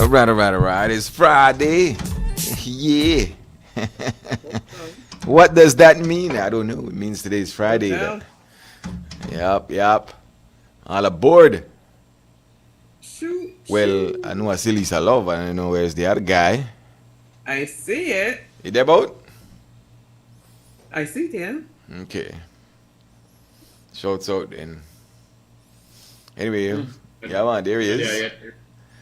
All right. It's Friday. Yeah. What does that mean? I don't know. It means today's Friday. Well, Yep. All aboard. shoot, Well, shoot. I know a silly's a love. I don't know where's the other guy. I see it. You there about? I see it, yeah. Okay. Shouts out then. Anyway, Mm. yeah, man, there he Not there is. yet.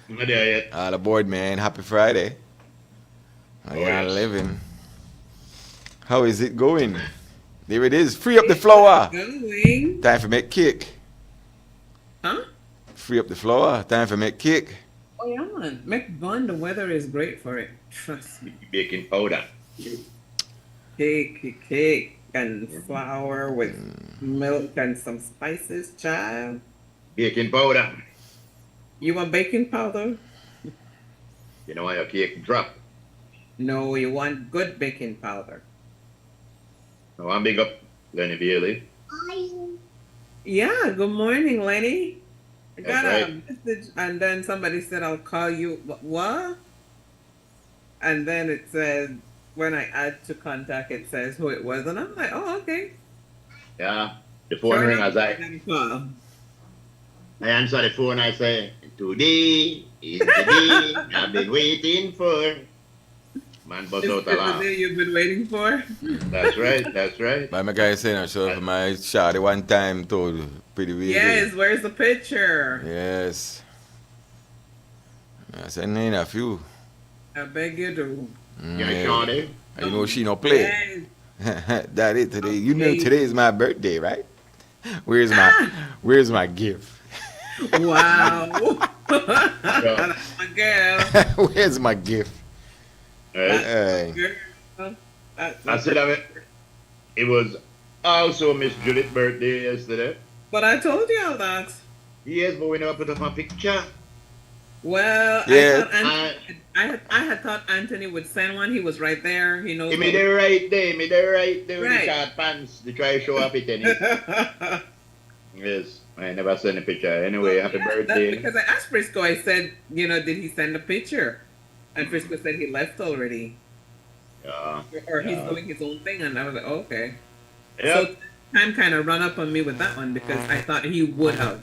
Not there yet. All aboard, man. Happy Friday. I Oh, got yes. living. How is it going? There it is. Free up the floor. Going. Time for make cake. Huh? Free up the floor. Time for make cake. Oh, yeah, man. McBun, the weather is great for it. Trust me. Baking powder. Cake, and flour with milk and some spices, child. Baking powder. You want baking powder? You know why your cake drop. No, you want good baking powder. Now I'm big up Lenny Bailey. Yeah, good morning, Lenny. I got That's a message, and then somebody said, I'll call you. What? And then it said, when I add to contact, it says who it was. And I'm like, oh, okay. Yeah. The phone Sure ring enough, as I got a call. I answer the phone, I say, today is the day I've been waiting for. Man bust Is out this a the laugh. day you've been waiting for? That's right. But my guy saying I showed for my shot one time told pretty weird. Yes, where's the picture? Yes. I said name a few. I beg you to. You know, Shawty? You know she no play. Yes. That it today. You know Okay. today is my birthday, right? Where's my gift? Wow. My girl. Where's my gift? Right? Hey. Girl. I said it was also Miss Julie's birthday yesterday. But I told you all that. Yes, but we never put up a picture. Well, Yeah. I had thought Anthony would send one. He was right there. He knows. Me there right there with the Right. short pants to try to show up it in it. Yes, I never sent a picture. Anyway, happy Yeah, birthday. because I asked Frisco, I said, did he send a picture? And Frisco said he left already. Yeah. Or he's Yeah. doing his own thing. And I was like, oh, okay. Yeah. So time kind of run up on me with that one because I thought he would have.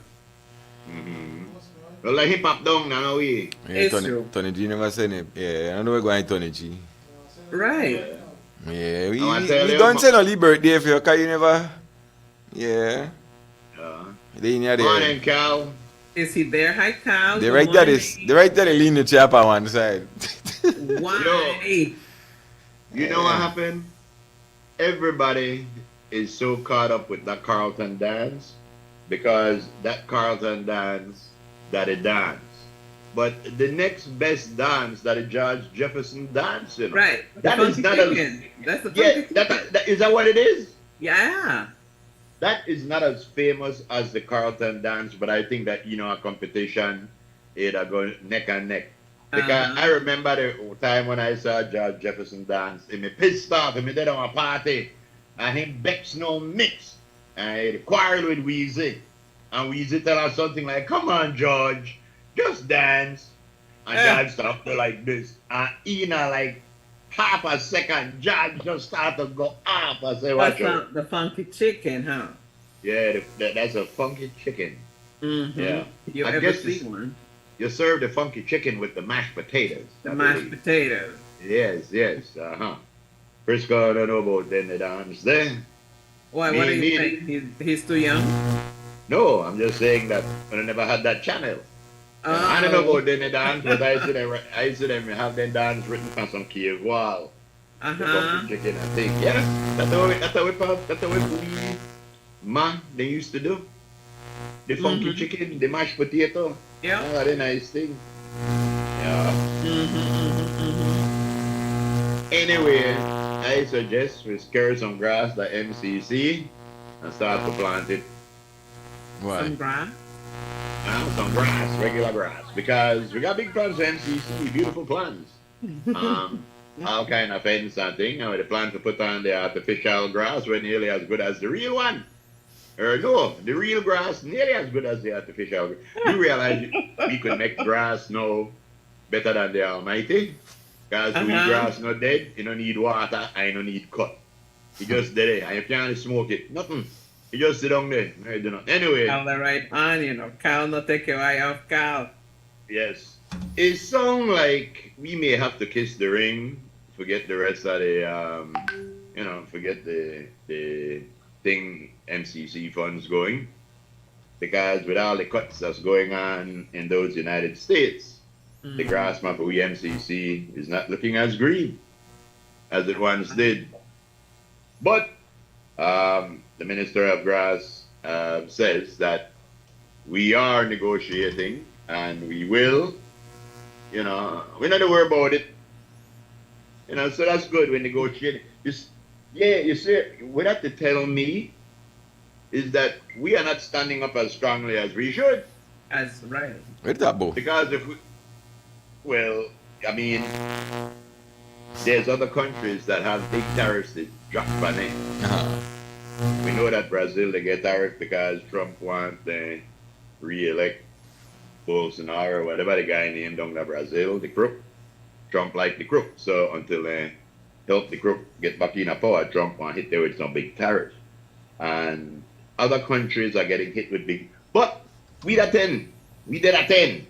Well, like hip hop down now, we. Yeah, It's true. Tony G never send it. Yeah, I know we're going Tony G. Right. Yeah, we I tell you, don't send only birthday for you, cause you never. Yeah. They in there. Morning, Cal. Is he there? Hi, Kyle. They Good right there. morning. They right there. They lean the chap on one side. Why? You know what happened? Everybody is so caught up with that Carlton dance because that Carlton dance that it dance. But the next best dance that a George Jefferson dance, you know. Right. That The is funky not a chicken. That's the yeah. funky That, chicken. that is that what it is? Yeah. That is not as famous as the Carlton dance, but I think that a competition, it'll go neck and neck. Because I remember the time when I saw George Jefferson dance, and me pissed off, and me did on a party, and him Bex no mix, and he quarreled with Weezy, and Weezy tell us something like, "Come on, George, just dance," and George stopped like this, and in a like half a second, George just started to go off. I say, "Watch out." The funky chicken, huh? Yeah, that's a funky chicken. Mm-hmm. Yeah. You I ever guess see it's- one? You serve the funky chicken with the mashed potatoes. The I mashed believe. potatoes. Yes. Frisco, I don't know about then the dance there. Why? Me- What do you me- think? He's too young. No, I'm just saying that I never had that channel. I don't know about then the dance, but I see them have them dance written on some cave wall. The Uh-huh. funky chicken, I think. Yeah, that's how we man they used to do. The funky Mhm. chicken, the mashed potato. Yeah. Oh, that's a nice thing. Yeah. Anyway, I suggest we scare some grass, the MCC, and start to plant it. Why? Some grass. Some grass, regular grass, because we got big plans for MCC, beautiful plans. All kind of fence and thing. The plans to put on the artificial grass were nearly as good as the real one. Or no, the real grass nearly as good as the artificial. You realize we could make grass now better than the Almighty. Because we grass not dead, you don't need water, and you don't need cut. You just dead there, and you can't smoke it. Nothing. You just sit down there. No, you do not. Anyway. Cal the right on, you know. Cal not take your eye off Cal. Yes. It sounds like we may have to kiss the ring, forget the rest of the, forget the thing MCC funds going. Because with all the cuts that's going on in those United States, the grass map of MCC is not looking as green as it once did. But the Minister of Grass says that we are negotiating and we will, we're not worried about it. So that's good. We're negotiating. You see, what that to tell me is that we are not standing up as strongly as we should. That's right. Where's that both? Because there's other countries that have big tariffs that drop on it. We know that Brazil, they get tariff because Trump wants to re-elect Bolsonaro, whatever the guy named down in Brazil, the crook. Trump like the crook. So until they help the crook get back in power, Trump want to hit there with some big tariff. And other countries are getting hit with big, but we did a 10. We did a 10.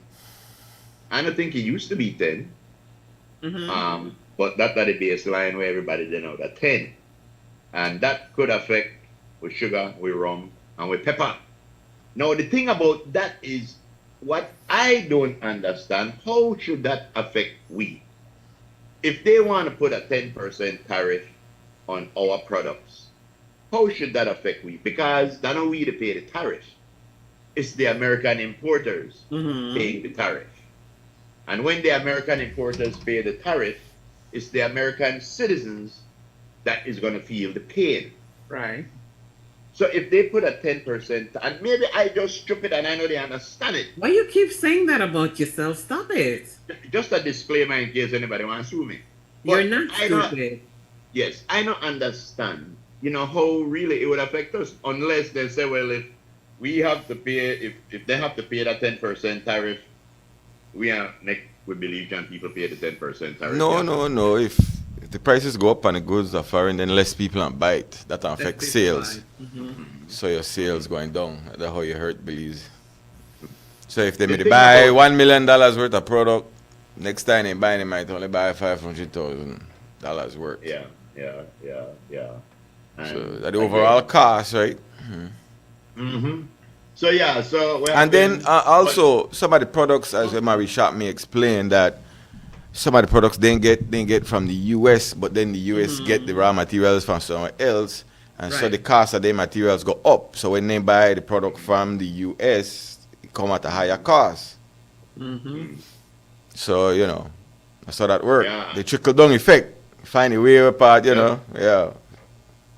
I don't think it used to be 10. But that's the baseline where everybody did know that 10. And that could affect with sugar, with rum, and with pepper. Now, the thing about that is what I don't understand, how should that affect we? If they want to put a 10% tariff on our products, how should that affect we? Because that's not we to pay the tariff. It's the American importers paying the tariff. And when the American importers pay the tariff, it's the American citizens that is going to feel the pain. Right. So if they put a 10%, and maybe I just stupid and I know they understand it. Why you keep saying that about yourself? Stop it. Just a disclaimer in case anybody wants to sue me. You're not stupid. Yes, I don't understand, how really it would affect us. Unless they say, well, if we have to pay, if they have to pay that 10% tariff, we believe can people pay the 10% tariff. No. If the prices go up and the goods are foreign, then less people don't buy it. That affects sales. So your sales going down. That's how you hurt believes. So if they may buy $1 million worth of product, next time they buy, they might only buy $500,000 worth. Yeah. So that the overall cost, right? So yeah, and then also some of the products, as Mary Shop may explain, that some of the products they get from the US, but then the US get the raw materials from somewhere else, and so the cost of their materials go up. So when they buy the product from the US, it come at a higher cost. So that's how that works. Yeah. The trickle down effect. Find a way apart, yeah.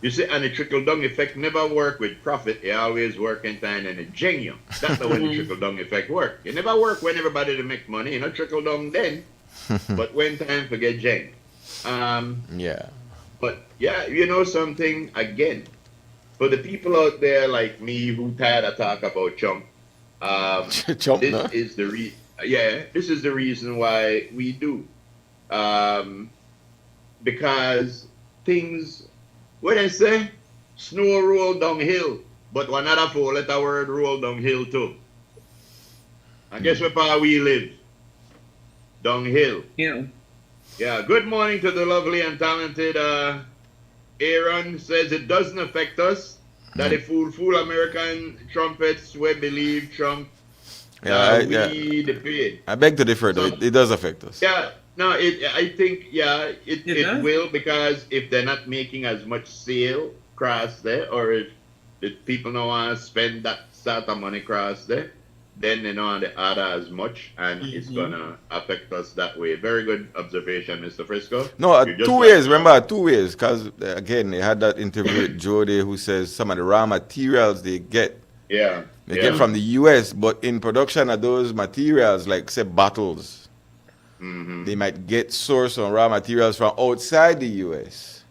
You see, and the trickle-down effect never work with profit. It always work in time and a genuine. That's the way the trickle-down effect work. It never work when everybody to make money. Trickle-down then. But when time for get jeng. Yeah. But yeah, something, again, for the people out there like me who tired of talk about chump, this is the reason why we do. Because things, what I say, snow roll downhill, but one other four-letter word roll downhill too. And guess where we live? Downhill. Yeah. Good morning to the lovely and talented Aaron. Says it doesn't affect us. That if fool American trumpets we believe Trump. I beg to differ though. It does affect us. Yeah. No, I think it will, because if they're not making as much sale across there, or if people don't want to spend that sort of money across there, then they don't want to add as much, and it's gonna affect us that way. Very good observation, Mr. Frisco. No, 2 ways. Remember, 2 ways, because again, they had that interview with Jody, who says some of the raw materials they get. Yeah. They get from the US, but in production of those materials, like say bottles. They might get source on raw materials from outside the US.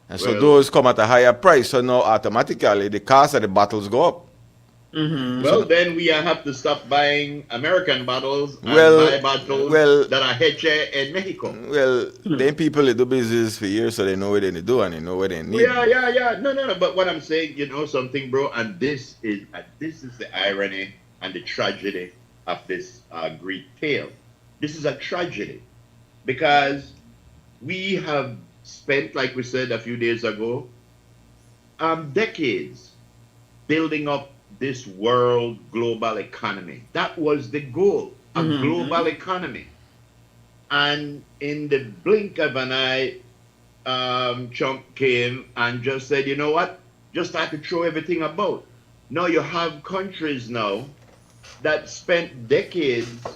And so those come at a higher price. So now automatically the cost of the bottles go up. Well, then we have to stop buying American bottles and Well, buy bottles well, that are heche in Mexico. well, them people they do business for years, so they know what they do and they know what they need. Yeah. No. But what I'm saying, you know something, bro, and this is the irony and the tragedy of this Greek tale. This is a tragedy because we have spent, like we said a few days ago, decades building up this world global economy. That was the goal, a global economy. And in the blink of an eye, Trump came and just said, you know what? Just start to throw everything about. Now you have countries now that spent decades,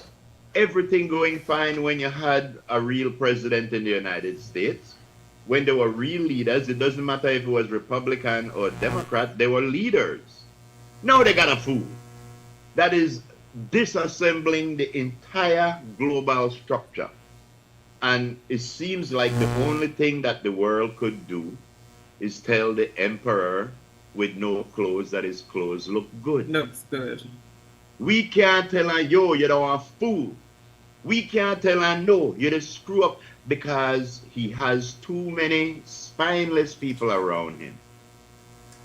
everything going fine when you had a real president in the United States. When they were real leaders, it doesn't matter if it was Republican or Democrat, they were leaders. Now they got a fool that is disassembling the entire global structure. And it seems like the only thing that the world could do is tell the emperor with no clothes that his clothes look good. Looks good. We can't tell her, yo, you're a fool. We can't tell her, no, you're a screw up, because he has too many spineless people around him.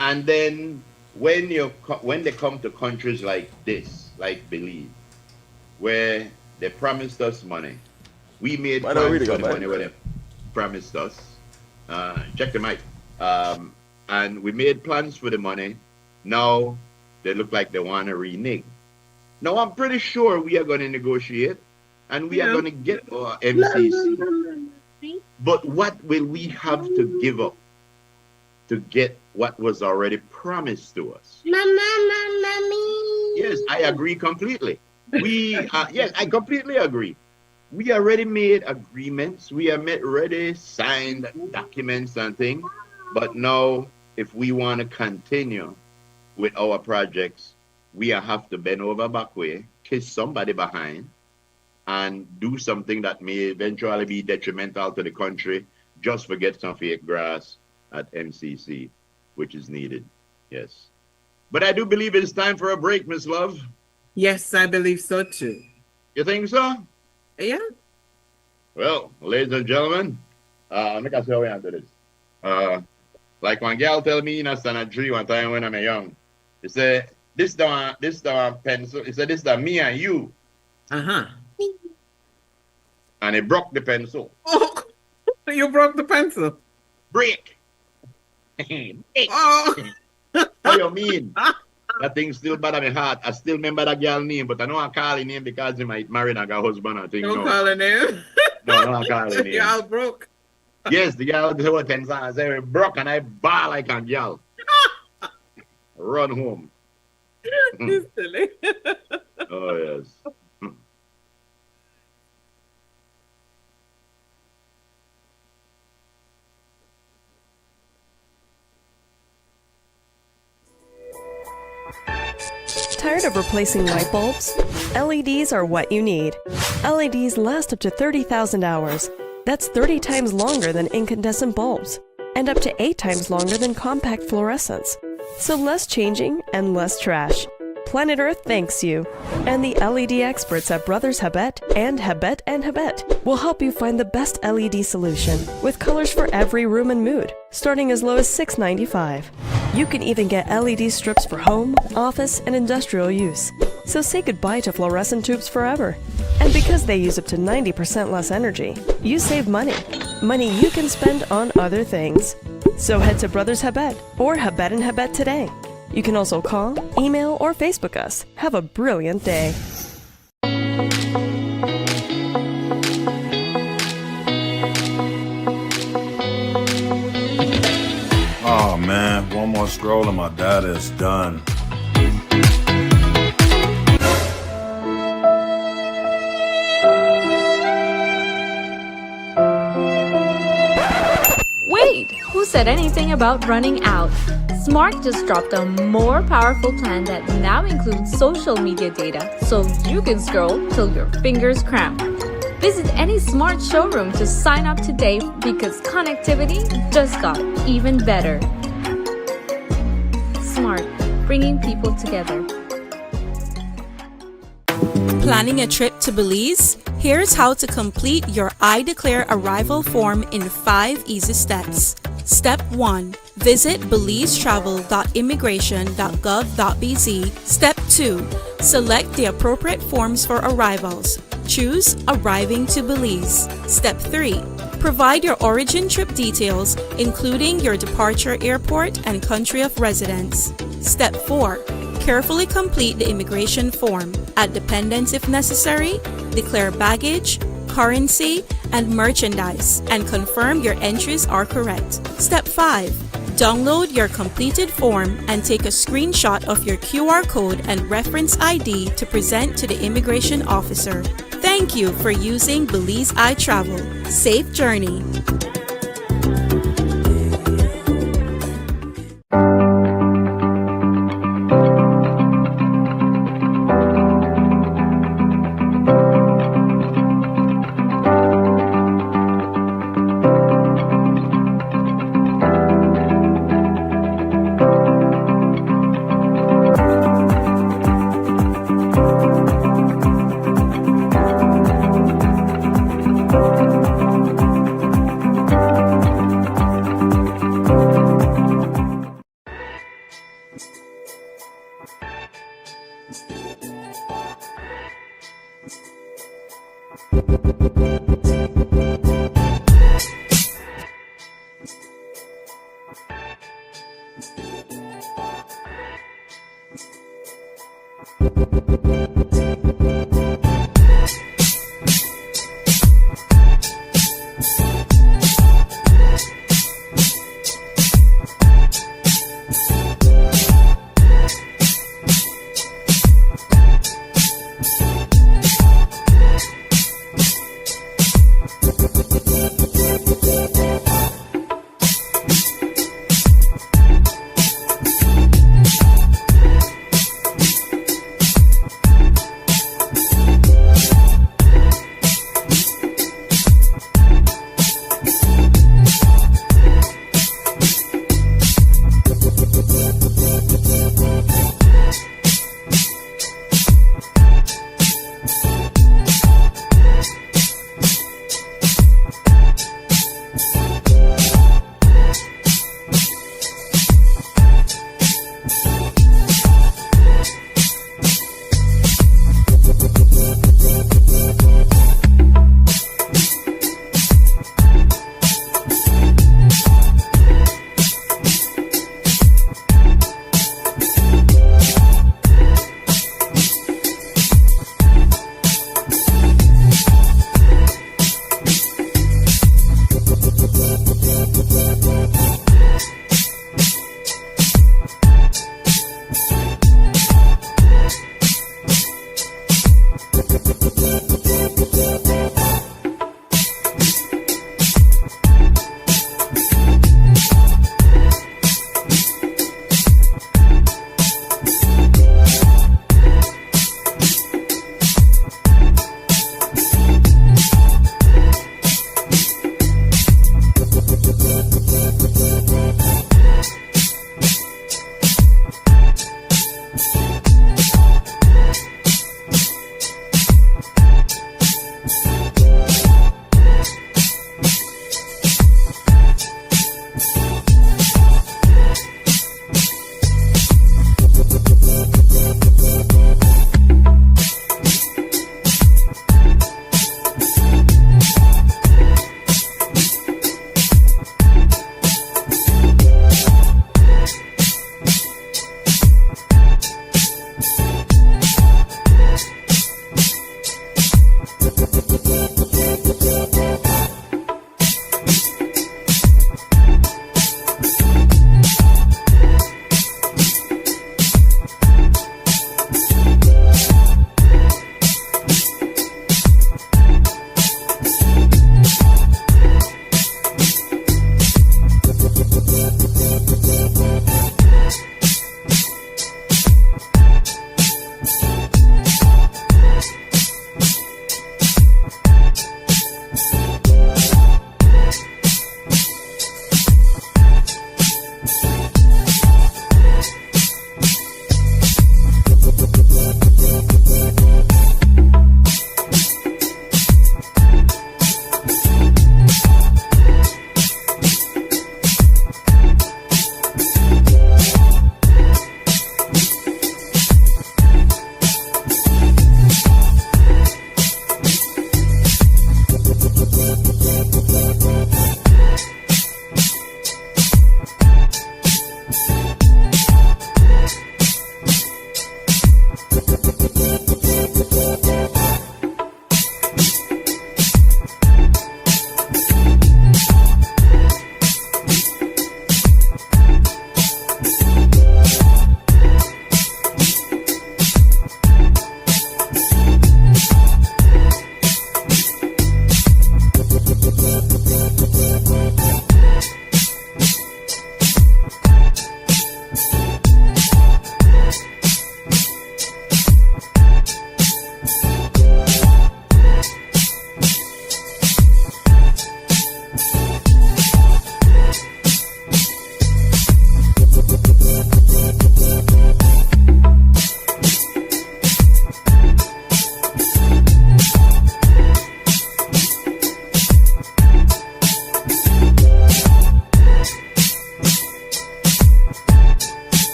And then when they come to countries like this, like Belize, where they promised us money, we made plans for the money where they promised us. Check the mic. And we made plans for the money. Now they look like they want to renege. Now I'm pretty sure we are going to negotiate and we are going to get our MCC. But what will we have to give up to get what was already promised to us? Yes, I agree completely. Yes, I completely agree. We already made agreements. We have already signed documents and things. But now, if we want to continue with our projects, we have to bend over backward, kiss somebody behind, and do something that may eventually be detrimental to the country, just for get some fake grass at MCC, which is needed. Yes. But I do believe it's time for a break, Miss Love. Yes, I believe so too. You think so? Yeah. Well, ladies and gentlemen, let me see how we answer this. Like one girl tell me in a standard tree one time when I'm young, he said, this the pencil. He said, this the me and you. Uh-huh. And he broke the pencil. Oh, you broke the pencil. Break. Oh. What you mean? That thing still bother my heart. I still remember that girl name, but I know I call her name because he might marry and got husband. I think Don't call her name. No, I call her name. You're all broke. Yes, the girl with pencil. I say broke and I bar like a girl. Run home. You're silly. Oh yes. Tired of replacing light bulbs? LEDs are what you need. LEDs last up to 30,000 hours. That's 30 times longer than incandescent bulbs, and up to 8 times longer than compact fluorescents. So less changing and less trash. Planet Earth thanks you. And the LED experts at Brothers Habet and Habet will help you find the best LED solution with colors for every room and mood, starting as low as $6.95. You can even get LED strips for home, office, and industrial use. So say goodbye to fluorescent tubes forever. And because they use up to 90% less energy, you save money. Money you can spend on other things. So head to Brothers Habet or Habet and Habet today. You can also call, email, or Facebook us. Have a brilliant day. Oh man, one more scroll and my data is done. Wait, who said anything about running out? Smart just dropped a more powerful plan that now includes social media data, so you can scroll till your fingers cramp. Visit any Smart showroom to sign up today because connectivity just got even better. Smart, bringing people together. Planning a trip to Belize? Here's how to complete your I Declare Arrival form in 5 easy steps. Step 1. Visit belizetravel.immigration.gov.bz. Step 2. Select the appropriate forms for arrivals. Choose Arriving to Belize. Step 3. Provide your origin trip details, including your departure airport and country of residence. Step 4. Carefully complete the immigration form. Add dependents if necessary. Declare baggage, currency, and merchandise, and confirm your entries are correct. Step 5. Download your completed form and take a screenshot of your QR code and reference ID to present to the immigration officer. Thank you for using Belize iTravel. Safe journey.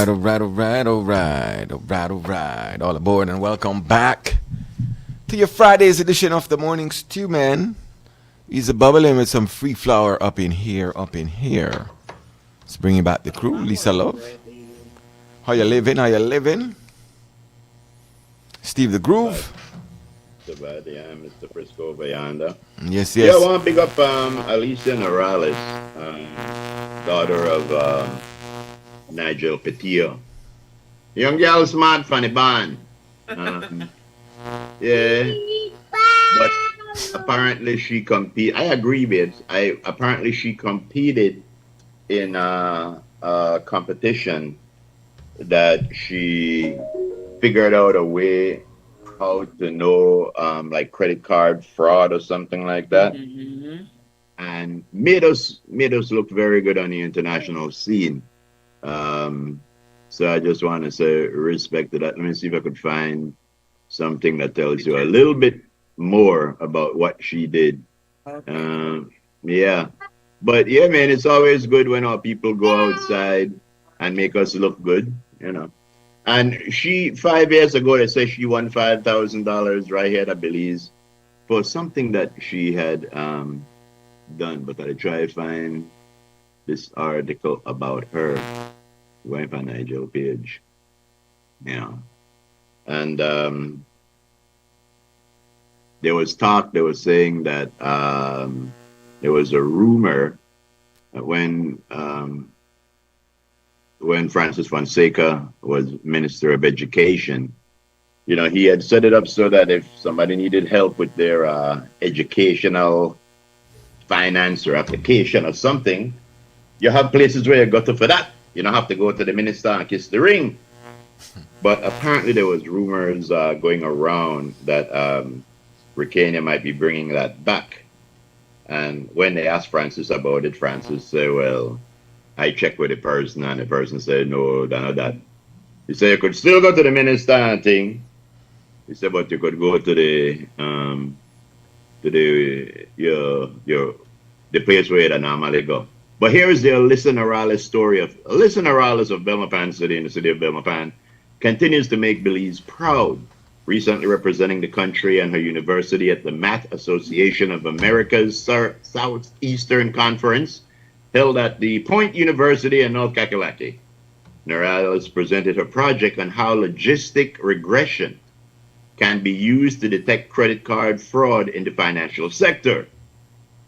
right, all right, all right, all right, all right, all right. All aboard and welcome back to your Friday's edition of the Morning Stew, man. He's a bubbling with some free flour up in here, up in here. Let's bring back the crew. Lisa Love. How you living? How you living? Steve the Groove. Bad, yeah, Mr. Frisco over yonder. Yes, Yeah, I yes. want to big up Alicia Morales, daughter of Nigel Petillo. Young girl smart funny band. Yeah, but apparently she compete. I agree with. Apparently she competed in a competition that she figured out a way how to know like credit card fraud or something like that, and made us look very good on the international scene. So I just want to say respect to that. Let me see if I could find something that tells you a little bit more about what she did. Yeah, but yeah, man, it's always good when our people go outside and make us look good, you know. And she 5 years ago, they said she won $5,000 right here at Belize for something that she had done. But I try to find this article about her. Going for Nigel page. Yeah. And there was talk, they were saying that there was a rumor that when Francis Fonseca was Minister of Education, you know, he had set it up so that if somebody needed help with their educational finance or application or something, you have places where you go to for that. You don't have to go to the minister and kiss the ring. But apparently there was rumors going around that Ricania might be bringing that back. And when they asked Francis about it, Francis said, well, I checked with the person, and the person said, no, none of that. He said, you could still go to the minister and thing. He said, but you could go to the place where you normally go. But here is the Alyssa Morales story of Alyssa Morales of Belmopan City in the city of Belmopan continues to make Belize proud. Recently representing the country and her university at the Math Association of America's Southeastern Conference, held at the Point University in North Kakalaki. Morales presented her project on how logistic regression can be used to detect credit card fraud in the financial sector.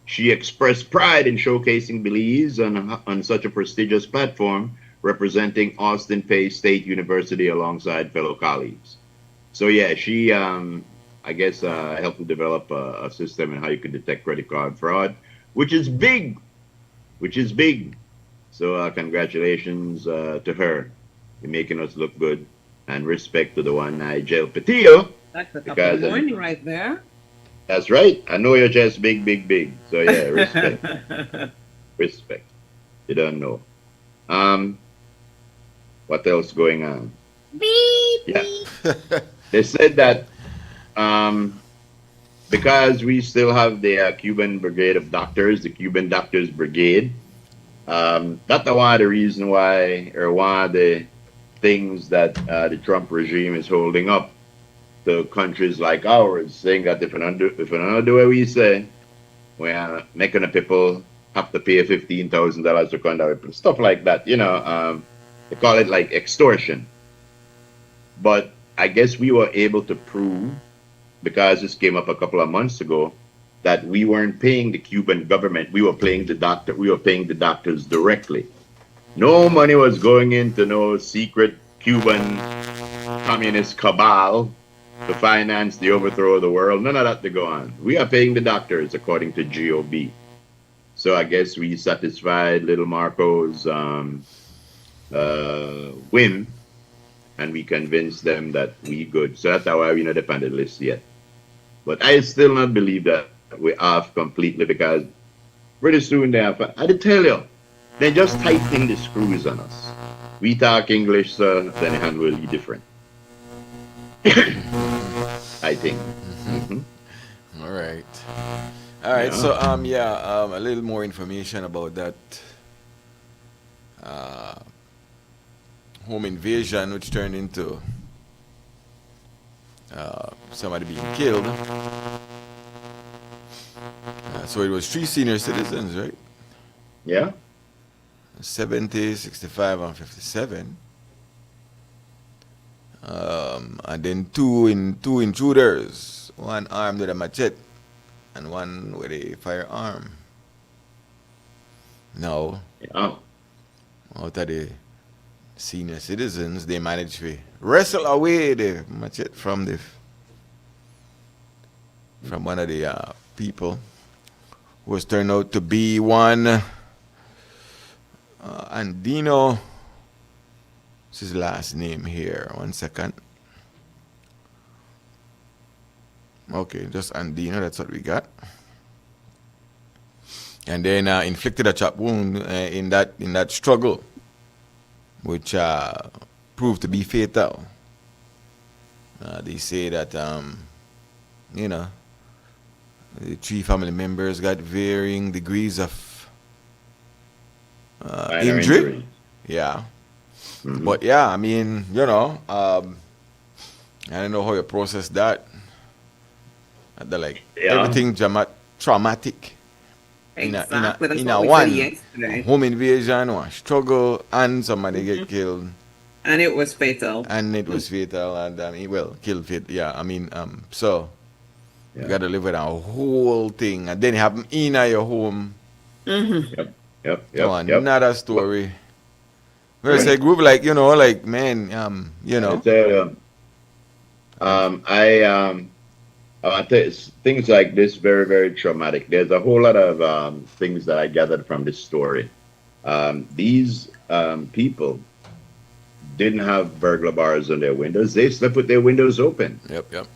She expressed pride in showcasing Belize on such a prestigious platform, representing Austin Peay State University alongside fellow colleagues. So yeah, she, I guess, helped to develop a system in how you can detect credit card fraud, which is big. So congratulations to her in making us look good, and respect to the one Nigel Petillo. That's a couple morning right there. That's right. I know you're just big. So yeah, respect. Respect. You don't know. What else going on? Beep. Yeah. They said that because we still have the Cuban Brigade of Doctors, the Cuban Doctors Brigade, that's one of the reasons why, or one of the things that the Trump regime is holding up to countries like ours, saying that if we don't do what we say, we are making the people have to pay $15,000 to come down, stuff like that. You know, they call it like extortion. But I guess we were able to prove, because this came up a couple of months ago, that we weren't paying the Cuban government. We were paying the doctors directly. No money was going into no secret Cuban communist cabal to finance the overthrow of the world. None of that to go on. We are paying the doctors according to GOB. So I guess we satisfied little Marco's whim, and we convinced them that we good. So that's why we're not up on the list yet. But I still not believe that we're off completely, because pretty soon they have, I did tell you, they're just tightening the screws on us. We talk English, so then the hand will be different. I think. All right. Yeah. So a little more information about that home invasion, which turned into somebody being killed. So it was 3 senior citizens, right? Yeah. 70, 65, and 57. And then two intruders, one armed with a machete and one with a firearm. Now, Oh. out of the senior citizens, they managed to wrestle away the machete from one of the people, who was turned out to be one Andino. What's his last name here? 1 second. Okay, just Andino, that's what we got. And then inflicted a chop wound in that struggle, which proved to be fatal. They say that the 3 family members got varying degrees of Minor injury. injury. Yeah. Mhm. But yeah, I mean, I don't know how you process that. Yeah. Everything traumatic. Exactly. That's In what a we one said yesterday. home invasion or struggle, and somebody get killed, And it was fatal. and it was fatal, and killed fit. Yeah, I mean, so you got to live with a whole thing, and then it happen in your home. Yep. So another story. Where it's a group like man, I tell you, I tell you, things like this very, very traumatic. There's a whole lot of things that I gathered from this story. These people didn't have burglar bars on their windows. They slept with their windows open. Yep.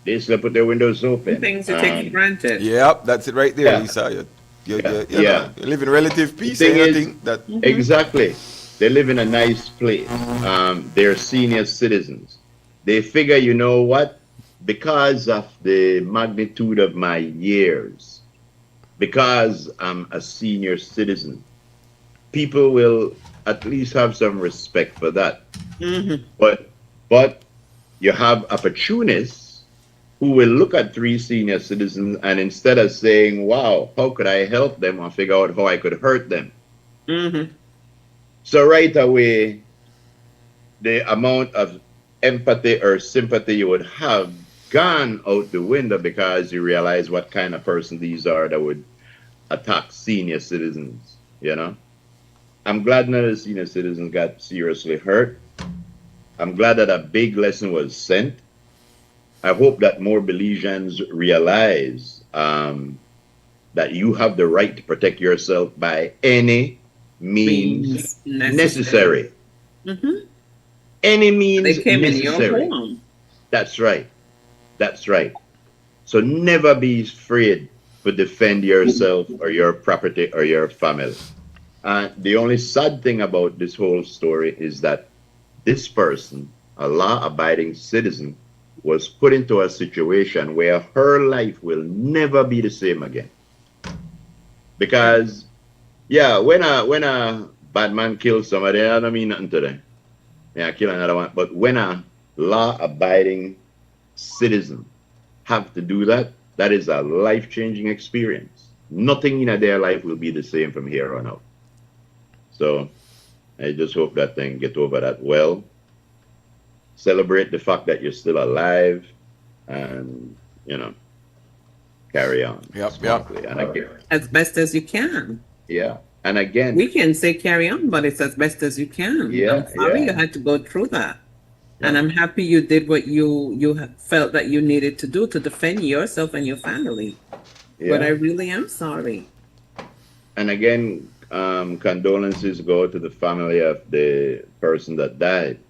They slept with their windows open. Things you take for granted. Yep, that's it right there, Yeah. Lisa. You Yeah. live in relative peace. thing And is- I think that Exactly. They live in a nice place. They're senior citizens. They figure, you know what? Because of the magnitude of my years, because I'm a senior citizen, people will at least have some respect for that. But you have opportunists who will look at 3 senior citizens, and instead of saying, wow, how could I help them, or figure out how I could hurt them. So right away, the amount of empathy or sympathy you would have gone out the window, because you realize what kind of person these are that would attack senior citizens, I'm glad none of the senior citizens got seriously hurt. I'm glad that a big lesson was sent. I hope that more Belizeans realize that you have the right to protect yourself by any means necessary. Any means They came necessary. in your home. That's right. So never be afraid to defend yourself or your property or your family. The only sad thing about this whole story is that this person, a law-abiding citizen, was put into a situation where her life will never be the same again. Because, when a bad man kills somebody, I don't mean nothing to them. Yeah, kill another one. But when a law-abiding citizen have to do that, that is a life-changing experience. Nothing in their life will be the same from here on out. So I just hope that they get over that well. Celebrate the fact that you're still alive, and carry on. Yep. And again, As best as you can. and again, We can say carry on, but it's as best as you can. Yeah, I'm sorry yeah. you had to go through that. And I'm happy you did what you felt that you needed to do to defend yourself and your family. But I really am sorry. And again, condolences go to the family of the person that died.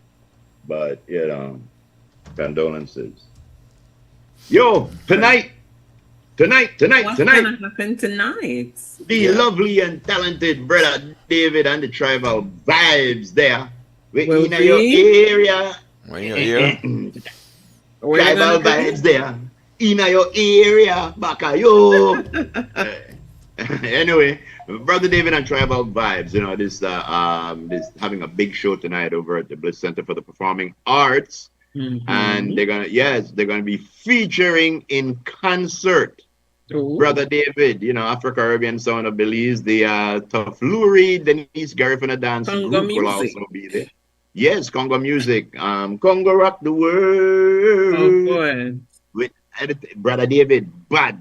But, condolences. Yo, tonight, What's gonna happen tonight? the lovely and talented brother David and the tribal vibes there. We're Will in your we? area. when you're here, Where you Tribal gonna vibes there. In your area, Baka yo. Anyway, Brother David and Tribal Vibes, you know, this having a big show tonight over at the Bliss Center for the Performing Arts. And they're gonna be featuring in concert Brother David, you know, Afro-Caribbean sound of Belize, the Tough Lurie, Denise Garifuna dance Congo group will music. also be there. Yes, Congo music. Congo rock the world. Oh boy. With Brother David, bad.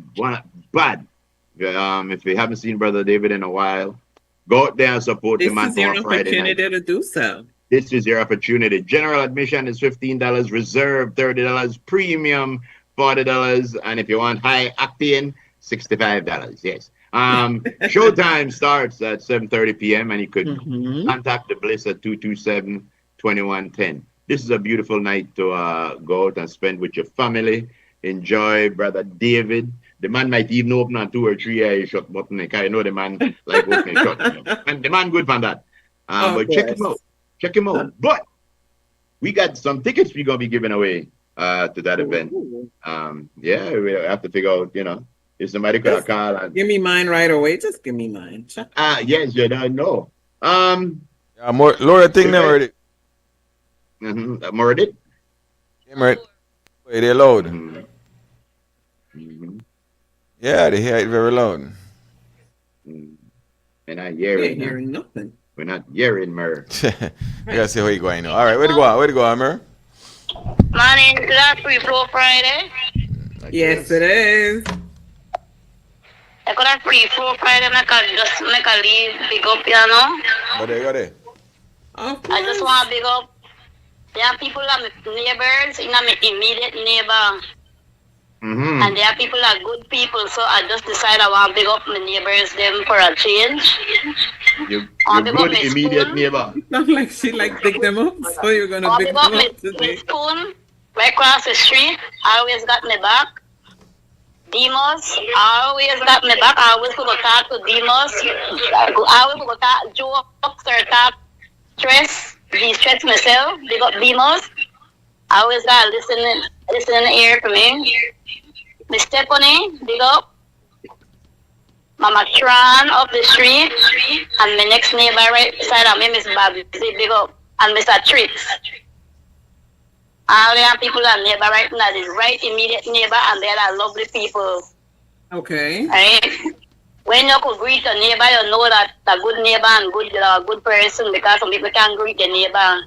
If you haven't seen Brother David in a while, go out there and support the man This is your on Friday night. opportunity to do so. This is your opportunity. General admission is $15, reserve $30, premium $40, and if you want high octane, $65. Yes. Showtime starts at 7:30 p.m. and you could contact the Bliss at 227-2110. This is a beautiful night to go out and spend with your family. Enjoy Brother David. The man might even open a 2 or 3 eye shot button. I know the man like opening shot. And the man good for that. But check him out. Check him out. But we got some tickets we're gonna be giving away to that event. Yeah, we have to figure out, you know, if somebody could call and Give me mine right away. Just give me mine. yes, you don't know. More Laura thing them already. More of it. Right. They're loud. Yeah, they hear it very loud. We're not I ain't hearing. hearing nothing. We're not hearing, Mer. You gotta see how you going now. All right, where to go, Amir? Morning, is that Free Flow Friday? Yes, it is. I got a Free Flow Friday, just make a leave, big up, you know. Go there. Of I just course. want to big up. There are people that my neighbors, in my immediate neighbor. And there are people that are good people, so I just decided I want to big up my neighbors them for a change. You big good up my immediate school. neighbor. Not like she like pick them up, so you're gonna I pick big them up my up today. spoon right across the street. I always got my back. Demos, I always got my back. I always go talk to Demos. I always go talk jokes or talk stress. De-stress myself. Big up Demos. I always got listening ear to me. Miss Stephanie, big up. Mama Tran up the street. And my next neighbor right beside of me, Miss Bobby, big up. And Mr. Tricks. All the people that neighbor right now is right immediate neighbor and they are lovely people. Okay. Right? When you could greet a neighbor, you know that a good neighbor and good person because some people can't greet their neighbor.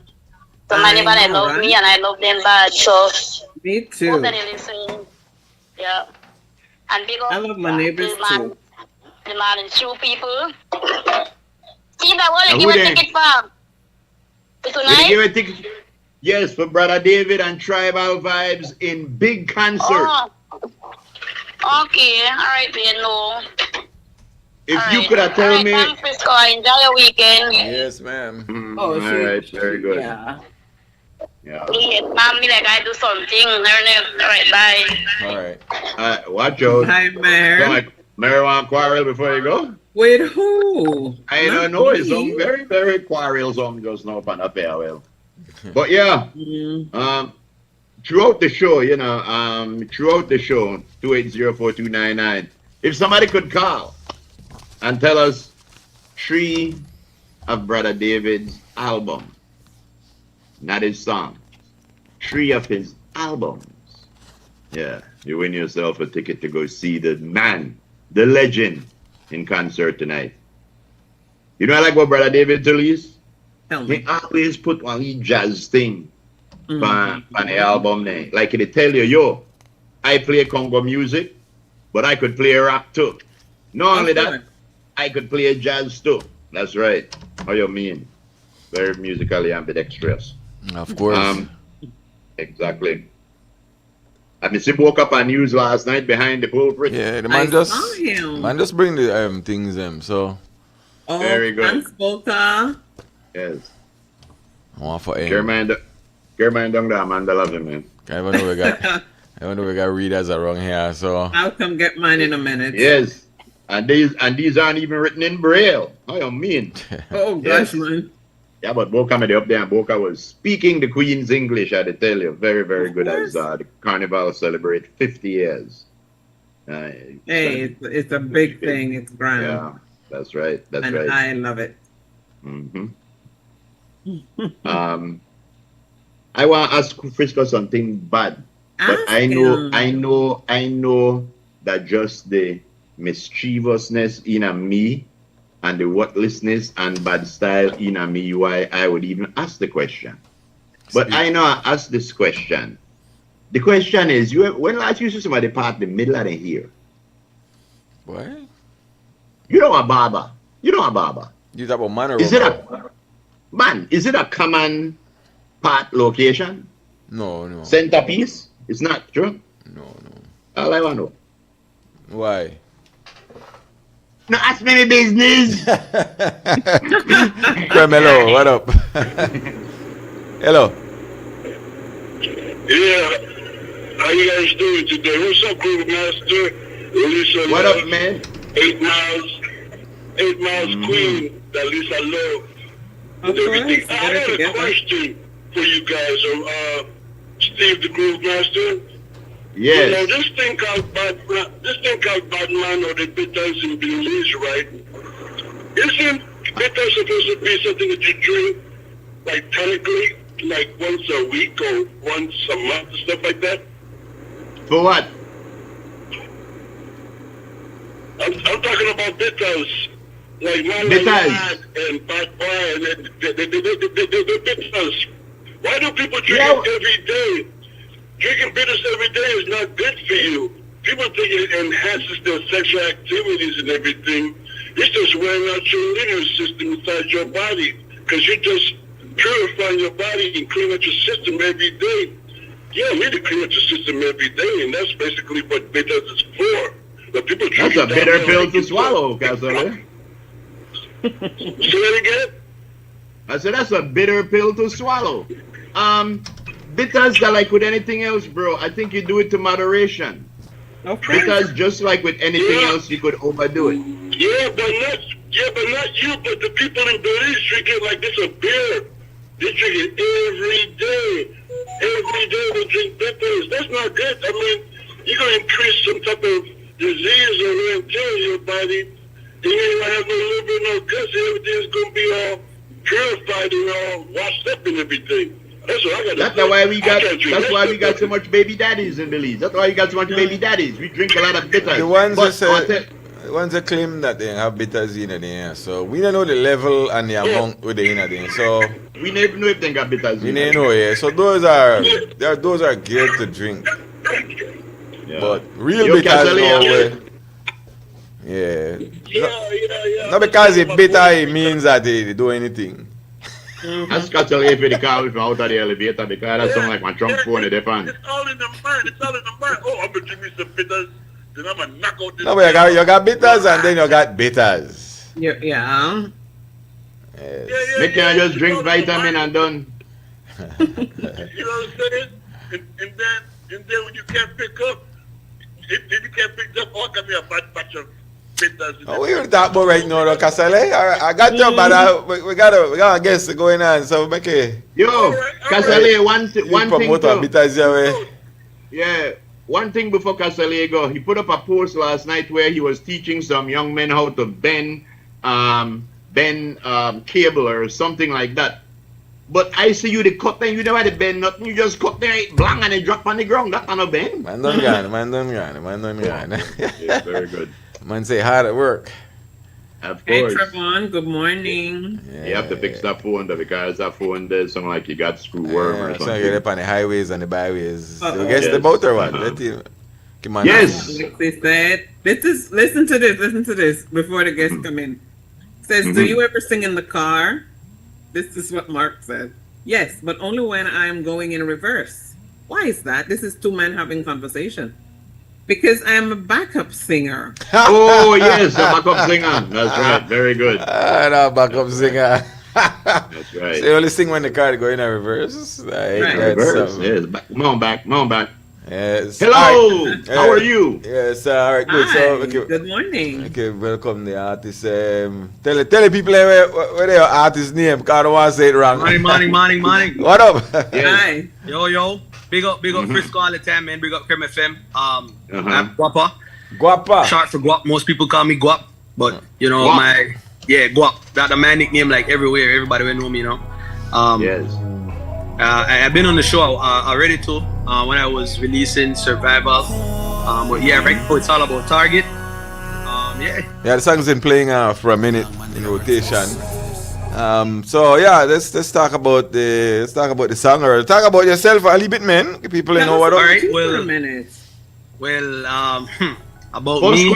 So my neighbor they love me and I love them bad. So Me too. hope that they listen. Yeah. And big up I love my neighbors too. The man and shoe people. Steve, I want to And give who a they? ticket for Will you tonight. give a ticket? Yes, for Brother David and Tribal Vibes in big concert. Oh. Okay, all right, then, no. If you could have told me. Thanks, Frisco. Enjoy your weekend. Yes, ma'am. All right, very good. Yeah. Yeah. Yeah, mommy, like I do something. All right, bye. All right. Watch out. Hi, Don't Mayor. like marijuana quarrel before you go. Wait, who? I Not don't know. It's me. some very, very quarrel song just now upon a farewell. But yeah, throughout the show, you know, throughout the show, 280-4299, if somebody could call and tell us 3 of Brother David's albums, not his songs, 3 of his albums, yeah, you win yourself a ticket to go see the man, the legend, in concert tonight. You know, I like what Brother David told you. Tell He me. always put one jazz thing on the album name. Like they tell you, yo, I play Congo music, but I could play rock too. Not only that, I could play jazz too. That's right. How you mean? Very musically ambidextrous. Of course. Exactly. I mean, he woke up on news last night behind the pulpit. Yeah, the I man just saw him. bring the things so Oh, Very good. thanks, Volta. Yes. I want for him. German down there, man, I love him, man. I don't know we got readers around here, so I'll come get mine in a minute. Yes. And these aren't even written in Braille. How you mean? Oh, Yes. gosh, man. Yeah, but Boca made up there, and Boca was speaking the Queen's English, I had to tell you. Very, very Of good course. as the Carnival celebrate 50 years. Hey, it's a big thing. It's grand. Yeah, that's right. That's and right. I love it. I want to ask Frisco something bad, but Ask I him. know that just the mischievousness in a me and the worthlessness and bad style in a me why I would even ask the question. But I know I asked this question. The question is, when last you see somebody part the middle of the hair? What? You know a barber. You know a barber. You talk about man or Is it a common part location? No. Centerpiece? It's not true? No. All I want to know. Why? No, ask me my business. Carmelo, what up? Hello. Yeah. How you guys doing today? What's up, Groove Master? Lisa What Love, up, man? 8 miles Queen, that Lisa Love. Of Everything. course, I get it had a together. question for you guys, Steve the Groove Master. Yes. You know, this thing called Batman or the bitters in Belize, right? Isn't bitters supposed to be something that you drink, like technically, like once a week or once a month and stuff like that? For what? I'm talking about bitters. Like Bitters. and bad boy and the bitters. Why do people drink Yeah. it every day? Drinking bitters every day is not good for you. People think it enhances their sexual activities and everything. It's just wearing out your linear system inside your body. Because you're just purifying your body and cleaning out your system every day. Yeah, you need to clean out your system every day, and that's basically what bitters is for. But people drink That's a it bitter down pill like to it's swallow, Castle. Say that again? I said that's a bitter pill to swallow. Bitters are like with anything else, bro. I think you do it to moderation. Okay. Because just like with anything Yeah. else, you could overdo it. Yeah, but not you, but the people in Belize drink it like it's a beer. They drink it every day. Every day they drink bitters. That's not good. I mean, you're gonna increase some type of disease or wear and tear in your body. You ain't gonna have no liver, no guts, everything's gonna be all purified and all washed up and everything. That's what I gotta That's say. why we got. I can't drink That's that why we got stuff. so much baby daddies in Belize. That's why we got so much baby daddies. We drink a lot of bitters. The ones But that say, I tell- the ones that claim that they have bitters in there, so we don't know the level and the amount with the in there. So we never know if they got bitters. we in don't it. know, yeah. So those are geared to drink. Yeah. But real Yo, bitters Castle, no yeah. way. Yeah. Yeah. Not because it's bitter it means that they do anything. I scratch a little for the car if I'm out of the elevator because that sound like my Trump phone in the fan. It's all in the mind. It's all in the mind. Oh, I'm gonna drink me some bitters. Then I'm gonna knock out this. No, but you got bitters and then you got bitters. Yeah. Yes. They can't just drink vitamin and done. You know what I'm saying? And then when you can't pick up, if you can't pick up, all can be a bad batch of bitters. Oh, we will talk about right now, though, Casale. I got you, but we got a guest going on, so make it. Yo, Casale, one thing promote our too. bitters your way. Yeah, one thing before Casale go, he put up a post last night where he was teaching some young men how to bend cable or something like that. But I see you the cut thing, you never had to bend nothing, you just cut there blank and it drop on the ground. That's not a bend. Man done gone. Yeah, very good. Man say hard at work. Of Hey, course. Trevon. Good morning. You have to fix that phone though, because that phone there's something like you got screw worm or So you something. get up on the highways and the byways. Uh-oh. You guess the Yes. boat or what? Uh-huh. Let you. Come on. Yes. Lexi said, listen to this before the guests come in. Says, do you ever sing in the car? This is what Mark said. Yes, but only when I'm going in reverse. Why is that? This is two men having conversation. Because I'm a backup singer. Oh yes, a backup singer. That's right. Very good. No, backup singer. That's right. So you only sing when the car go in a reverse. Like, Right. that's, Reverse. Yes. Come on back. Yes. Hello. Alright. How are you? Yes. All right. Good. Hi, So okay. good morning. Okay, welcome the artist. Tell the people where their artist name, because I don't want to say it wrong. Morning. What up? Hi. Yo. Big up Frisco all the time, man. Big up Creme FM. I'm Whopper. Guapa. Short for Guap. Most people call me Guap, but you know Guap. Guap. That's my nickname like everywhere. Everybody will know me, you know. Yes. I've been on the show already too. When I was releasing Survival. But yeah, right now it's all about Target. Yeah, the song's been playing for a minute in rotation. So yeah, let's talk about the song, or talk about yourself a little bit, man. People know what. All right. For a minute. Well, about First me.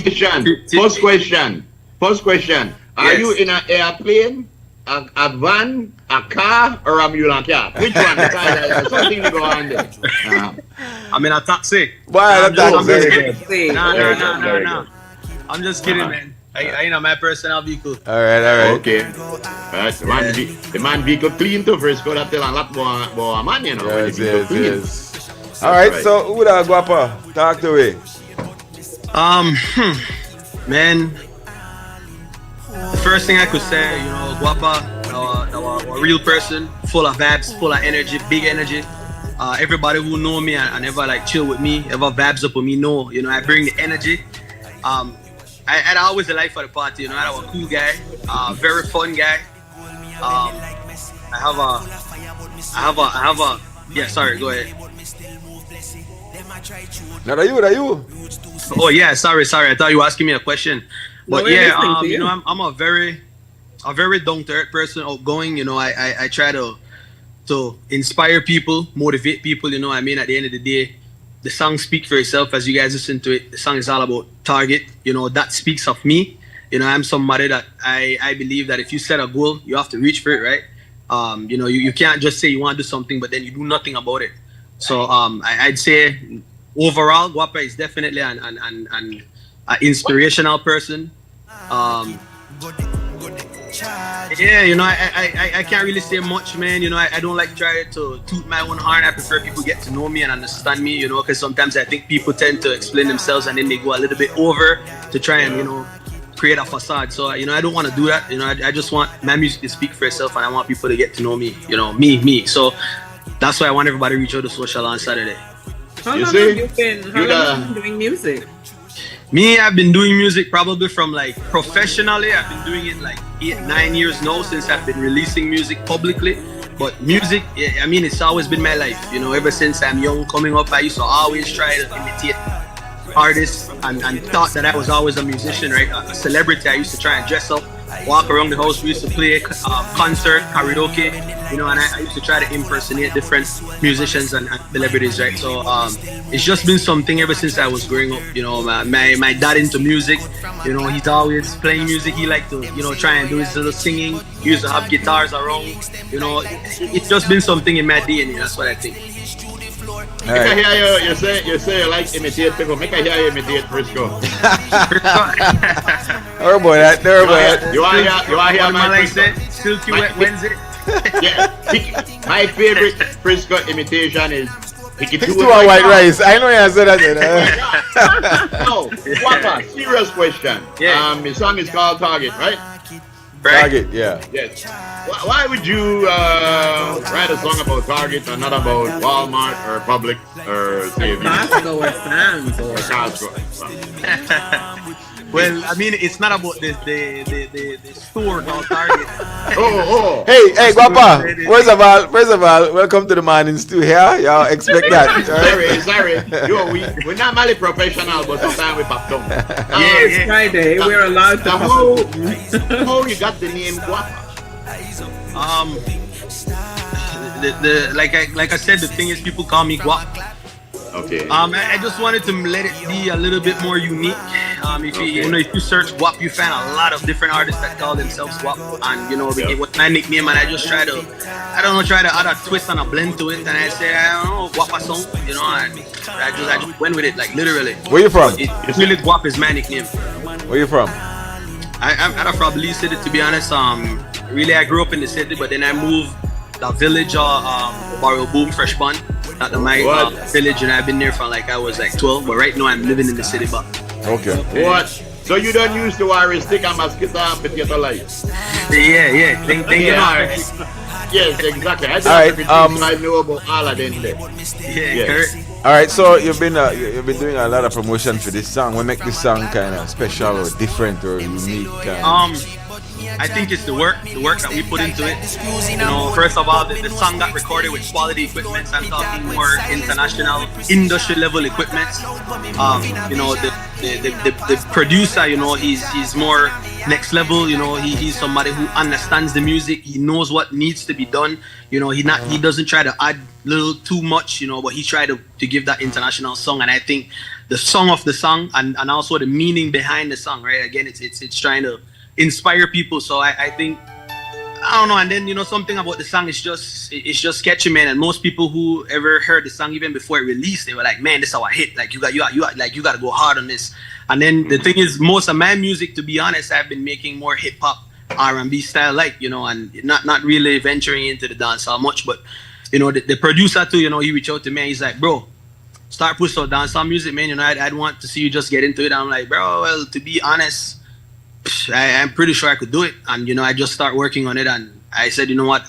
question. First question. Are Yes. you in an airplane, a van, a car, or a mule and car? Which one? There's something to go on there. I'm in a taxi. Why I'm that just taxi? kidding. Very No. I'm just kidding, man. I know my personal vehicle. All right. Okay. Right. The man vehicle clean to Frisco. That tell a lot more man, you know. when the vehicle clean. Yes. All right. So who that Guapa? Talk to me. Man, the first thing I could say, you know, Guapa, a real person, full of vibes, full of energy, big energy. Everybody who know me and ever like chill with me, ever vibes up with me, know, you know, I bring the energy. I always the life for the party, you know. I'm a cool guy, very fun guy. I have a. Yeah, sorry, go ahead. Now that you. Oh yeah, sorry. I thought you were asking me a question. But No, we're listening to you you. know, I'm a very down to earth person, outgoing. You know, I try to inspire people, motivate people. You know, I mean, at the end of the day, the song speaks for itself. As you guys listen to it, the song is all about Target. You know, that speaks of me. You know, I'm somebody that I believe that if you set a goal, you have to reach for it, right? You know, you can't just say you want to do something, but then you do nothing about it. So I'd say overall, Guapa is definitely an inspirational person. Yeah, you know, I can't really say much, man. You know, I don't like try to toot my own horn. I prefer people get to know me and understand me, you know, because sometimes I think people tend to explain themselves and then they go a little bit over to try and, you know, create a facade. So, you know, I don't want to do that. You know, I just want my music to speak for itself, and I want people to get to know me, you know, me. So that's why I want everybody to reach out to social on Saturday. How You long see? have you been doing music? Me, I've been doing music probably from like professionally. I've been doing it like 8-9 years now since I've been releasing music publicly. But music, yeah, I mean, it's always been my life. You know, ever since I'm young, coming up, I used to always try to imitate artists and thought that I was always a musician, right? A celebrity. I used to try and dress up, walk around the house. We used to play concert, karaoke, you know, and I used to try to impersonate different musicians and celebrities, right? So it's just been something ever since I was growing up. You know, my dad into music. You know, he's always playing music. He liked to, you know, try and do his little singing. He used to have guitars around. You know, it's just been something in my DNA. That's what I think. Make I hear you say you like imitate people. Make I hear you imitate Frisco. Or boy, that. You want to hear my like Frisco? that? Silky Wet Wednesday. Yeah. My favorite Frisco imitation is Picky It's too a white rice. I know you said that. No, Guapa, serious question. Yeah. The song is called Target, right? Target, yeah. Yes. Why would you write a song about Target and not about Walmart or Publix or say Costco or Sam's or Costco? Well, I mean, it's not about the store called Target. Hey, Guapa. First of all, welcome to the Morning Stew here. Y'all expect that. Sorry. We're not really professional, but sometimes we pop down. It's Friday. We're allowed to. How you got the name Guapa? Like I said, the thing is, people call me Guap. Okay. I just wanted to let it be a little bit more unique. If you search Guap, you find a lot of different artists that call themselves Guap, and you know, it was my nickname, and I just try to add a twist and a blend to it, and I say, I don't know, Guapa song, you know, and I just went with it, like literally. Where you from? It's really Guap is my nickname. Where you from? I'm from Lee City, to be honest. Really, I grew up in the city, but then I moved the village, Barrel Boom, Fresh Bun, at the village, and I've been there from like I was like 12. But right now, I'm living in the city. But okay. So you don't use the wire stick and mosquito and potato light. Yeah. Then you know. Yes, exactly. I know about all of them there. Yes. All right, so you've been doing a lot of promotion for this song. What make this song kind of special or different or unique? I think it's the work that we put into it. You know, first of all, the song got recorded with quality equipment. I'm talking more international, industry level equipment. You know, the producer, you know, he's more next level. You know, he's somebody who understands the music. He knows what needs to be done. You know, he doesn't try to add little too much. You know, but he tried to give that international song. And I think the song of the song and also the meaning behind the song, right? Again, it's trying to inspire people. So I think, I don't know. And then, you know, something about the song is just catchy, man. And most people who ever heard the song even before it released, they were like, man, this is our hit. Like you got to go hard on this. And then the thing is, most of my music, to be honest, I've been making more hip hop, R&B style, like, you know, and not really venturing into the dancehall much. But, you know, the producer too, you know, he reached out to me and he's like, bro, start pushing out dancehall music, man. You know, I'd want to see you just get into it. I'm like, bro, well, to be honest, I'm pretty sure I could do it. And, you know, I just start working on it. And I said, you know what,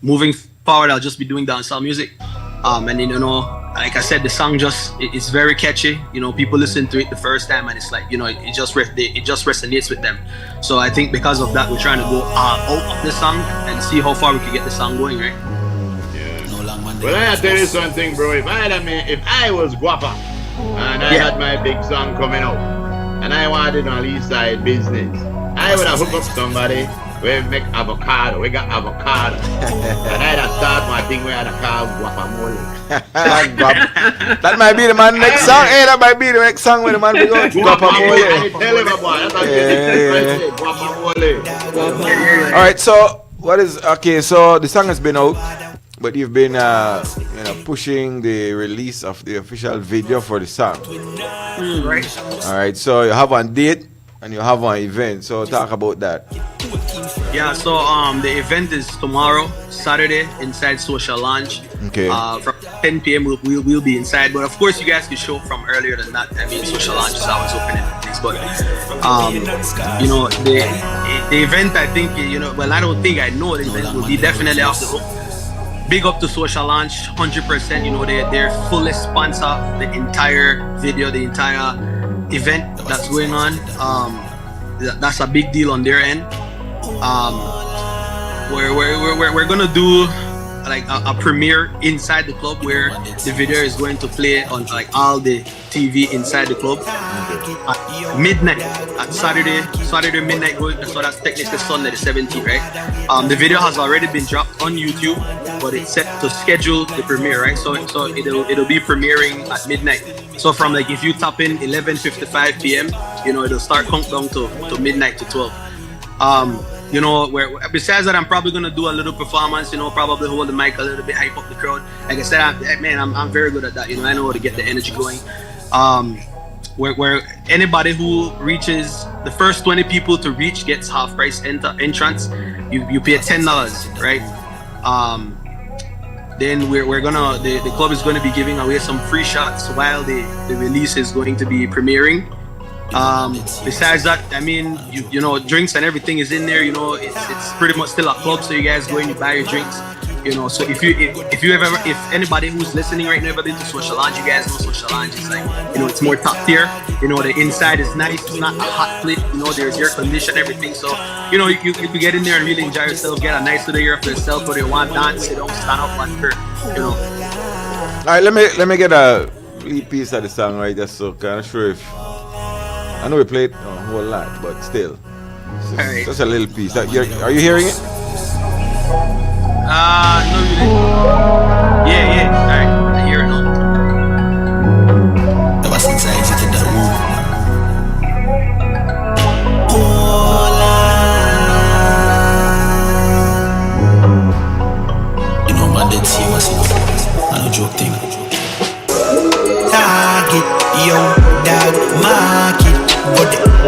moving forward, I'll just be doing dancehall music. And then, you know, like I said, the song it's very catchy. You know, people listen to it the first time and it's like, you know, it just resonates with them. So I think because of that, we're trying to go out of the song and see how far we can get the song going, right? Yeah. Well, I tell you something, bro. If I was guapa and I had my big song coming out, and I wanted on East Side business, I would have hooked up somebody where we make avocado. We got avocado. And I'd have started my thing where I'd have called guacamole. That might be the man next song. Hey, that might be the next song where the man will go guacamole. Tell him about guacamole. All right, so so the song has been out, but you've been pushing the release of the official video for the song. Right. All right, so you have one date and you have one event. So talk about that. Yeah, so the event is tomorrow, Saturday, inside Social Lounge. Okay. From 10 p.m. we'll be inside, but of course you guys can show up from earlier than that. I mean, Social Lounge is always open and things, but you know, the event, I think, you know, well, I don't think I know, the event will be definitely off the hook. Big up to Social Launch, 100%. You know, they're fully sponsor the entire video, the entire event that's going on. That's a big deal on their end. We're gonna do like a premiere inside the club where the video is going to play on like all the TV inside the club at midnight, at Saturday midnight. So that's technically Sunday the 17th, right? The video has already been dropped on YouTube, but it's set to schedule the premiere, right? So it'll be premiering at midnight. So from like, if you tap in 11:55 p.m., you know, it'll start countdown to midnight to 12. You know, besides that, I'm probably gonna do a little performance. You know, probably hold the mic a little bit, hype up the crowd. Like I said, I'm very good at that. You know, I know how to get the energy going. Where anybody who reaches the first 20 people to reach gets half price entrance. You pay $10, right? Then the club is gonna be giving away some free shots while the release is going to be premiering. Besides that, I mean, you know, drinks and everything is in there. You know, it's pretty much still a club, so you guys go in, you buy your drinks. You know, so if anybody who's listening right now ever been to Social Lounge, you guys know Social Lounge is like, you know, it's more top tier. You know, the inside is nice. It's not a hot plate. You know, there's air conditioning, everything. So, you know, you can get in there and really enjoy yourself. Get a nice little air for yourself. Whether you want to dance, you don't stand up on her. You know. All right, let me get a lead piece of the song, right? Just so kind of sure if. I know we played a whole lot, but still, just a little piece. Are you hearing it? No, you didn't. Yeah. All right, I hear it now. Ever since I exited that room, you know, man, dead serious, you know. I no joke thing. Target, yo, dog, market.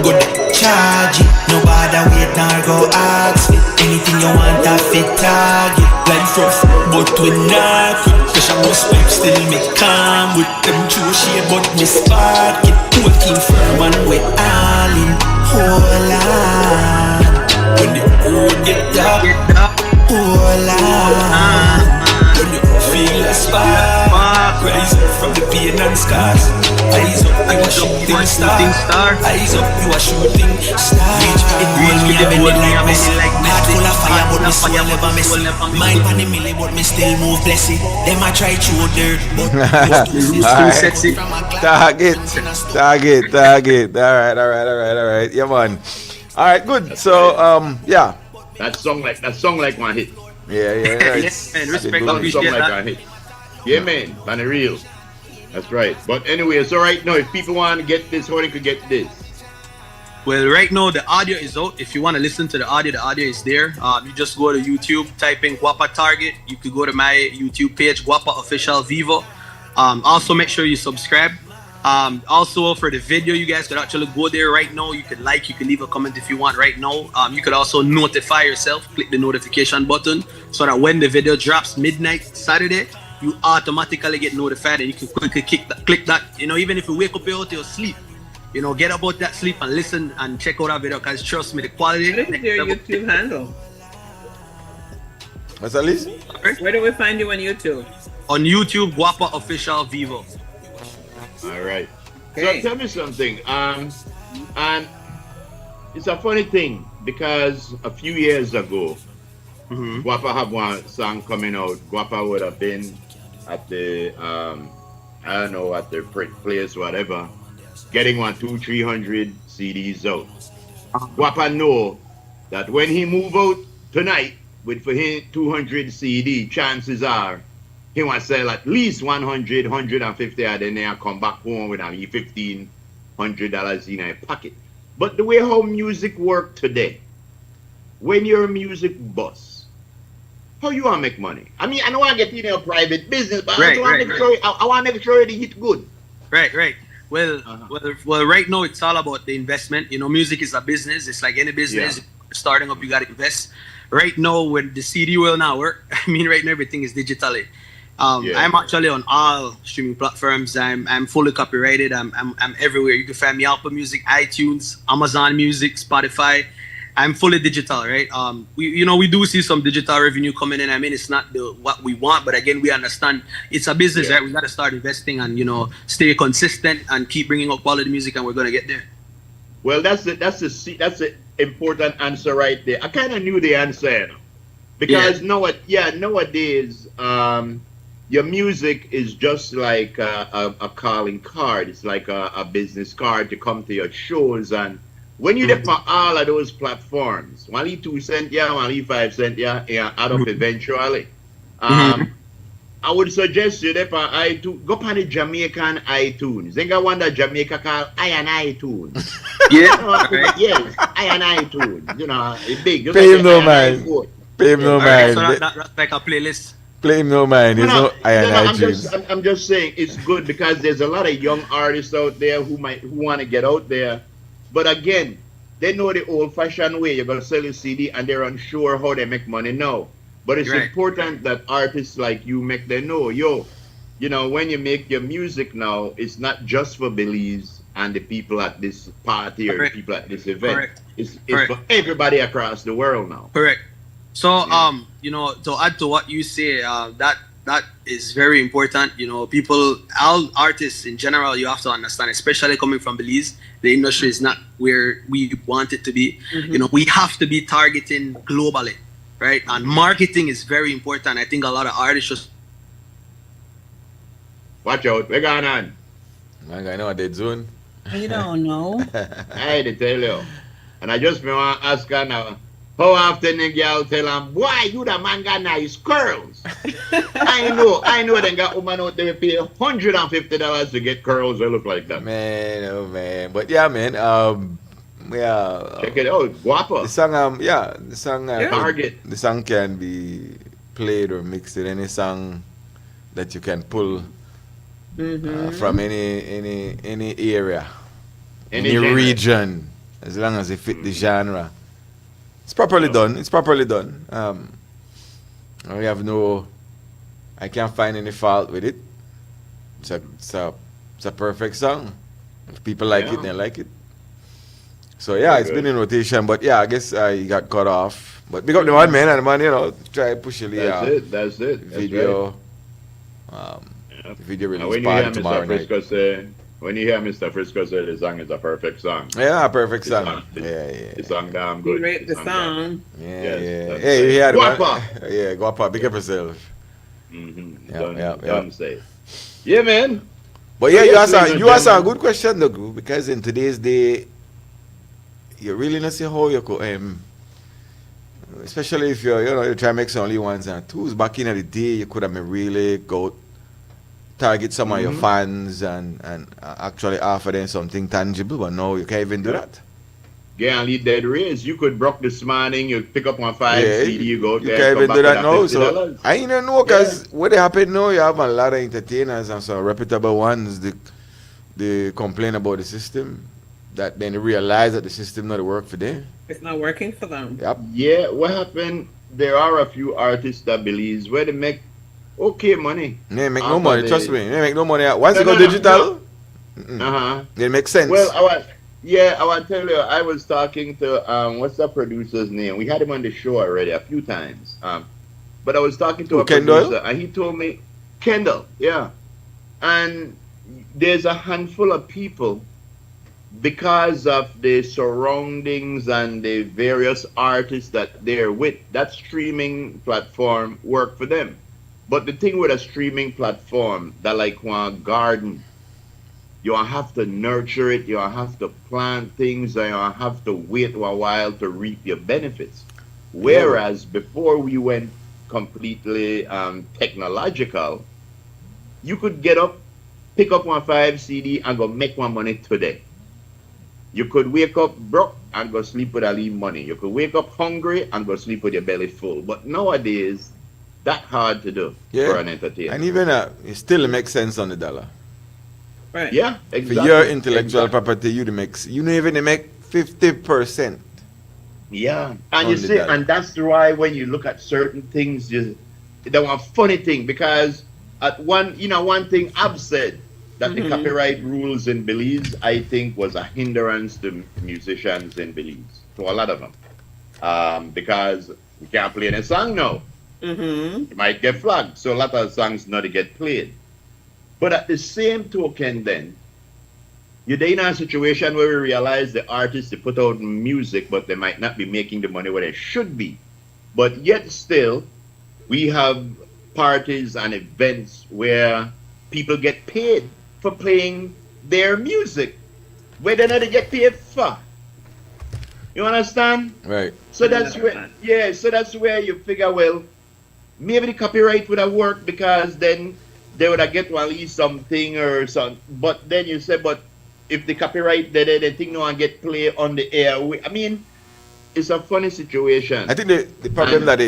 Good charge it. Nobody wait nor go ask it. Anything you want to fit target. Like rough, but we not quick. Pressure bus pipe still make calm. With them true shade, but me spark it. Whole team firm and we all in. Shooting star. Eyes up, you a shooting star. Reach with the goal, me have it like heart full of fire, but me soul never miss it. Mind on the milli, but me still move blessed. Them I try through dirt, but too sexy. Target. Alright. Yeah, man. Alright, good. So, yeah. That song like one hit. Yeah. Yes, man. Respect, That appreciate song like that. one hit. Yeah, man. On the real. That's right. But anyway, so right now, if people want to get this, how they could get this? Well, right now the audio is out. If you want to listen to the audio is there. You just go to YouTube, type in Guapa Target. You could go to my YouTube page, Guapa Official Vivo. Also, make sure you subscribe. Also, for the video, you guys could actually go there right now. You could like, you could leave a comment if you want right now. You could also notify yourself, click the notification button so that when the video drops midnight Saturday, you automatically get notified and you can quickly click that. You know, even if you wake up out of your sleep, you know, get about that sleep and listen and check out our video, because trust me, the quality. What is your YouTube handle? What's that, Liz? Where do we find you on YouTube? On YouTube, Guapa Official Vivo. All right. Okay. So tell me something. And it's a funny thing because a few years ago, Guapa have one song coming out. Guapa would have been at the I don't know, at the place, whatever, getting 200-300 CDs out. Guapa know that when he move out tonight with for him 200 CD, chances are he want to sell at least 100, 150, and then they come back home with $1,500 in a pocket. But the way how music work today, when you're a music boss, how you want to make money? I mean, I don't want to get in a private business, but I want to make sure they hit good. Right. Well, right now it's all about the investment. You know, music is a business. It's like any business. Yeah. Starting up, you got to invest. Right now, when the CD will not work, I mean, right now everything is digitally. I'm actually on all streaming platforms. I'm fully copyrighted. I'm everywhere. You can find me Apple Music, iTunes, Amazon Music, Spotify. I'm fully digital, right? We do see some digital revenue coming in. I mean, it's not what we want, but again, we understand it's a business, right? We got to start investing and stay consistent and keep bringing up quality music, and we're gonna get there. Well, that's the important answer right there. I kind of knew the answer, because nowadays, your music is just like a calling card. It's like a business card to come to your shows. And when you dip on all of those platforms, 2 cents, 5 cents, add up eventually. I would suggest you dip on iTunes, go on the Jamaican iTunes. They got one that Jamaica called iTunes. Yes, iTunes. You know, it's big. Just Pay like him no mind. Pay him no mind. So that's like a playlist. Play him no mind. There's no iTunes. I'm just saying it's good because there's a lot of young artists out there who want to get out there, but again, they know the old-fashioned way. You're gonna sell a CD and they're unsure how they make money now. But it's important that artists like you make them know, when you make your music now, it's not just for Belize and the people at this party or the people at this event. It's for everybody across the world now. Correct. So, to add to what you say, that is very important. All artists in general, you have to understand, especially coming from Belize, the industry is not where we want it to be. We have to be targeting globally, right? And marketing is very important. I think a lot of artists just... Watch out, what's going on? I know what they're doing. You don't know. I had to tell you. And I just want to ask her now, how often the girl tell them, boy, you the man got nice curls. I know they got woman out there pay $150 to get curls that look like that. Man. But yeah, man. Check it out, Guapa. The song Target. The song can be played or mixed in any song that you can pull from any area, any region, as long as it fit the genre. It's properly done. I can't find any fault with it. It's a perfect song. If people like it, they like it. So it's been in rotation, but I guess he got cut off. But big up the man, and the man, try push it. That's it. Video. The video release when party you hear tomorrow Mr. night. Frisco say, When you hear Mr. Frisco say the song is a perfect song. Yeah, perfect The song. Yeah. The song damn You good. rate the song. Yeah, Yes, yeah. that's Hey, you hear the Guapa. Yeah, Guapa, big up yourself. Don't say. Yeah, man. But So yeah, yes, you ladies and asked a gentlemen. good question, though, Gru, because in today's day, you really not see how you could, especially if you try to make some only ones and twos. Back in the day, you could have been really go target some of your fans and actually offer them something tangible, but no, you can't even do that. Yeah, lead dead race. You could broke this morning, you pick up on 5 Yeah, CD, you go you there, can't come even back do with that now. So $50. I don't know because what happened now, you have a lot of entertainers and some reputable ones. They complain about the system, that then they realize that the system not work for them. It's not working for them. Yep. Yeah, what happened? There are a few artists that believes where they make okay money. They make no After money. they- Trust me, they make no money. Once No, you go no, no, digital, Uh-huh. it makes sense. Well, I want to tell you, I was talking to what's the producer's name? We had him on the show already a few times. But I was talking to Who, a Kendall? producer, and he told me, Kendall, yeah. And there's a handful of people, because of the surroundings and the various artists that they're with, that streaming platform work for them. But the thing with a streaming platform, that like one garden, you have to nurture it, you have to plant things, and you have to wait a while to reap your benefits. Whereas before we went completely technological, you could get up, pick up one 5 CD and go make one money today. You could wake up broke and go sleep with a little money. You could wake up hungry and go sleep with your belly full. But nowadays, that's hard to do for an entertainer. And even it still makes sense on the dollar. Right. Yeah, exactly. For your intellectual property, you don't even make 50%. Yeah, and on you the see, dollar. and that's why when you look at certain things, they want funny thing because at one thing I've said that the copyright rules in Belize, I think, was a hindrance to musicians in Belize, to a lot of them, because we can't play any song now. You might get flagged, so a lot of songs not to get played. But at the same token, then you're in a situation where we realize the artists, they put out music, but they might not be making the money where they should be. But yet still, we have parties and events where people get paid for playing their music, where they not get paid for. You understand? Right. So that's where you figure, well, maybe the copyright would have worked because then they would have get at least something or something. But then you say, but if the copyright did it, they think no one get play on the air. I mean, it's a funny situation. I think the problem that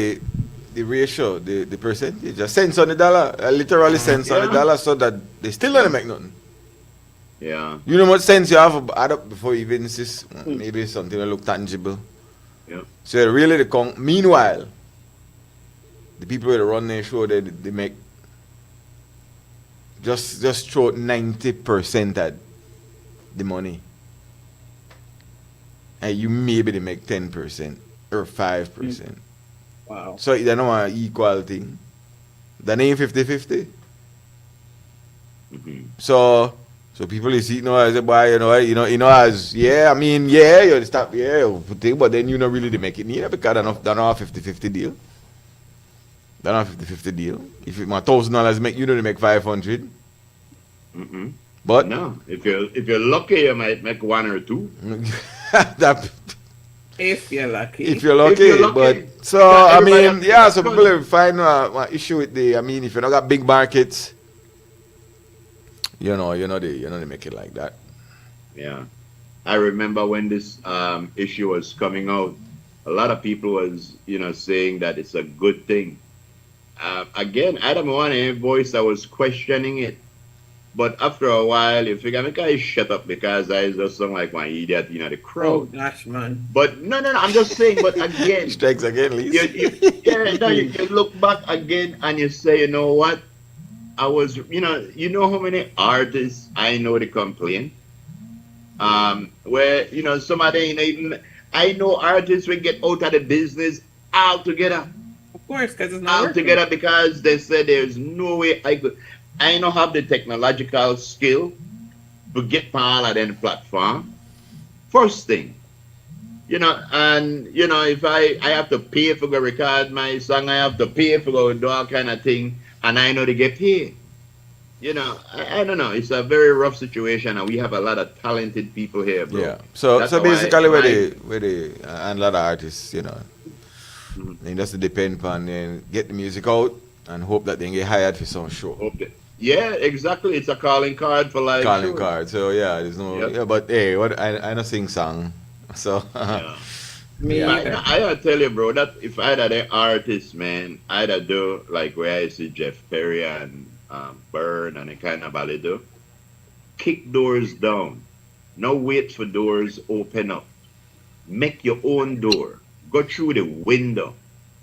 the ratio, the percentage, just cents on the dollar, literally cents on the dollar, so that they still don't make nothing. Yeah. You know what sense you have to add up before you even insist maybe something will look tangible. Yeah. So really meanwhile, the people that run their show, they make just throw 90% at the money. And you maybe they make 10% or 5%. Wow. So they don't want equal thing. That ain't 50-50. So people you see as a boy, as you stop, but then you not really they make it neither because they're not a 50-50 deal. They're not a 50-50 deal. If you want $1,000 make, you don't make 500. But no, if you're lucky, you might make 1 or 2. If you're lucky. If you're lucky. But so I mean, so people find an issue with if you don't got big markets, you're not they make it like that. Yeah. I remember when this issue was coming out, a lot of people was, saying that it's a good thing. Again, I don't want any voice that was questioning it. But after a while, you figure, I can't shut up because I just sound like one idiot, the crowd. Oh, gosh, man. But no, I'm just saying, but again. Strikes again, Lisa. You look back again and you say, you know what? I was, you know how many artists I know they complain? Where, somebody, I know artists will get out of the business altogether. Of course, because it's not altogether because they said there's no way I don't have the technological skill get all of them platform. First thing, and if I have to pay for go record my song, I have to pay for go do all kind of thing, and I know they get paid. I don't know. It's a very rough situation, and we have a lot of talented people here, bro. Yeah. So That's basically, why where the and a lot of artists, they just depend upon get the music out and hope that they get hired for some show. Okay. Yeah, exactly. It's a calling card for live Calling shows. card. So yeah, there's no. Yep. Yeah, but hey, what I don't sing song, so. Yeah. Me either. I gotta tell you, bro, that if I'd had an artist, man, I'd do like where I see Jeff Perry and Burn and the kind of ballet do. Kick doors down. No wait for doors open up. Make your own door. Go through the window.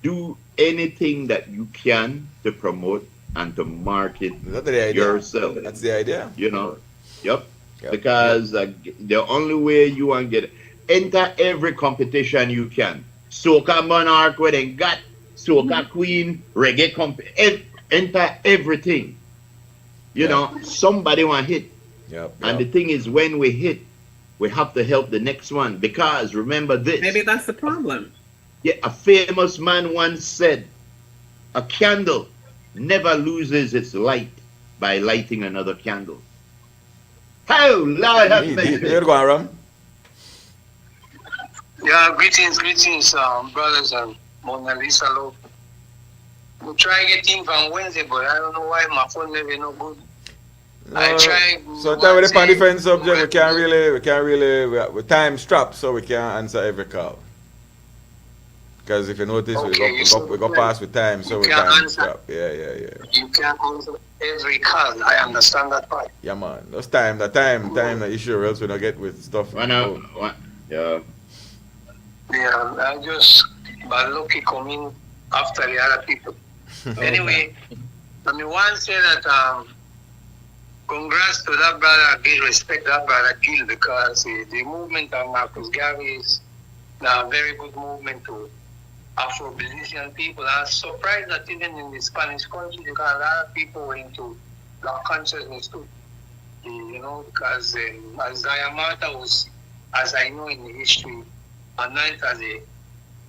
Do anything that you can to promote and to market That's the idea. yourself. That's the idea. Yep. Because the only way you want to get enter every competition you can. Soca Monarch, where they got Soca Queen, reggae enter everything. Somebody want hit. And the thing is, when we hit, we have to help the next one, because remember this. Maybe that's the problem. Yeah, a famous man once said, a candle never loses its light by lighting another candle. Oh, Lord have mercy. Here go, Ram. Yeah, greetings, brothers and Mona Lisa Love. We try to get in from Wednesday, but I don't know why my phone never no good. I tried. Sometimes with the different subject, we can't really, we time strapped, so we can't answer every call. Because if you notice, we go past with time, so we can't stop. Yeah. You can't answer every call. I understand that part. Yeah, man. Those time the issue, or else we don't get with stuff. Yeah. Yeah, I just but lucky coming after the other people. Anyway, I mean, one say that congrats to that brother Gil, respect that brother Gil, because the movement of Marcus Garvey is a very good movement to Afro-Brazilian people. I'm surprised that even in the Spanish country, because a lot of people were into black consciousness too. Because Isaiah Martha was, as I know in the history, announced as the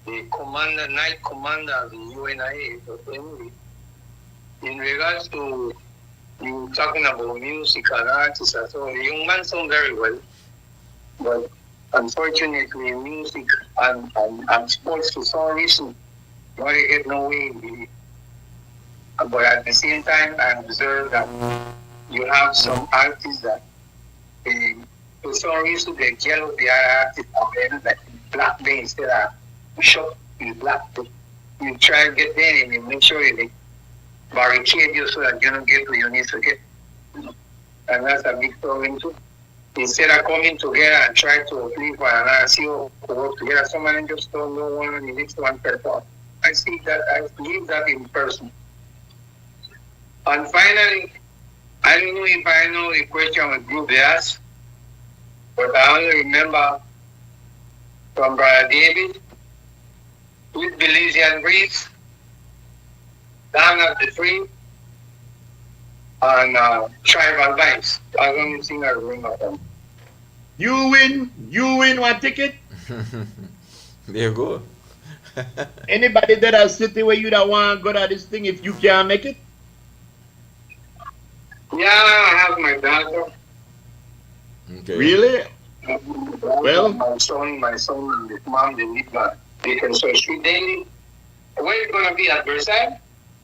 night commander of the UNIA. But anyway, in regards to you talking about music and artists, I thought the young man sound very well, but unfortunately, music and sports for some reason, don't get no way. But at the same time, I observe that you have some artists that, for some reason, they yellow the other artists, and like black day instead of shop in black. You try to get there and you make sure they barricade you so that you don't get where you need to get. And that's a big problem too. Instead of coming together and try to live for another CEO to work together, someone just don't know one and the next one perform. I see that, I believe that in person. And finally, I don't know if I know the question with group they asked, but I only remember from Brother David, with Belizean Breeze, Down of the Free, and Tribal Vibes. I don't think I remember them. You win one ticket. There you go. Anybody that has city where you don't want to go to this thing if you can't make it? Yeah, I have my daughter. Okay. Really? Well, my son and his mom, they live at Bacon Street daily. Where you gonna be at Versailles?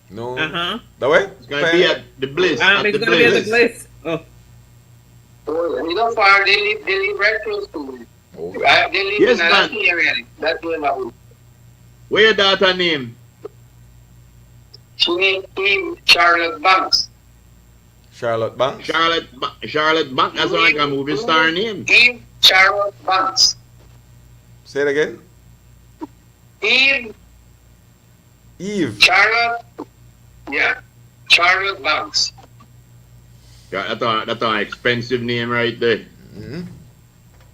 No. The way? It's gonna be at the Bliss. It's gonna be at the Bliss. Oh, you know, far they live right close to me. Oh. They live Yes, in man. that area. That's where my home. Where your daughter name? She named Charlotte Banks. Charlotte Banks? Charlotte Banks. That's like a movie star name. Eve Charlotte Banks. Say it again. Eve. Charlotte. Yeah. Charlotte Banks. That's an expensive name right there.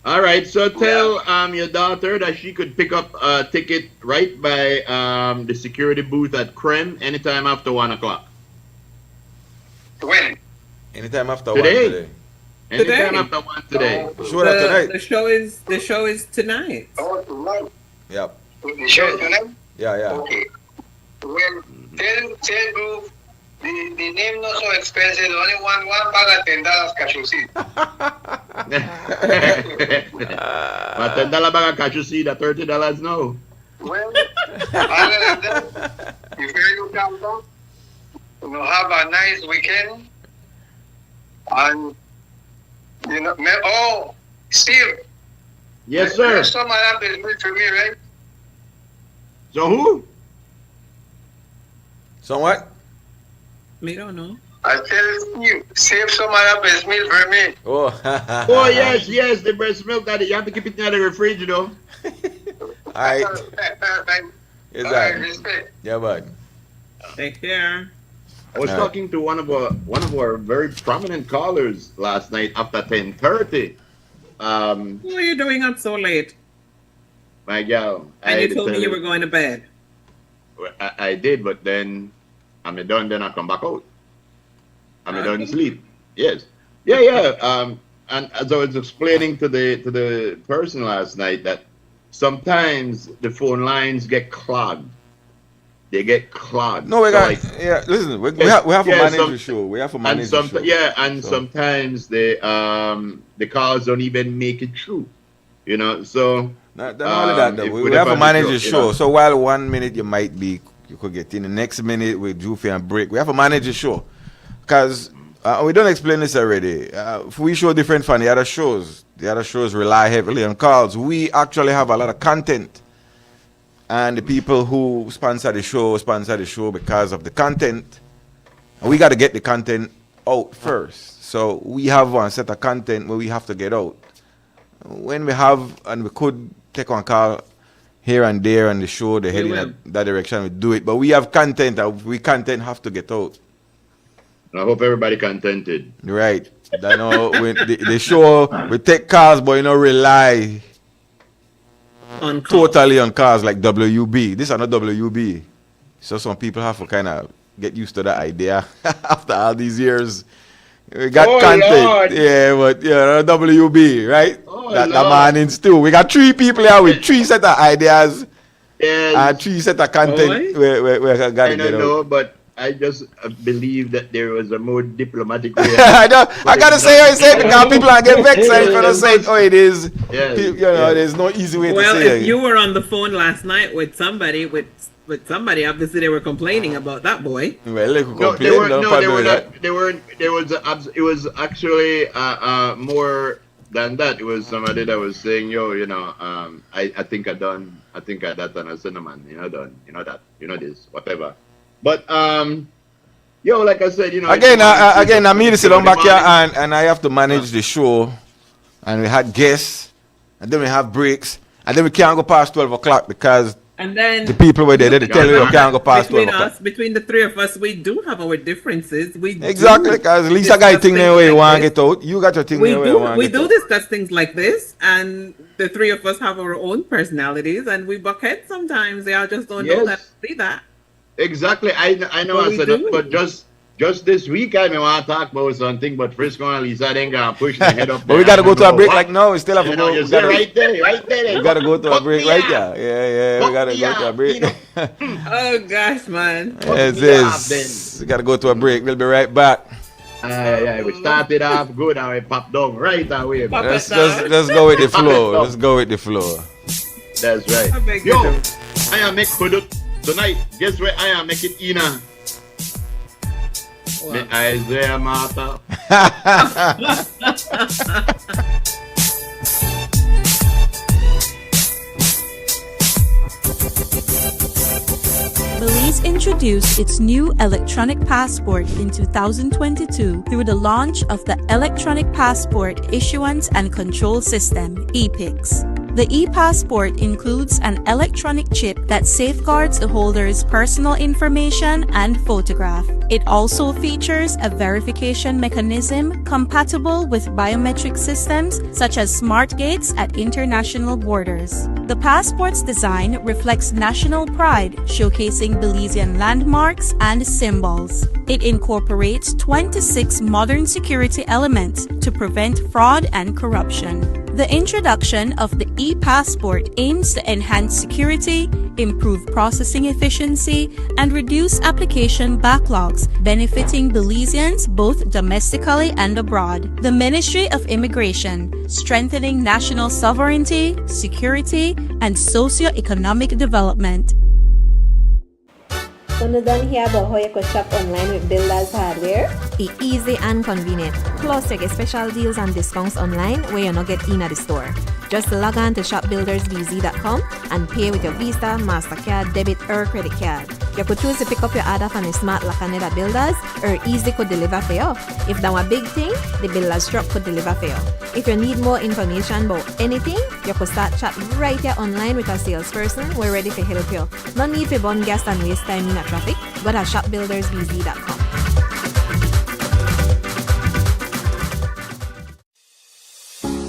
All right, so tell your daughter that she could pick up a ticket right by the security booth at Creme anytime after 1 o'clock. When? Anytime after Today. 1 today. Anytime after 1 today. Show that tonight. The show is tonight. Oh, tonight. Yep. The show is tonight? Yeah. Okay. Well, tell Groove, the name not so expensive, only one bag of $10 cashew seed. But $10 bag of cashew seed at $30 now. Well, other than that, if you come down, we'll have a nice weekend. And, Steve. Yes, sir. There's some other business for me, right? So who? So what? Me don't know. I tell you, save some other breast milk for me. Oh. Oh, yes, the breast milk. That you have to keep it in the refrigerator, you know. All right. All right, respect. Yeah, bud. Take care. I was talking to one of our very prominent callers last night after 10:30. What are you doing up so late? My gal. And you told me you were going to bed. I did, but then I'm done. Then I come back out. I'm done sleep. Yes. Yeah. And as I was explaining to the person last night that sometimes the phone lines get clogged. They get clogged. No, listen, we have to manage the show. We have to manage the show. Yeah, and sometimes the calls don't even make it through. You know, so not only that though. We have to manage the show. You know? So while 1 minute you could get in, the next minute with Jufi and break. We have to manage the show. Because we don't explain this already. If we show different from the other shows rely heavily on calls. We actually have a lot of content. And the people who sponsor the show because of the content. And we got to get the content out first. So we have one set of content where we have to get out. When we have, and we could take one call here and there on the show, they head in that direction, we do it. But we have content, content have to get out. I hope everybody contented. Right. I know the show, we take calls, but rely totally on cars like WB. This is not WB. So some people have to kind of get used to that idea after all these years. We got content. Lord. Yeah, but WB, right? That morning stew. We got 3 people here with 3 set of ideas. Yes. And 3 set of content. We got to get out. But I just believe that there was a more diplomatic way. I gotta say what I said because people are getting vexed if I don't say it is. Yes. There's no easy way to say it. Well, if you were on the phone last night with somebody, obviously they were complaining about that boy. Well, they could complain. It was actually more than that. It was somebody that was saying, I think I done, I think I that, and I said, no man, done, this, whatever. But like I said, again, I mean to sit down back here and I have to manage the show, and we had guests, and then we have breaks, and then we can't go past 12 o'clock because and then the people were there, they tell you can't go past 12 o'clock. Between the 3 of us, we do have our differences. Exactly, because Lisa got your thing there where you want to get out. You got your thing there where you want to get out. We do discuss things like this, and the 3 of us have our own personalities, and we buck heads sometimes. They all just don't know that. See that. Exactly. I know I said that, but just this week I want to talk about something, but Frisco and Lisa then gonna push the head up. But we gotta go to a break like now. We still have to go. You right there. We gotta go to a break right there. Yeah. We gotta go to a break. Oh gosh, man. Yes. We gotta go to a break. We'll be right back. We started off good and we popped down right away. Let's go with the flow. Let's go with the flow. That's right. Yo, I am make Hudut tonight. Guess where I am make it Ina. The Isaiah Mata. Belize introduced its new electronic passport in 2022 through the launch of the Electronic Passport Issuance and Control System, EPICS. The e-passport includes an electronic chip that safeguards the holder's personal information and photograph. It also features a verification mechanism compatible with biometric systems such as smart gates at international borders. The passport's design reflects national pride, showcasing Belizean landmarks and symbols. It incorporates 26 modern security elements to prevent fraud and corruption. The introduction of the e-passport aims to enhance security, improve processing efficiency, and reduce application backlogs, benefiting Belizeans both domestically and abroad. The Ministry of Immigration, strengthening national sovereignty, security, and socio-economic development. So you don't hear about how you could shop online with Builders Hardware? It's easy and convenient. Plus, you get special deals and discounts online where you not get in at the store. Just log on to shopbuildersbz.com and pay with your Visa, MasterCard, debit or credit card. You could choose to pick up your order from the smart Lacaneda Builders or easy could deliver for you. If that was a big thing, the Builders truck could deliver for you. If you need more information about anything, you could start chat right here online with a salesperson. We're ready to help you. No need to burn gas and waste time in a traffic. Go to shopbuildersbz.com.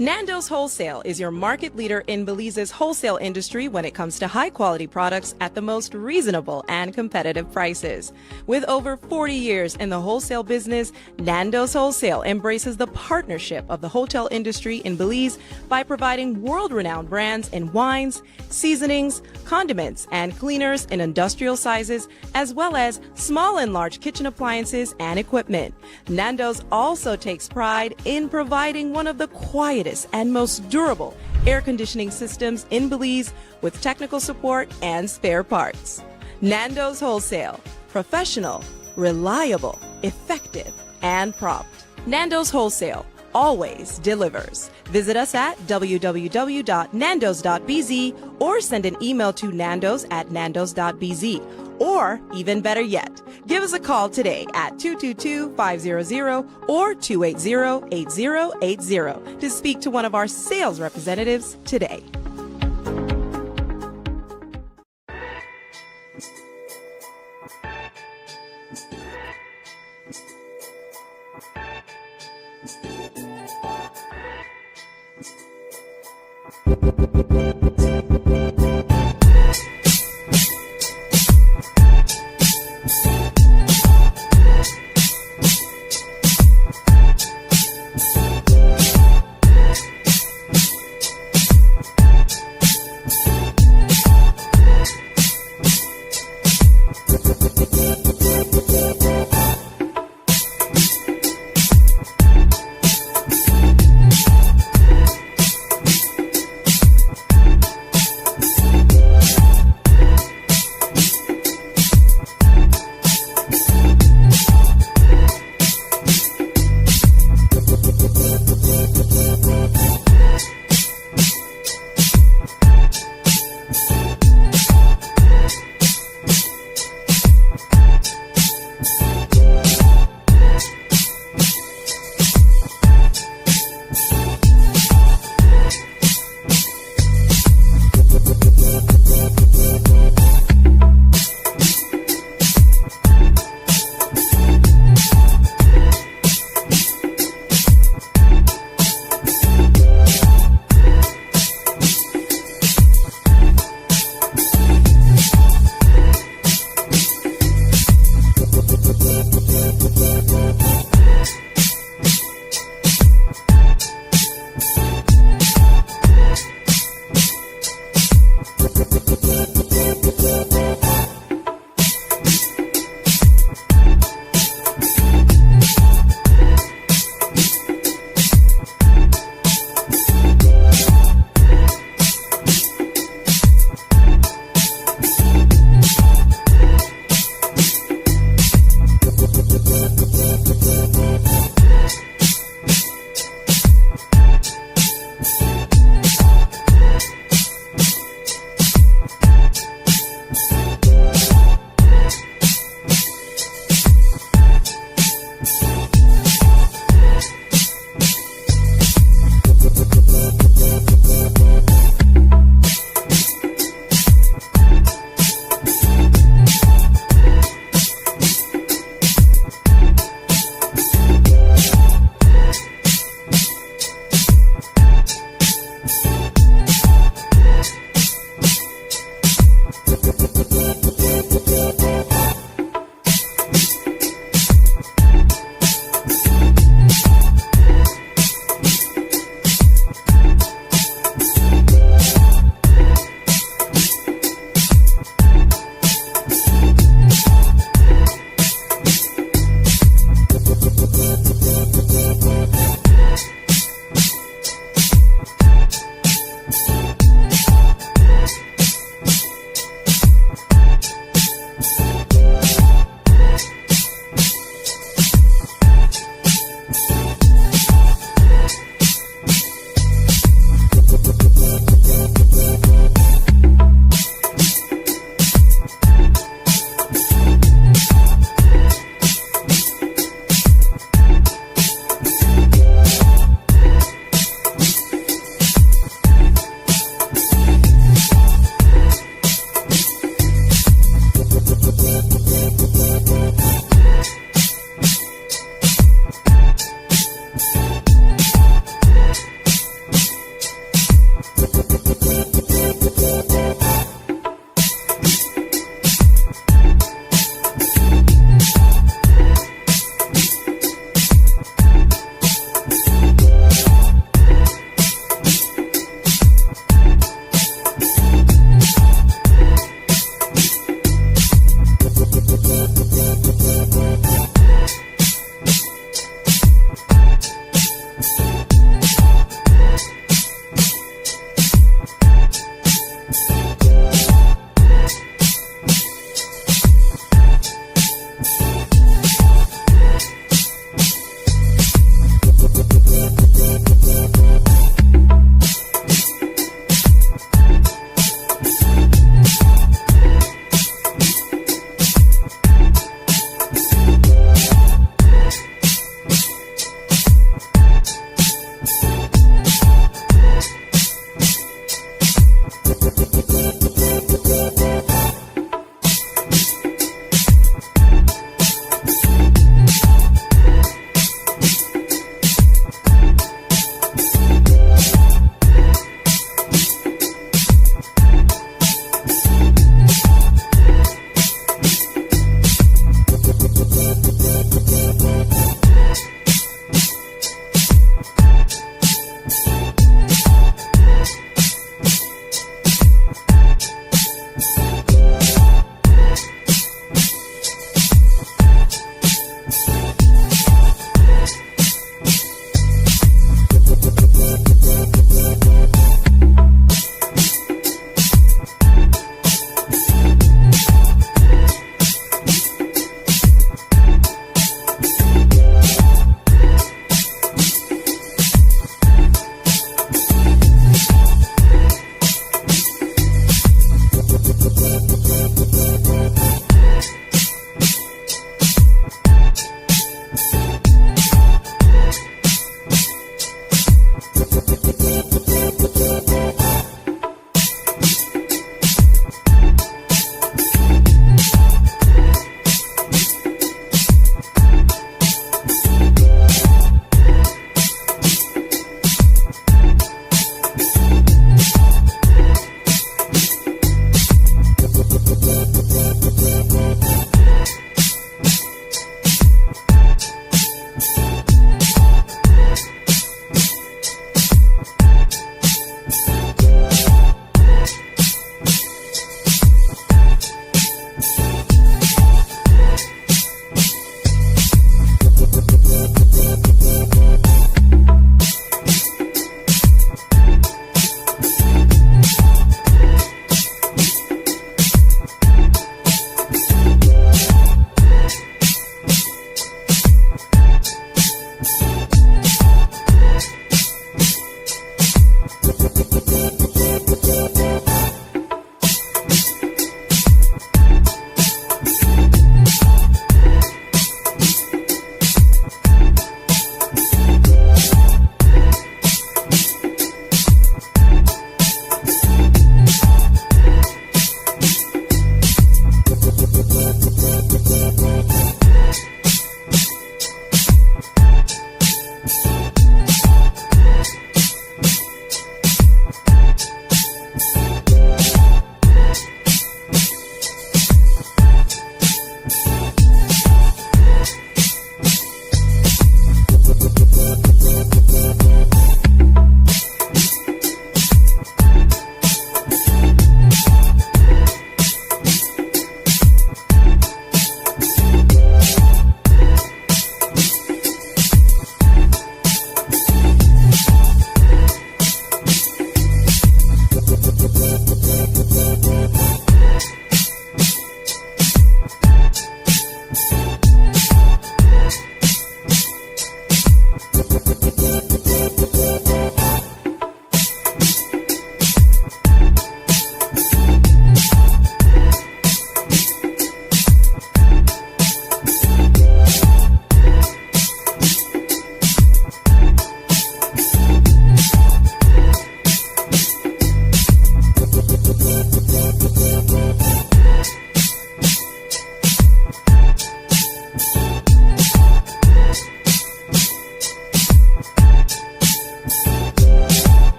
Nando's Wholesale is your market leader in Belize's wholesale industry when it comes to high-quality products at the most reasonable and competitive prices. With over 40 years in the wholesale business, Nando's Wholesale embraces the partnership of the hotel industry in Belize by providing world-renowned brands in wines, seasonings, condiments, and cleaners in industrial sizes, as well as small and large kitchen appliances and equipment. Nando's also takes pride in providing one of the quietest and most durable air conditioning systems in Belize with technical support and spare parts. Nando's Wholesale. Professional, reliable, effective, and prompt. Nando's Wholesale always delivers. Visit us at www.nandos.bz or send an email to nandos@nandos.bz. Or, even better yet, give us a call today at 222-500 or 280-8080 to speak to one of our sales representatives today.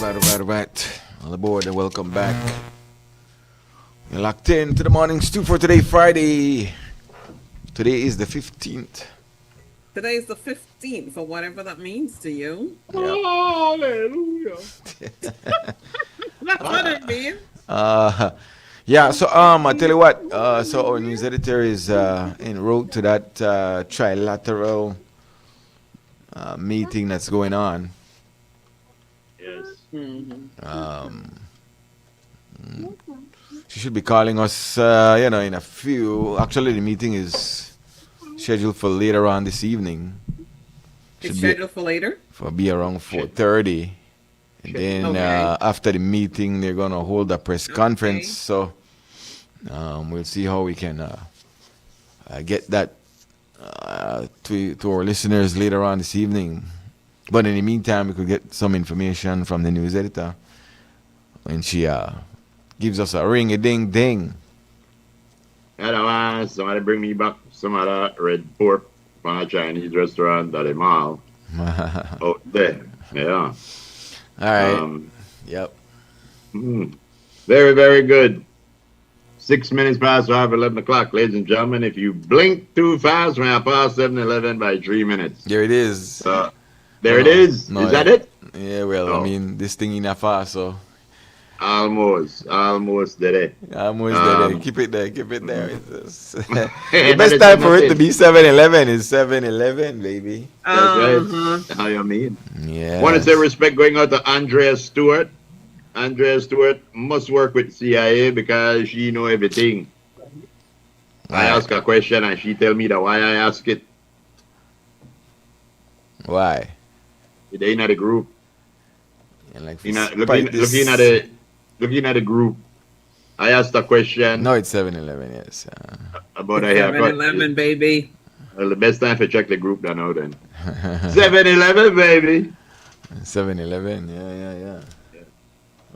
Right. On the board and welcome back. You're locked in to the morning stew for today, Friday. Today is the 15th. Today is the 15th, for whatever that means to you. Hallelujah. That's what it means. Yeah, so I tell you what, so our news editor is en route to that trilateral meeting that's going on. Yes. She should be calling us, in a few. Actually, the meeting is scheduled for later on this evening. It's scheduled for later? For be around 4:30. And then after the meeting, they're going to hold a press conference. So we'll see how we can get that to our listeners later on this evening. But in the meantime, we could get some information from the news editor when she gives us a ring-a-ding-ding. Somebody bring me back some of that red pork from a Chinese restaurant at the mall. Out there. Yeah. All right. Yep. Very, very good. 6 minutes past 11 o'clock, ladies and gentlemen. If you blink too fast, we're past 7-11 by 3 minutes. There it is. There it is. No, is that it? Yeah, well, I mean, this thing in a fast, so. Almost did it. Almost did it. Keep it there. The best time for it to be 7-11 is 7-11, baby. That's right. How you mean? Yeah. Want to say respect going out to Andrea Stewart. Andrea Stewart must work with CIA because she know everything. I ask a question and she tell me that why I ask it. Why? It ain't at the group. And like looking at the group. I asked a question. No, it's 7-11, yes. About a haircut. 7-11, baby. Well, the best time to check the group now then. 7-11, baby. 7-11, yeah.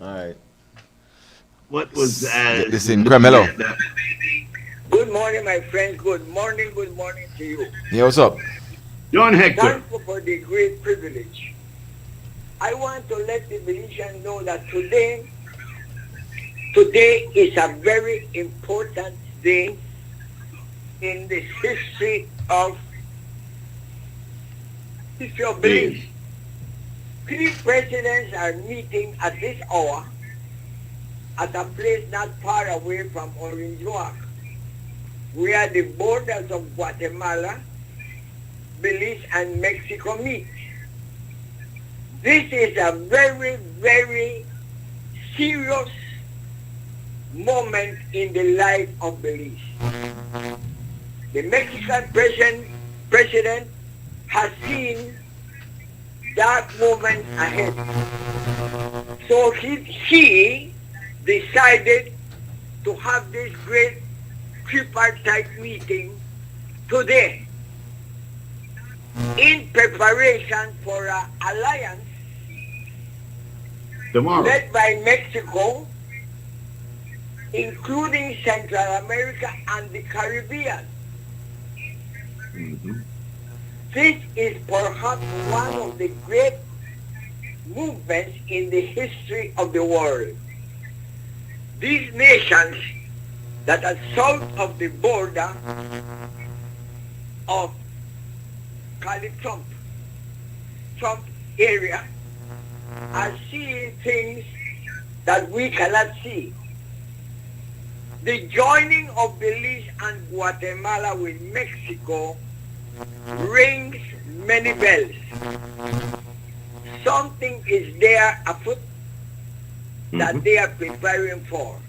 All right. What was that? This in Cremello. Good morning, my friends. Good morning to you. Yeah, what's up? John Hector. Thankful for the great privilege. I want to let the Belizean know that today is a very important day in the history of Belize. 3 presidents are meeting at this hour at a place not far away from Orange Walk, where the borders of Guatemala, Belize, and Mexico meet. This is a very, very serious moment in the life of Belize. The Mexican president has seen that moment ahead. So he decided to have this great tripartite meeting today in preparation for an alliance tomorrow led by Mexico, including Central America and the Caribbean. This is perhaps one of the great movements in the history of the world. These nations that are south of the border of Trump area are seeing things that we cannot see. The joining of Belize and Guatemala with Mexico rings many bells. Something is there afoot that they are preparing for.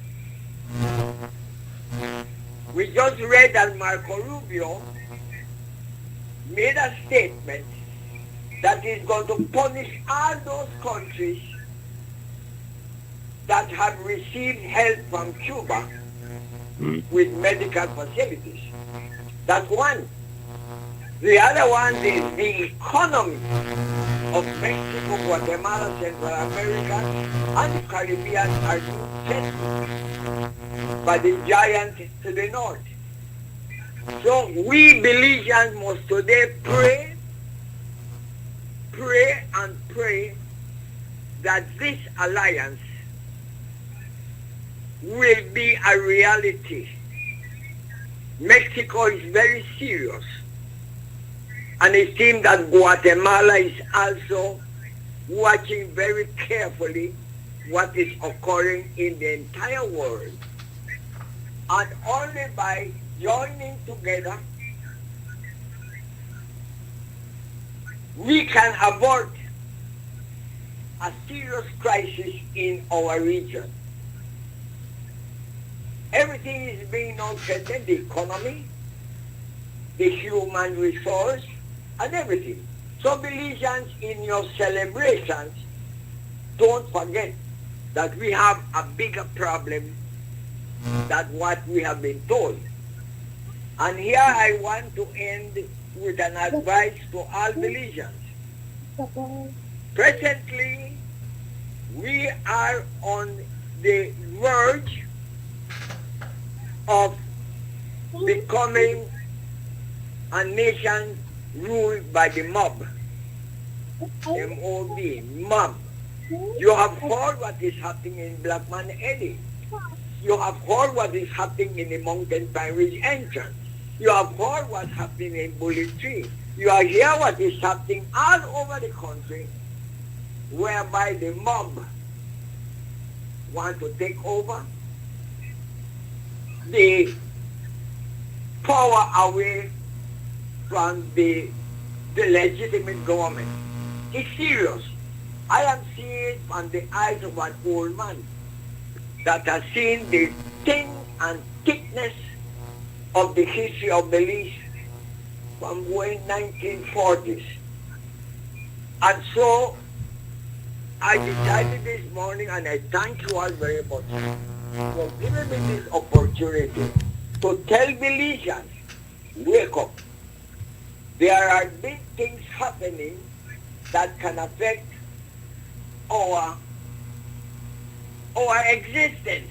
We just read that Marco Rubio made a statement that is going to punish all those countries that have received help from Cuba with medical facilities. That's one. The other one is the economy of Mexico, Guatemala, Central America, and the Caribbean are being tested by the giants to the north. So we Belizeans must today pray that this alliance will be a reality. Mexico is very serious, and it seems that Guatemala is also watching very carefully what is occurring in the entire world. And only by joining together, we can avert a serious crisis in our region. Everything is being threatened, the economy, the human resource, and everything. So Belizeans, in your celebrations, don't forget that we have a bigger problem than what we have been told. And here I want to end with an advice to all Belizeans. Presently, we are on the verge of becoming a nation ruled by the mob. M-O-B, mob. You have heard what is happening in Blackman Eddy. You have heard what is happening in the Mountain Pine Ridge entrance. You have heard what's happening in Bullet Tree. You are hear what is happening all over the country, whereby the mob want to take over the power away from the legitimate government. It's serious. I am seeing it from the eyes of an old man that has seen the thin and thickness of the history of Belize from the 1940s. And so I decided this morning, and I thank you all very much for giving me this opportunity to tell Belizeans, wake up. There are big things happening that can affect our existence.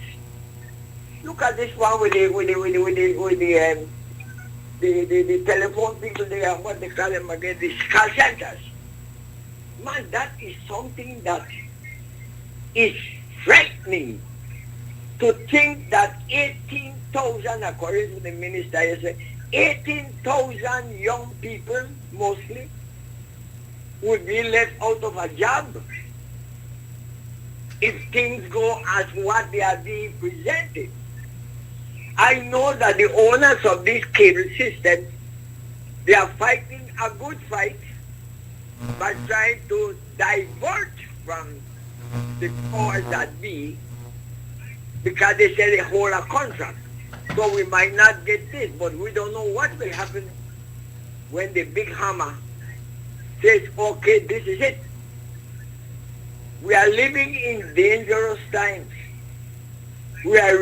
Look at this one with the telephone people there, what they call them again, the call centers. Man, that is something that is frightening. To think that 18,000, according to the minister, he said, 18,000 young people, mostly, would be left out of a job if things go as what they are being presented. I know that the owners of this cable system, they are fighting a good fight by trying to divert from the powers that be, because they say they hold a contract. So we might not get this, but we don't know what will happen when the big hammer says, okay, this is it. We are living in dangerous times. We're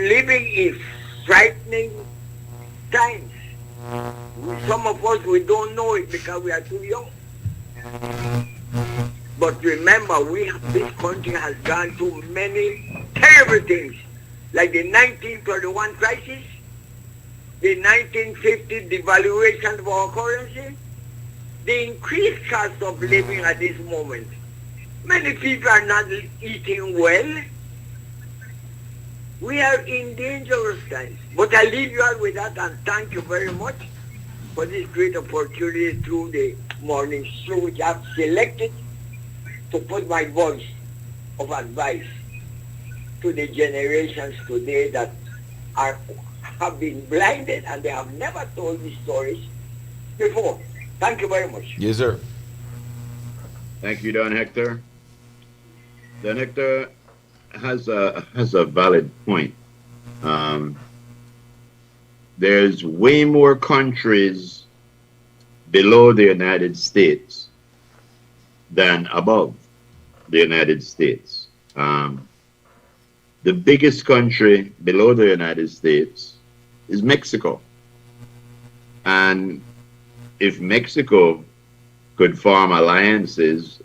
living in frightening times. Some of us, we don't know it because we are too young. But remember, this country has gone through many terrible things, like the 1931 crisis, the 1950 devaluation of our currency, the increased cost of living at this moment. Many people are not eating well. We are in dangerous times. But I leave you all with that, and thank you very much for this great opportunity through the morning show, which I've selected to put my voice of advice to the generations today that have been blinded and they have never told these stories before. Thank you very much. Yes, sir. Thank you, Don Hector. Don Hector has a valid point. There's way more countries below the United States than above the United States. The biggest country below the United States is Mexico. And if Mexico could form alliances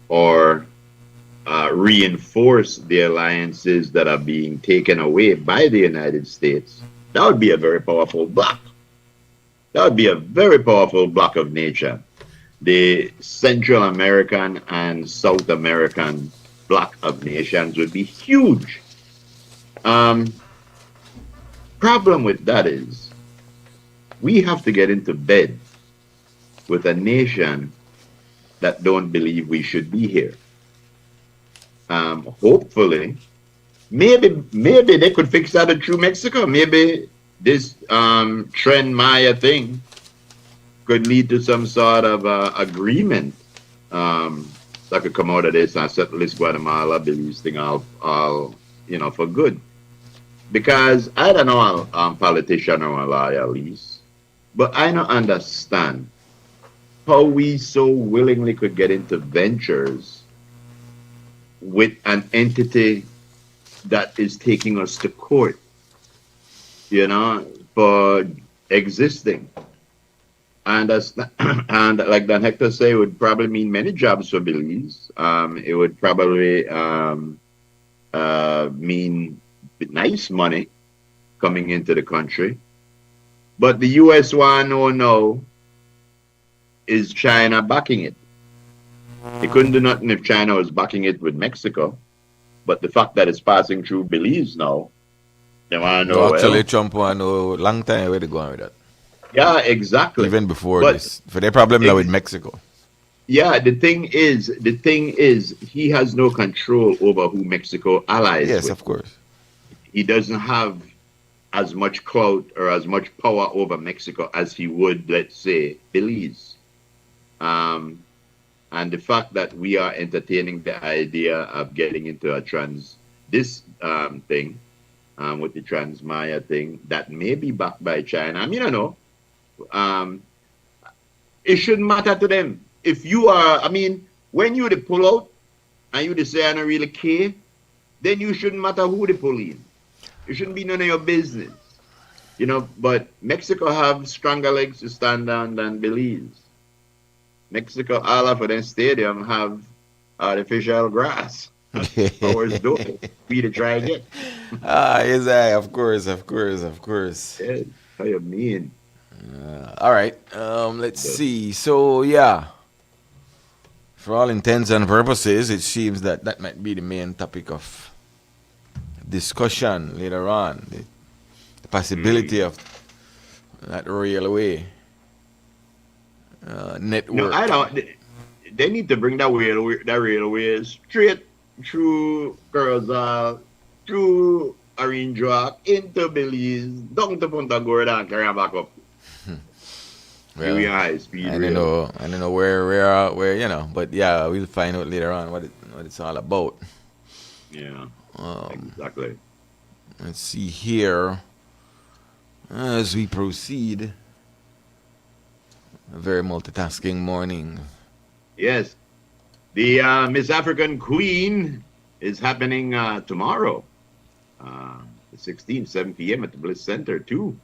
or reinforce the alliances that are being taken away by the United States, that would be a very powerful bloc. That would be a very powerful bloc of nature. the Central American and South American block of nations would be huge. Problem with that is we have to get into bed with a nation that don't believe we should be here. Hopefully, maybe they could fix that through Mexico. Maybe this Tren Maya thing could lead to some sort of agreement that could come out of this and settle this Guatemala Belize thing all for good. Because I don't know a politician or a lawyer, at least, but I don't understand how we so willingly could get into ventures with an entity that is taking us to court, for existing. And and like Dan Hector say, it would probably mean many jobs for Belize. It would probably mean nice money coming into the country. But the US one, oh no, is China backing it. It couldn't do nothing if China was backing it with Mexico. But the fact that it's passing through Belize now, they want to know. No, actually, Trump want to know long time where they going with that. Yeah, exactly. Even before this, for their problem now with Mexico. Yeah, the thing is, he has no control over who Mexico allies with. Yes, of course. He doesn't have as much clout or as much power over Mexico as he would, let's say, Belize. And the fact that we are entertaining the idea of getting into this thing with the Trans Maya thing that may be backed by China. I mean, I know. It shouldn't matter to them. If you are, when you pull out and you say I don't really care, then you shouldn't matter who they pull in. It shouldn't be none of your business. But Mexico have stronger legs to stand on than Belize. Mexico, all of them stadium have artificial grass. Ours don't. We to try again. Yes, of course. Yeah, how you mean? All right. Let's see. So, yeah. For all intents and purposes, it seems that might be the main topic of discussion later on. The possibility of that railway network. No, I don't. They need to bring that railway straight through Curacao, through Orange Rock, into Belize, down to Punta Gorda, and carry back up. Well, high speed. I don't know where, but yeah, we'll find out later on what it's all about. Yeah, exactly. Let's see here as we proceed. A very multitasking morning. Yes, the Miss African Queen is happening tomorrow, the 16th, 7 p.m. at the Bliss Center too.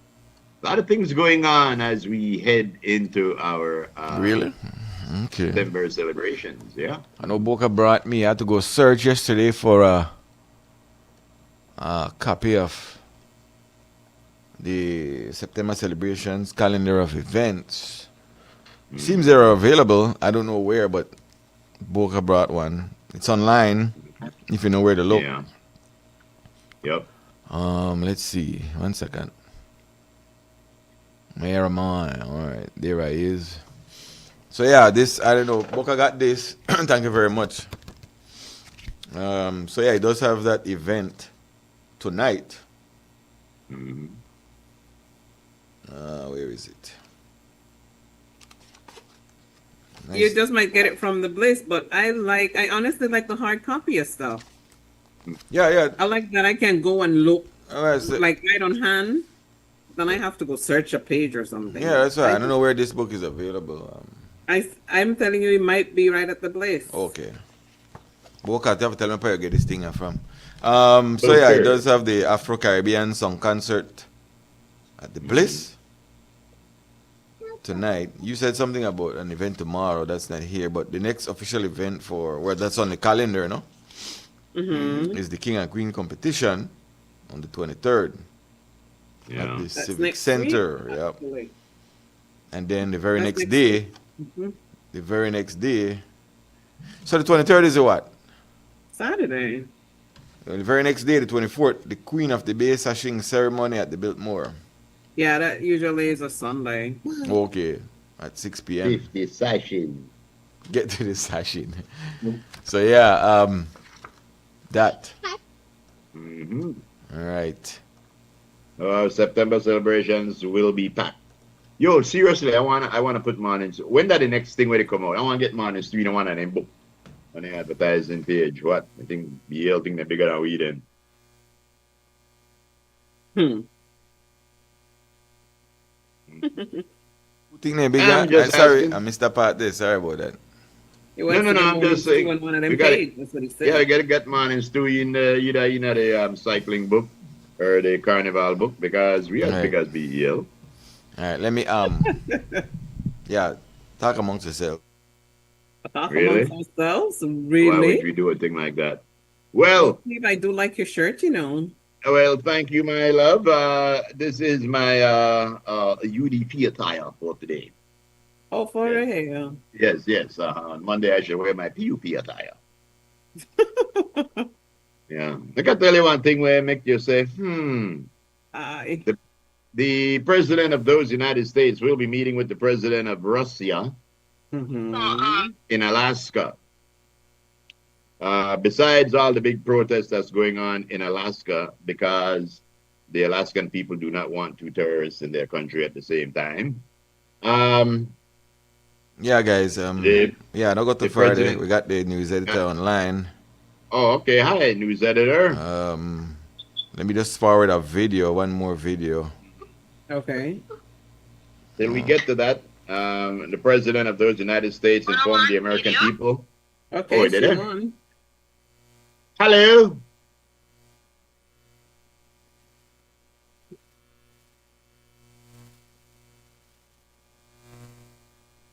A lot of things going on as we head into our really? Okay. September celebrations. Yeah. I know Boca brought me. I had to go search yesterday for a copy of the September celebrations calendar of events. Seems they're available. I don't know where, but Boca brought one. It's online if you know where to look. Yeah. Yep. Let's see. 1 second. Where am I? All right, there I is. So yeah, this, I don't know, Boca got this. Thank you very much. So yeah, it does have that event tonight. Where is it? Nice. You just might get it from the Bliss, but I honestly like the hard copy of stuff. Yeah. I like that I can go and look so, like right on hand. Then I have to go search a page or something. Yeah, that's right. I don't know where this book is available. I'm telling you, it might be right at the Bliss. Okay. Boca, you have to tell me where you get this thing from. So yeah, it does have the Afro-Caribbean Song Concert at the Bliss tonight. You said something about an event tomorrow. That's not here, but the next official event that's on the calendar, no? Is the King and Queen competition on the 23rd. At the Civic Center. Yep. And then the very next day, the very next day. So the 23rd is a what? Saturday. The very next day, the 24th, the Queen of the Bay sashing ceremony at the Biltmore. Yeah, that usually is a Sunday. Okay, at 6 p.m. 50 sashing. Get to the sashing. So yeah, that. Mm-hmm. All right. September celebrations will be packed. Yo, seriously, I wanna put Morning Stew. When that the next thing where they come out? I wanna get Morning Stew in one of them book on the advertising page. What? I think Yale think they're bigger than we then. Who think they're bigger? I'm just Sorry, asking. I missed that part there. Sorry about that. No, I'm just saying. One of them You gotta, paid. That's what he said. yeah, you gotta get Morning Stew in the either the cycling book or the carnival book because we as Right. big as BEL. All right, let me yeah, talk amongst yourselves. Talk Really? amongst ourselves? Why would Really? we do a thing like that? Well, Steve, I do like your shirt, you know. well, thank you, my love. This is my UDP attire for today. Oh, for real. Yes. On Monday I should wear my PUP attire. Yeah. I can tell you one thing where make you say, The president of those United States will be meeting with the president of Russia in Alaska. Besides all the big protests that's going on in Alaska because the Alaskan people do not want two terrorists in their country at the same time. Yeah, guys. Yeah, no go to the Friday. president- We got the news editor online. Oh, okay. Hi, news editor. Let me just forward a video, one more video. Okay. Till we get to that, the president of those United States informed the American people. Okay, Oh, did so it? on. Hello.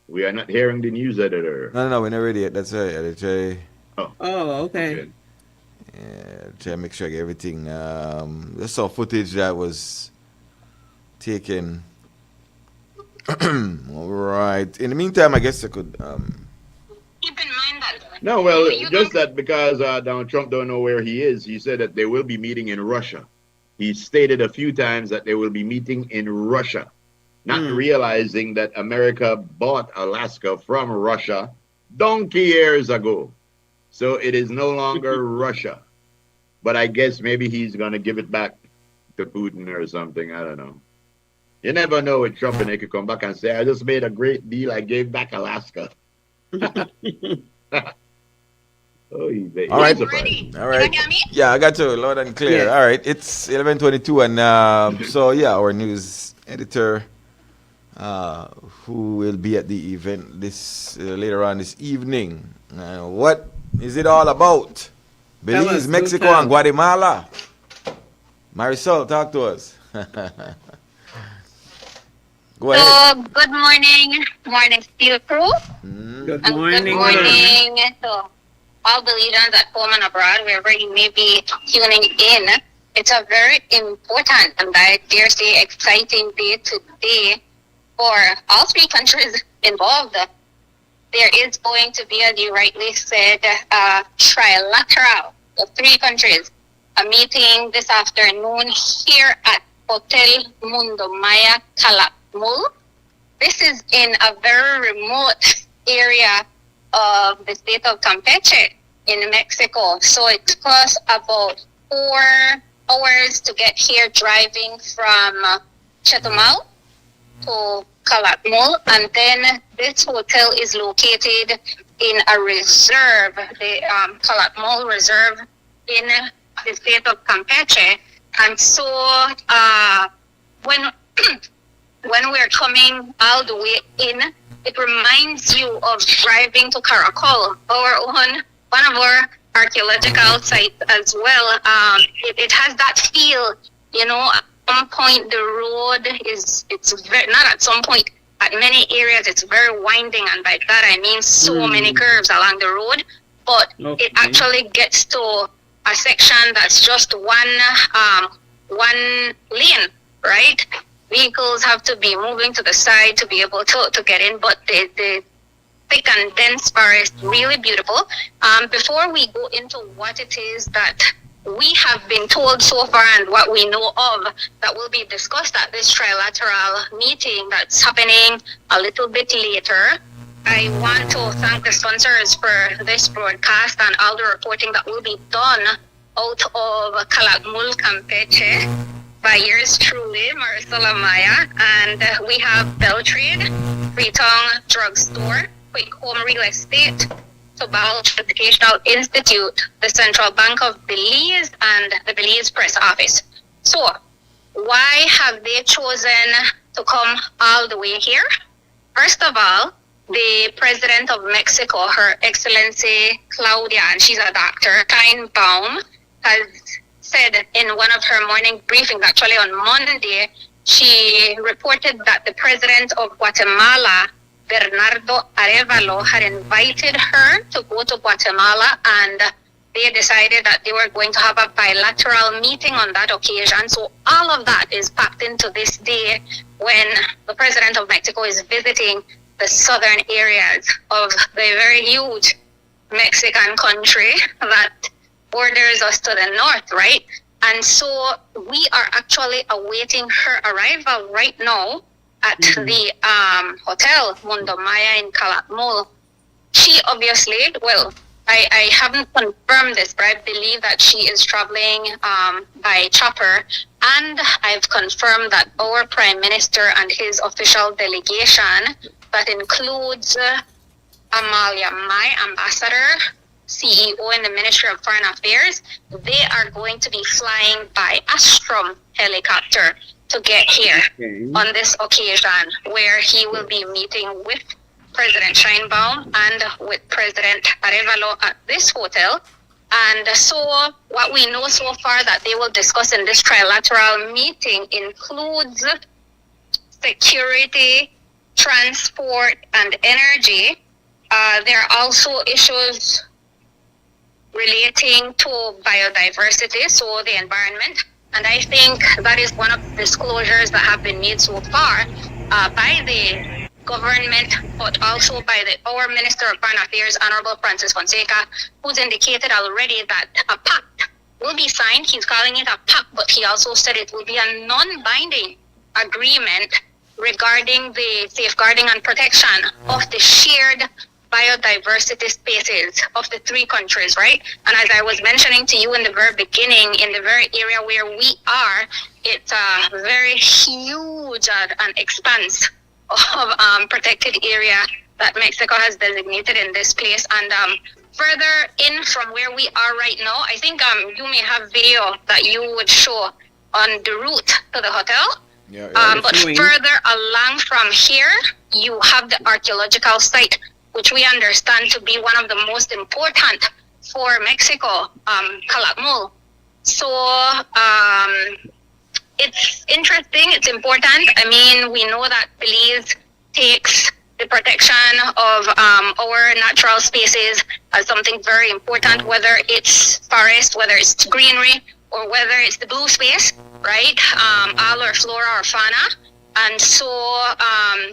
We are not hearing the news editor. No, we're not ready yet. That's right. I try. Oh, okay. Yeah, try to make sure I get everything. Just saw footage that was taken. All right. In the meantime, I guess I could. No, well, just that because Donald Trump don't know where he is, he said that they will be meeting in Russia. He stated a few times that they will be meeting in Russia, not realizing that America bought Alaska from Russia donkey years ago. So it is no longer Russia. But I guess maybe he's going to give it back to Putin or something. I don't know. You never know with Trump, and they could come back and say, I just made a great deal. I gave back Alaska. Oh, All right. All right. Yeah, I got you loud and clear. Yeah. All right. It's 11:22, and so yeah, our news editor, who will be at the event this later on this evening. What is it all about? Tell Belize, us, Mexico, do tell. and Guatemala. Marisol, talk to us. Go ahead. So, good morning, Morning Stew crew. Good And morning. good morning to all Belizeans at home and abroad, wherever you may be tuning in. It's a very important and I dare say exciting day today for all three countries involved. There is going to be, as you rightly said, a trilateral of three countries. A meeting this afternoon here at Hotel Mundo Maya Calakmul. This is in a very remote area of the state of Campeche in Mexico. So it took us about 4 hours to get here driving from Chetumal to Calakmul. And then this hotel is located in a reserve, the Calakmul Reserve in the state of Campeche. And so when when we're coming all the way in, it reminds you of driving to Caracol, one of our archaeological sites as well. It has that feel, you know. At some point, the road it's very, not at some point. At many areas, it's very winding, and by that I mean so many curves along the road. But it actually gets to a section that's just one lane, right? Vehicles have to be moving to the side to be able to get in, but the thick and dense forest, really beautiful. Before we go into what it is that we have been told so far and what we know of that will be discussed at this trilateral meeting that's happening a little bit later, I want to thank the sponsors for this broadcast and all the reporting that will be done out of Calakmul, Campeche by yours truly, Marisol Amaya. And we have Beltrade, Freetong Drugstore, Quick Home Real Estate, Tobal Educational Institute, the Central Bank of Belize, and the Belize Press Office. So, why have they chosen to come all the way here? First of all, the President of Mexico, Her Excellency Claudia, and she's a doctor, Baum, has said in one of her morning briefings, actually on Monday, she reported that the President of Guatemala, Bernardo Arevalo, had invited her to go to Guatemala, and they decided that they were going to have a bilateral meeting on that occasion. So all of that is packed into this day when the President of Mexico is visiting the southern areas of the very huge Mexican country that borders us to the north, right? And so we are actually awaiting her arrival right now at the hotel Mundo Maya in Calakmul. She obviously, well, I haven't confirmed this, but I believe that she is traveling by chopper. And I've confirmed that our Prime Minister and his official delegation, that includes Amalia Mai, Ambassador, CEO in the Ministry of Foreign Affairs, they are going to be flying by Astrom helicopter to get here on this occasion, where he will be meeting with President Sheinbaum and with President Arevalo at this hotel. And so what we know so far that they will discuss in this trilateral meeting includes security, transport, and energy. There are also issues relating to biodiversity, so the environment. And I think that is one of the disclosures that have been made so far by the government, but also by our Minister of Foreign Affairs, Honorable Francis Fonseca, who's indicated already that a pact will be signed. He's calling it a pact, but he also said it will be a non-binding agreement regarding the safeguarding and protection of the shared biodiversity spaces of the three countries, right? And as I was mentioning to you in the very beginning, in the very area where we are, it's a very huge an expanse of protected area that Mexico has designated in this place. And further in from where we are right now, I think you may have video that you would show on the route to the hotel. But further along from here, you have the archaeological site, which we understand to be one of the most important for Mexico, Calakmul. So it's interesting, it's important. I mean, we know that Belize takes the protection of our natural spaces as something very important, whether it's forest, whether it's greenery, or whether it's the blue space, right? All our flora or fauna. And so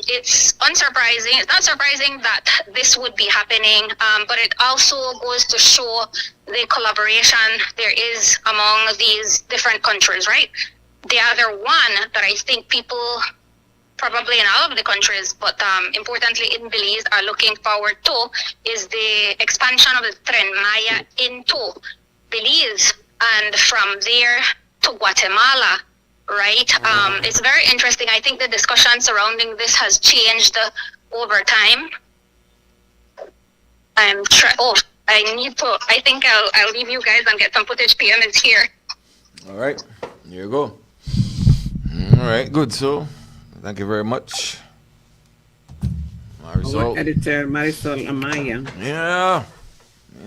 it's unsurprising. It's not surprising that this would be happening, but it also goes to show the collaboration there is among these different countries, right? The other one that I think people, probably in all of the countries, but importantly in Belize, are looking forward to is the expansion of the Tren Maya into Belize and from there to Guatemala. Right. It's very interesting. I think the discussion surrounding this has changed over time. I think I'll leave you guys and get some footage. PM is here. All right. Here you go. All right. Good. So, thank you very much, Marisol. Our editor, Marisol Amaya. Yeah.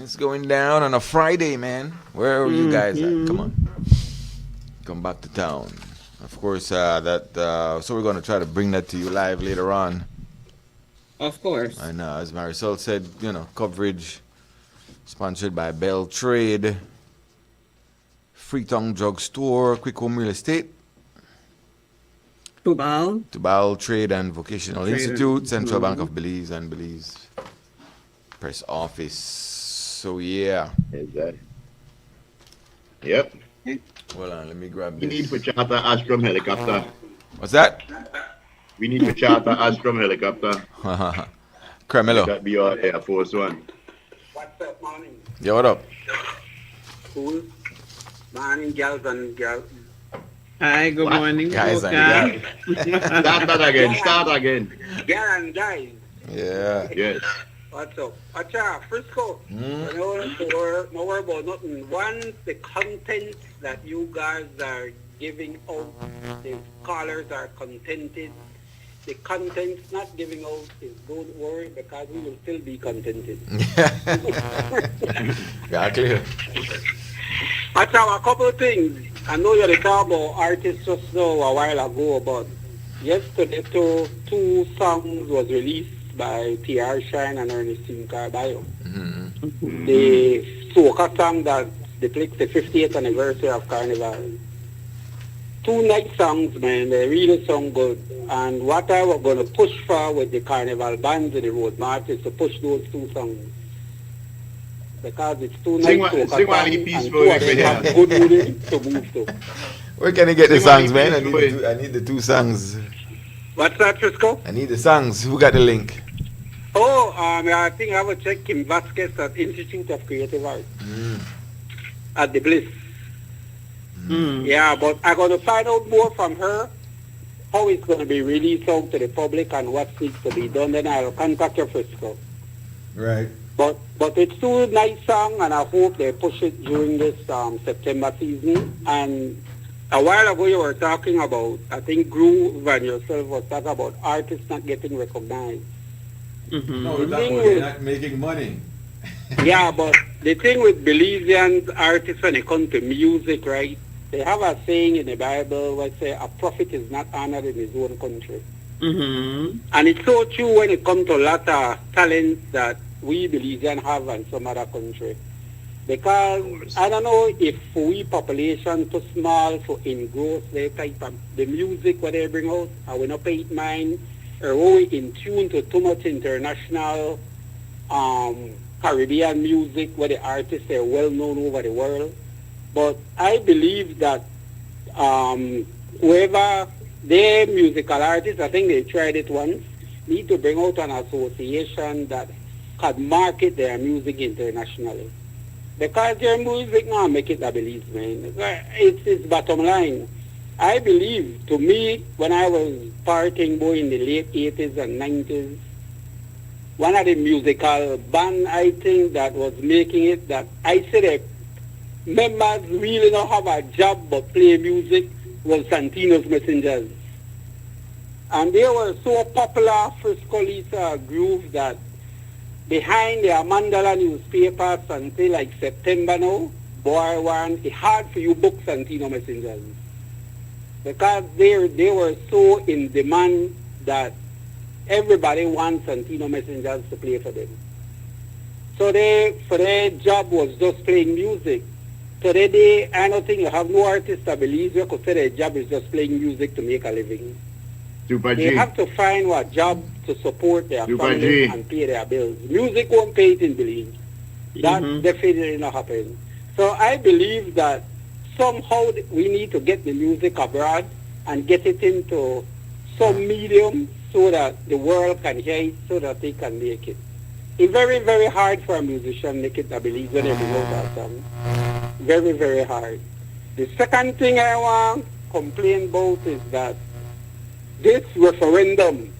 It's going down on a Friday, man. Where are you guys at? Come on. Come back to town. Of course, so we're going to try to bring that to you live later on. Of course. And as Marisol said, coverage sponsored by Bell Trade, Freetong Drugstore, Quick Home Real Estate, Tobal Trade and Vocational Institute, Central Bank of Belize, and Belize press office. So yeah. Exactly. Yep. Hold on, let me grab We need this. to charter Astrom helicopter. What's that? We need to charter Astrom helicopter. Carmelo. That be our Air Force One. What's up, morning? Yeah, what up? Cool. Morning, girls and girls. Hi, good What? morning, Guys and Boca. Start that again. Start again. Girl and guys. Yeah. Yes. What's up? Acha, Frisco. Mm. No worry about nothing. Once the content that you guys are giving out, the callers are contented. The content's not giving out is don't worry because we will still be contented. Yeah, clear. Acha, a couple of things. I know you're talking about artists just now a while ago, but yesterday two songs was released by T.R. Shine and Ernestine Carballo. Mm-hmm. The soca song that depicts the 50th anniversary of Carnival. Two nice songs, man. They really sound good. And what I was going to push for with the Carnival bands in the road march is to push those two songs. Because it's two nice soca songs and two of them have good music to move to. Where can I get the songs, man? I need the two songs. What's that, Frisco? I need the songs. Who got the link? Oh, I think I will check Kim Vasquez at Institute of Creative Arts at the Bliss. Yeah, but I'm going to find out more from her, how it's going to be released out to the public and what needs to be done. Then I'll contact your Frisco. Right. But it's two nice songs, and I hope they push it during this September season. And a while ago you were talking about, I think Groove and yourself was talking about artists not getting recognized. Mm-hmm. No, they're not making money. Yeah, but the thing with Belizean artists when it comes to music, right? They have a saying in the Bible where say a prophet is not honored in his own country. Mm-hmm. And it's so true when it comes to a lot of talents that we Belizean have in some other country. Because I don't know if we population too small to engross the type of the music what they bring out, and we not pay it mind, or we in tune to too much international Caribbean music where the artists are well known over the world. But I believe that whoever their musical artists, I think they tried it once, need to bring out an association that can market their music internationally. Because their music now make it, I believe, man. It's bottom line. I believe, to me, when I was partying boy in the late 80s and 90s, one of the musical band I think that was making it, that I said that members really don't have a job but play music, was Santino's Messengers. And they were so popular, Frisco Lisa Groove, that behind the Mandala newspapers until like September now, boy, it's hard for you book Santino Messengers. Because they were so in demand that everybody wants Santino Messengers to play for them. So for their job was just playing music. Today, I don't think you have no artist that believes you could say their job is just playing music to make a living. They have to find a job to support their family and pay their bills. Music won't pay it in Belize. That definitely not happen. So I believe that somehow we need to get the music abroad and get it into some medium so that the world can hear it, so that they can make it. It's very, very hard for a musician to make it, I believe, when they know that song. Very, very hard. The second thing I want to complain about is that this referendum,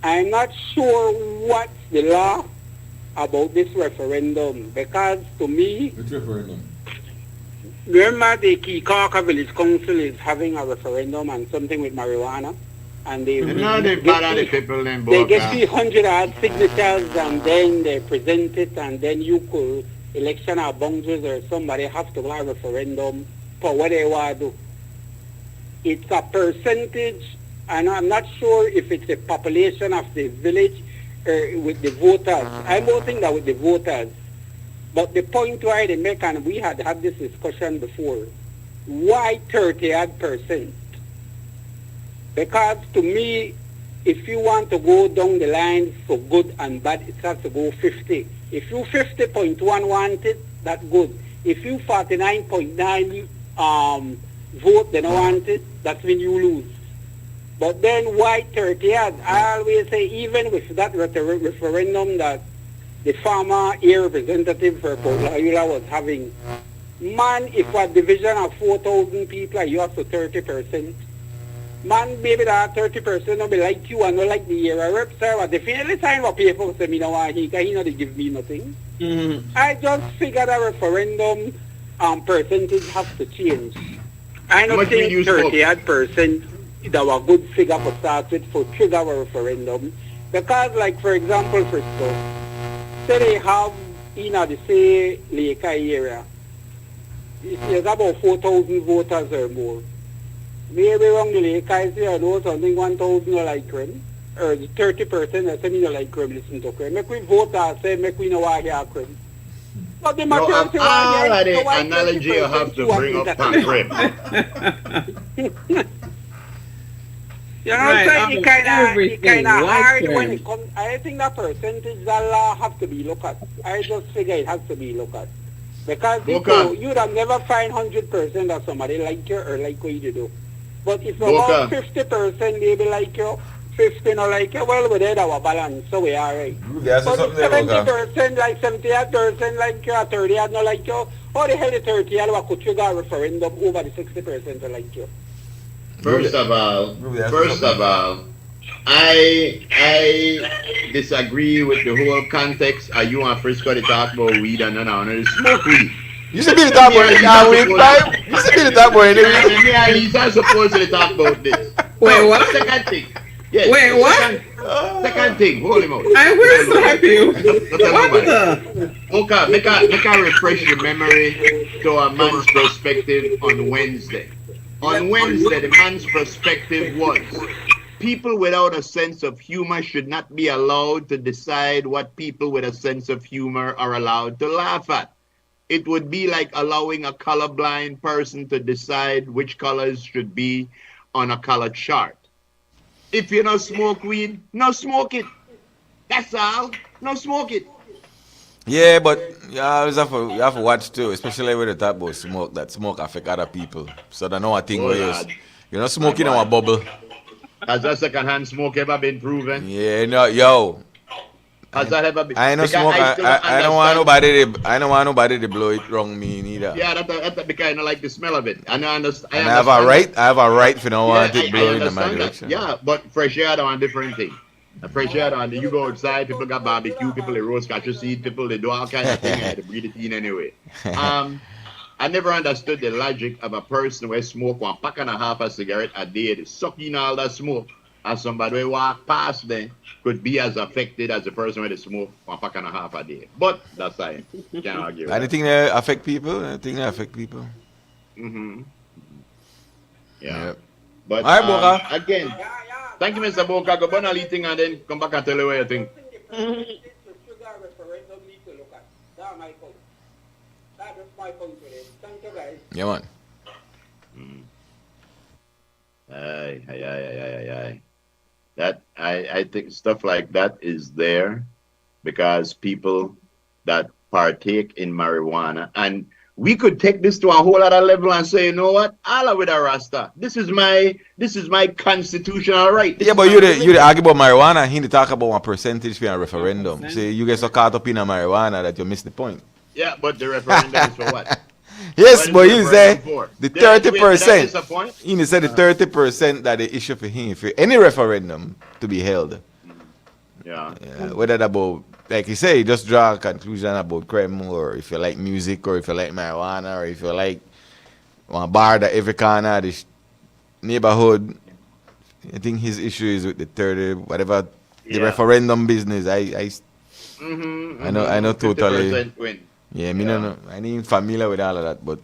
I'm not sure what's the law about this referendum, because to me, which referendum? Remember the Kikaka Village Council is having a referendum on something with marijuana, and they get 300 odd signatures, and then they present it, and then you could election or boundaries or somebody have to have a referendum for what they want to do. It's a percentage, and I'm not sure if it's the population of the village or with the voters. I'm voting that with the voters. But the point why they make, and we had this discussion before, why 30-odd%? Because to me, if you want to go down the line for good and bad, it has to go 50. If you 50.1 want it, that's good. If you 49.9 vote, they don't want it, that's when you lose. But then why 30? I always say, even with that referendum that the former air representative for Port Laula was having, man, if a division of 4,000 people, you have to 30%. Man, maybe that 30% will be like you and not like the area rep. So I definitely sign what paper say me no want he know they give me nothing. I just figured a referendum percentage has to change. I don't think 30% that was a good figure for start with for trigger a referendum. Because like for example Frisco, say they have the say Lake area. There's about 4,000 voters or more. Maybe wrong the Lake I know something 1,000 like crime. Or 30% I say me no like crime, listen to crime. Make we vote and say make we know why here crime. But the majority all of the analogy you have to bring up on crime. You know what I'm saying? It kind of hard when it comes. I think that percentage that have to be looked at. I just figure it has to be looked at. Because people, you'd have never find 100% of somebody like you or like what you do. But if about 50% maybe like you, 50 not like you, well, we did our balance, so we are right. But if 70% like 78% like you, or 30 not like you, how the hell the 30 could trigger a referendum over the 60% like you? First of all, I disagree with the whole context. You and Frisco to talk about weed and none smoke weed. You should be the top boy in the week, right? You should be the top boy in the week. Yeah, he's not supposed to talk about this. Wait, what? Second thing. Yes. Wait, what? Second thing. Hold him out. I will slap you. What the? Okay, make a refresh your memory to a man's perspective on Wednesday. On Wednesday, the man's perspective was people without a sense of humor should not be allowed to decide what people with a sense of humor are allowed to laugh at. It would be like allowing a colorblind person to decide which colors should be on a color chart. If you don't smoke weed, no smoke it. That's all. No smoke it. Yeah, but you always have to watch too, especially with the type of smoke that smoke affect other people. So that's not a thing where you're not smoking on a bubble. Has that second-hand smoke ever been proven? Yeah, no, yo. Has that ever been? I ain't no smoke. I don't want nobody. I don't want nobody to blow it wrong me neither. Yeah, that's because I don't like the smell of it. I understand. And I have a right. I have a right if you don't want it blowing in my direction. Yeah, but fresh air on different thing. Fresh air on you go outside. People got barbecue. People they roast cashew seed. People they do all kinds of things. They breathe it in anyway. I never understood the logic of a person who smoke 1.5 packs of cigarette a day. They suck in all that smoke. And somebody who walk past them could be as affected as the person who smoke 1.5 packs a day. But that's science. Can't argue. Anything that affect people? Anything that affect people? Mm-hmm. Yeah. Yep. But all right, Boca. Again, thank you, Mr. Boca. Go on a thing and then come back and tell you what you think. Yeah, man. Aye. That I think stuff like that is there because people that partake in marijuana, and we could take this to a whole other level and say, you know what, Allah with a Rasta. This is my constitutional right. Yeah, but you argue about marijuana. He talk about one percentage for a referendum. See, you get so caught up in a marijuana that you miss the point. Yeah, but the referendum is for what? Yes, but you say the 30%. He You said the 30% that the issue for him for any referendum to be held. Yeah. Whether that about, like you say, just draw a conclusion about crime, or if you like music, or if you like marijuana, or if you like one bar that every corner of the neighborhood. I think his issue is with the 30, whatever the referendum business. I know totally. 50% win. Yeah, me no know. I ain't familiar with all of that, but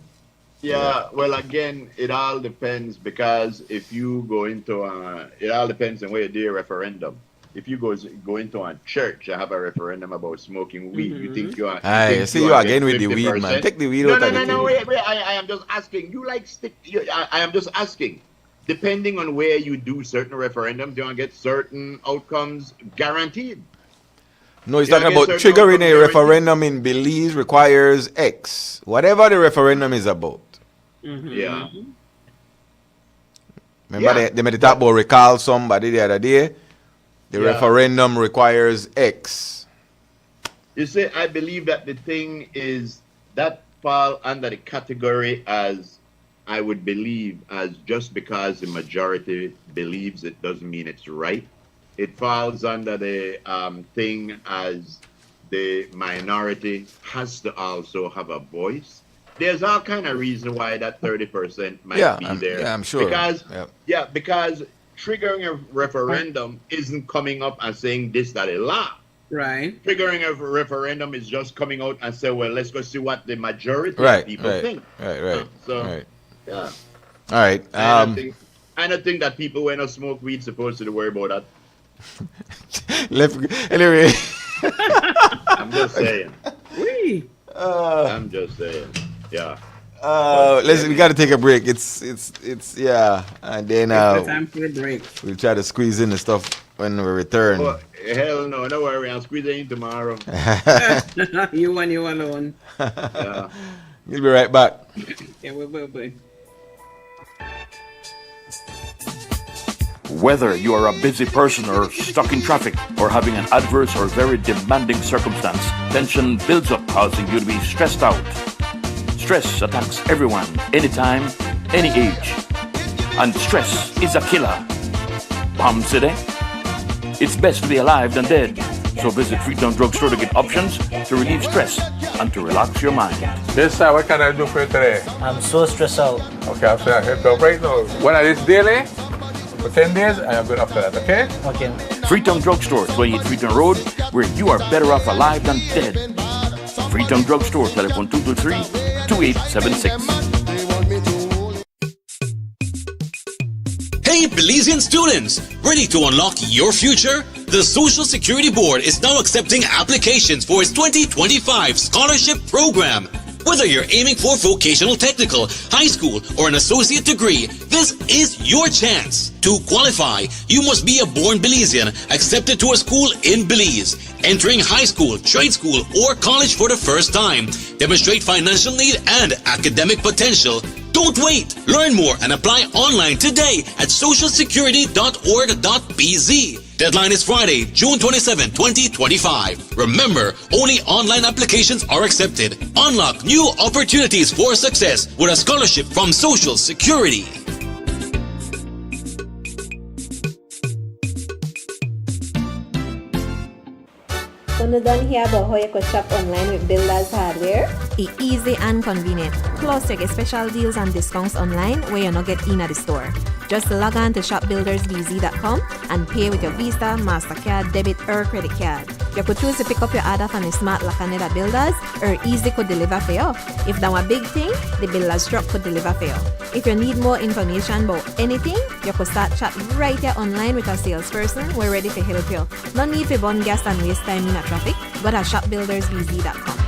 yeah. Well, again, it all depends because if you go into it all depends on where you do a referendum. If you go into a church and have a referendum about smoking weed, you think you are. I see you again with the weed, man. Take the weed out of the No. Wait. I am just asking. You like stick? I am just asking. depending on where you do certain referendums, you're gonna get certain outcomes guaranteed. No, he's talking about triggering a referendum in Belize requires X. Whatever the referendum is about. Yeah. Remember they made it talk about recall somebody the other day. The referendum requires X. You see, I believe that the thing is that fall under the category as I would believe as just because the majority believes it doesn't mean it's right. It falls under the thing as the minority has to also have a voice. There's all kind of reason why that 30% might be there. Yeah, I'm sure. Because because triggering a referendum isn't coming up and saying this, that, a law. Right. Triggering a referendum is just coming out and say, well, let's go see what the majority of people think. Right. So, yeah. All right. I don't think that people when they smoke weed supposed to worry about that. Anyway. I'm just saying. I'm just saying. Yeah. Listen, we got to take a break. It's and then it's time for a break. We'll try to squeeze in the stuff when we return. Oh, hell no, don't worry. I'll squeeze it in tomorrow. You and you alone. Yeah. We'll be right back. Yeah, we will be. Whether you are a busy person or stuck in traffic or having an adverse or very demanding circumstance, tension builds up, causing you to be stressed out. Stress attacks everyone, anytime, any age. And stress is a killer. Palm City? It's best to be alive than dead. So visit Freetown Drugstore to get options to relieve stress and to relax your mind. This time, what can I do for you today? I'm so stressed out. Okay, I'm saying I help you out right now. When I this daily, for 10 days, I am good after that, okay? Okay. Freetown Drugstore, 28 Freetown Road, where you are better off alive than dead. Freetown Drugstore, telephone 223-2876. Hey, Belizean students! Ready to unlock your future? The Social Security Board is now accepting applications for its 2025 scholarship program. Whether you're aiming for vocational technical, high school, or an associate degree, this is your chance. To qualify, you must be a born Belizean accepted to a school in Belize, entering high school, trade school, or college for the first time, demonstrate financial need and academic potential. Don't wait! Learn more and apply online today at socialsecurity.org.bz. Deadline is Friday, June 27, 2025. Remember, only online applications are accepted. Unlock new opportunities for success with a scholarship from Social Security. When you done hear about how you could shop online with Builders Hardware? It's easy and convenient. Plus, you get special deals and discounts online where you not get in at the store. Just log on to shopbuildersbz.com and pay with your Visa, MasterCard, debit, or credit card. You could choose to pick up your order from the smart Lacaneda Builders or Easy could deliver for you. If that's a big thing, the Builders truck could deliver for you. If you need more information about anything, you could start chat right here online with a salesperson. We're ready to help you. No need to burn gas and waste time in a traffic. Go to shopbuildersbz.com.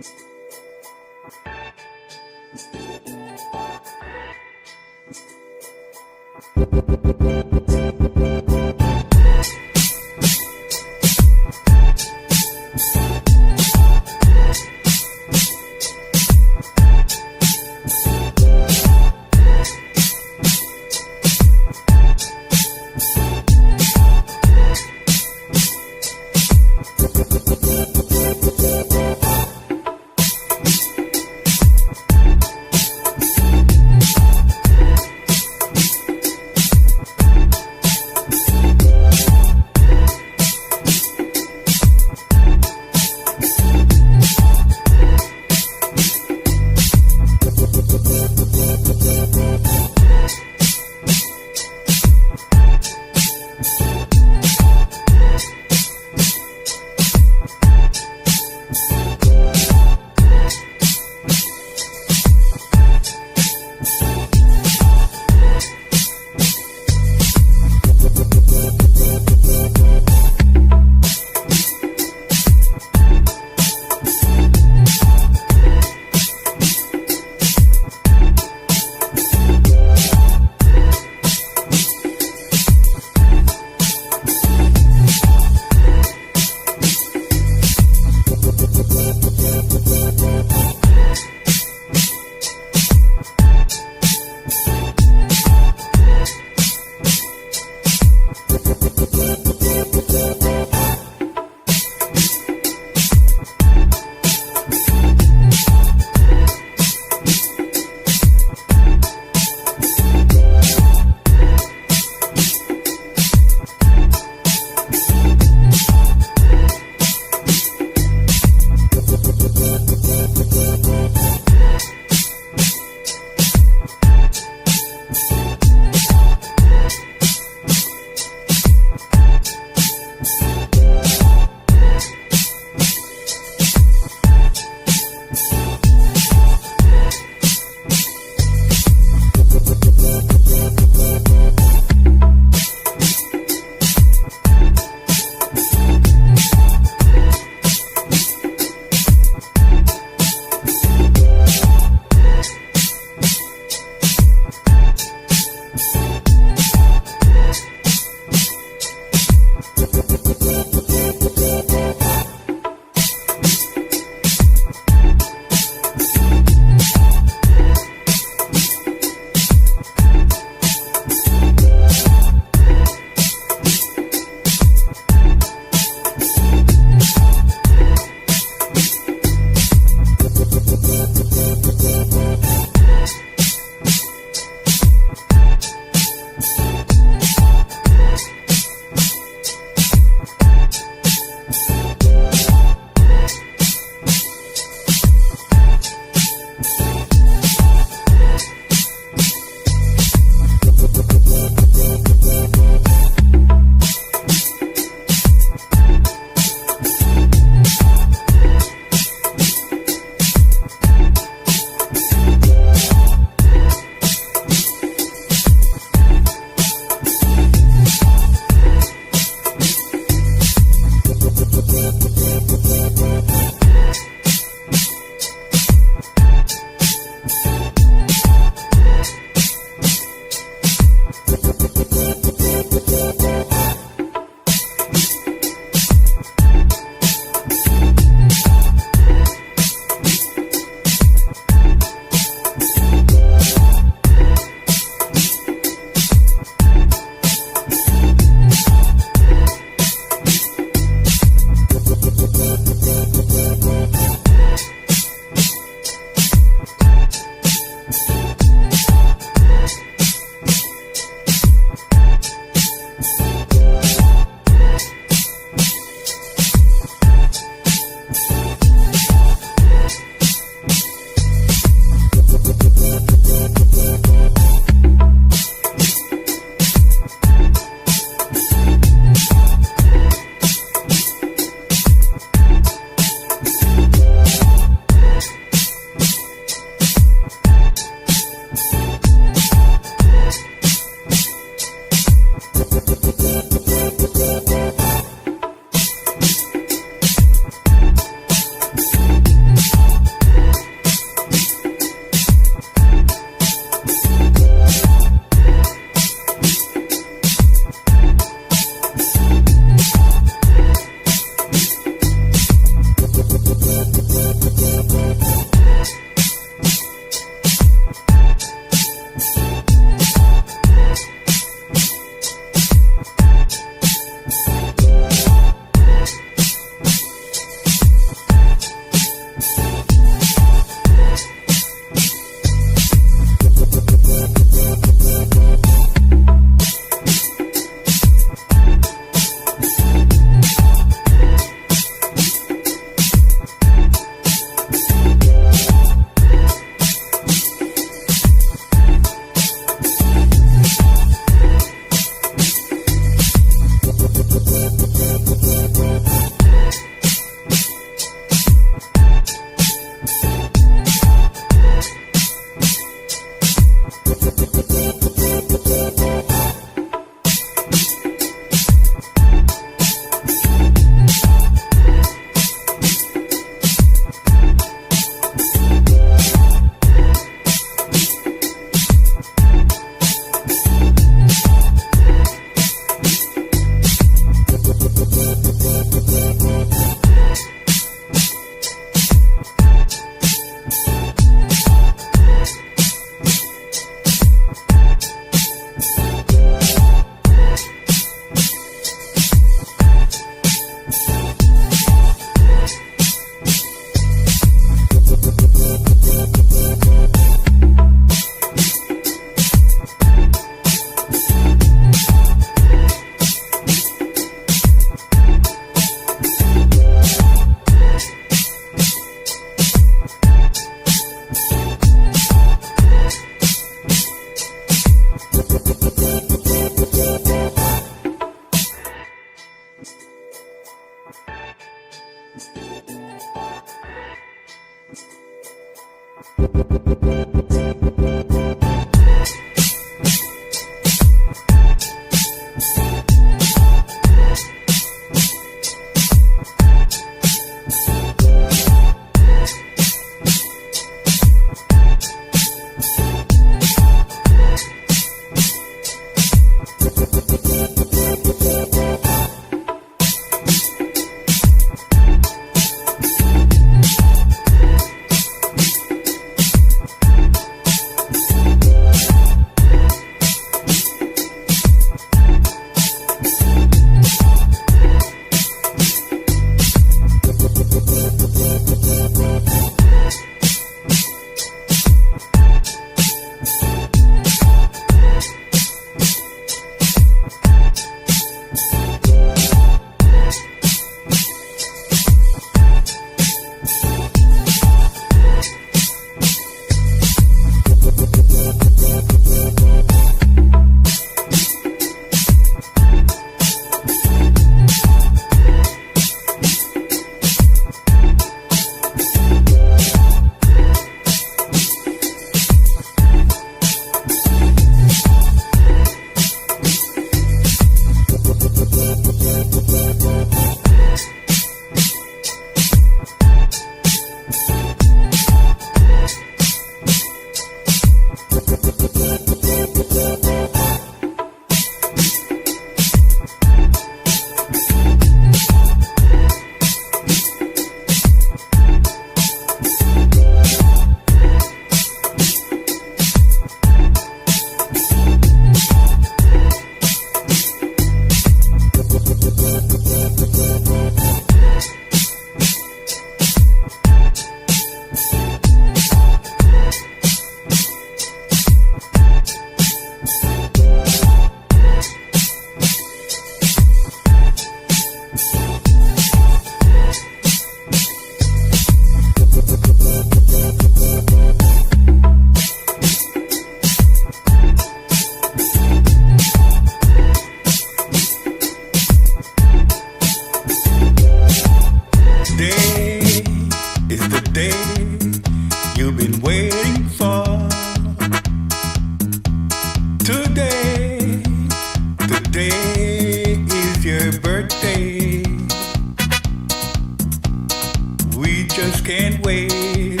wait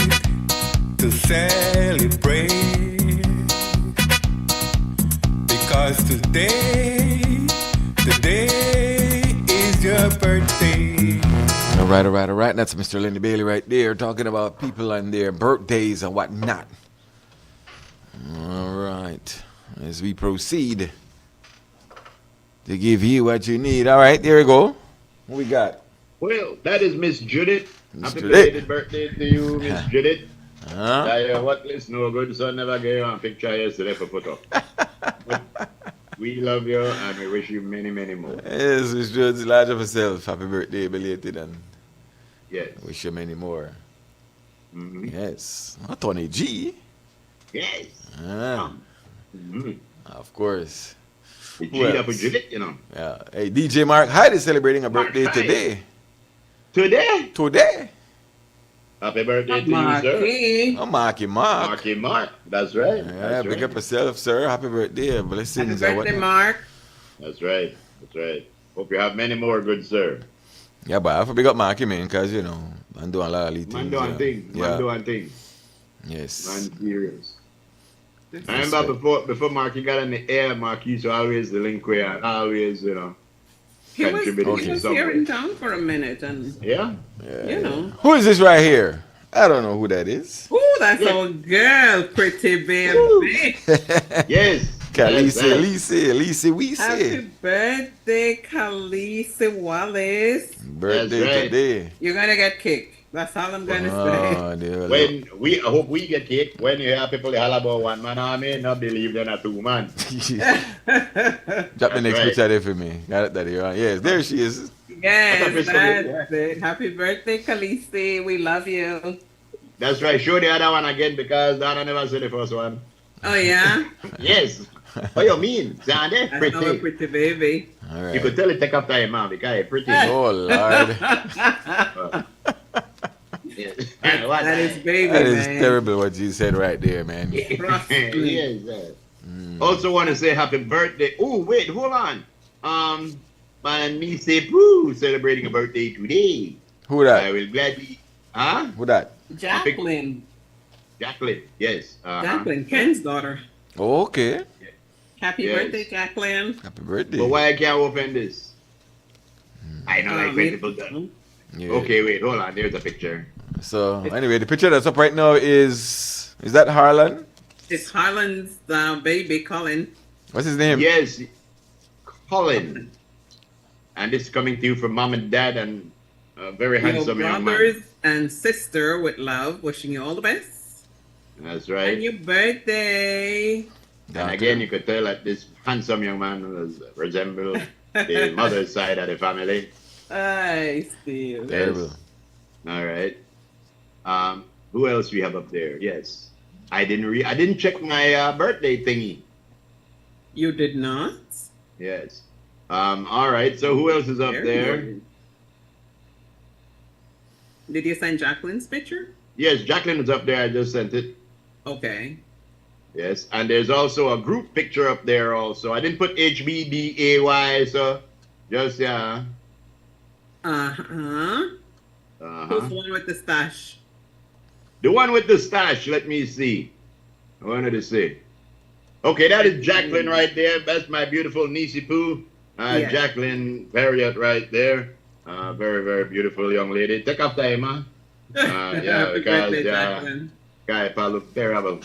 to celebrate, because today is your birthday. All right. That's Mr. Lindy Bailey right there talking about people and their birthdays and whatnot. All right. As we proceed to give you what you need. All right, there we go. What we got? Well, that is Miss Judith. Miss Happy Judith. belated birthday to you, Miss Judith. What list no good son never gave you a picture yesterday for photo. We love you and we wish you many, many more. Yes, Miss Judith, large of herself. Happy birthday, belated, and yes, wish you many more. Mm-hmm. Yes. Oh, Tony G. Yes. Of course. The G up with Judith, you know. Yeah. Hey, DJ Mark Hyde is celebrating a birthday today. Today. Happy birthday to you, sir. Oh, Marky Mark. That's right. Yeah, big up yourself, sir. Happy birthday. Blessings. Happy birthday, Mark. That's right. Hope you have many more, good sir. Yeah, but I have to big up Marky, man, because, you know, I'm doing a lot of things. Man doing things. Yes. Man serious. I remember before Marky got in the air, Marky used to always the link where and always, you know, he was here in town for a minute, and yeah. You know. Who is this right here? I don't know who that is. Oh, that's our girl, pretty baby. Yes. Khaleesi Weese. Happy birthday, Khaleesi Wallace. Birthday today. You're gonna get cake. That's all I'm gonna say. I hope we get cake. When you hear people holler about one man, I may not believe they're not two man. Drop the next picture there for me. Got it, Daddy. Yes, there she is. Yes, that's it. Happy birthday, Khaleesi. We love you. That's right. Show the other one again because Donna never said the first one. Oh yeah. Yes. What you mean? Sandy? That's our pretty baby. All right. You could tell it take up time, man, because it's pretty. Oh, Lord. That is baby, That is man. terrible what you said right there, man. Yes. Also want to say happy birthday. Oh, wait, hold on. My niece Pooh celebrating a birthday today. Who that? I will gladly. Huh? Who that? Jacqueline. Jacqueline, yes. Jacqueline, Ken's daughter. Oh, okay. Happy birthday, Jacqueline. Happy birthday. But why I can't open this? I know like when people done. Yeah. Okay, wait, hold on. There's a picture. So, anyway, the picture that's up right now is that Harlan? It's Harlan's baby, Colin. What's his name? Yes, Colin. And this is coming to you from mom and dad and a very handsome young man. Brothers and sister with love, wishing you all the best. That's right. And your birthday. And again, you could tell that this handsome young man resembles the mother's side of the family. I see. Terrible. All right. Who else we have up there? Yes. I didn't check my birthday thingy. You did not? Yes. All right. So who else is up there? Did you send Jacqueline's picture? Yes, Jacqueline is up there. I just sent it. Okay. Yes, and there's also a group picture up there also. I didn't put HBDAY, so just yeah. Who's the one with the stash? The one with the stash. Let me see. I wanted to see. Okay, that is Jacqueline right there. That's my beautiful niece Pooh. Yes. Jacqueline Perriott right there. Very, very beautiful young lady. Take off time, huh? Yeah, Happy because birthday, Jacqueline. guy probably look terrible.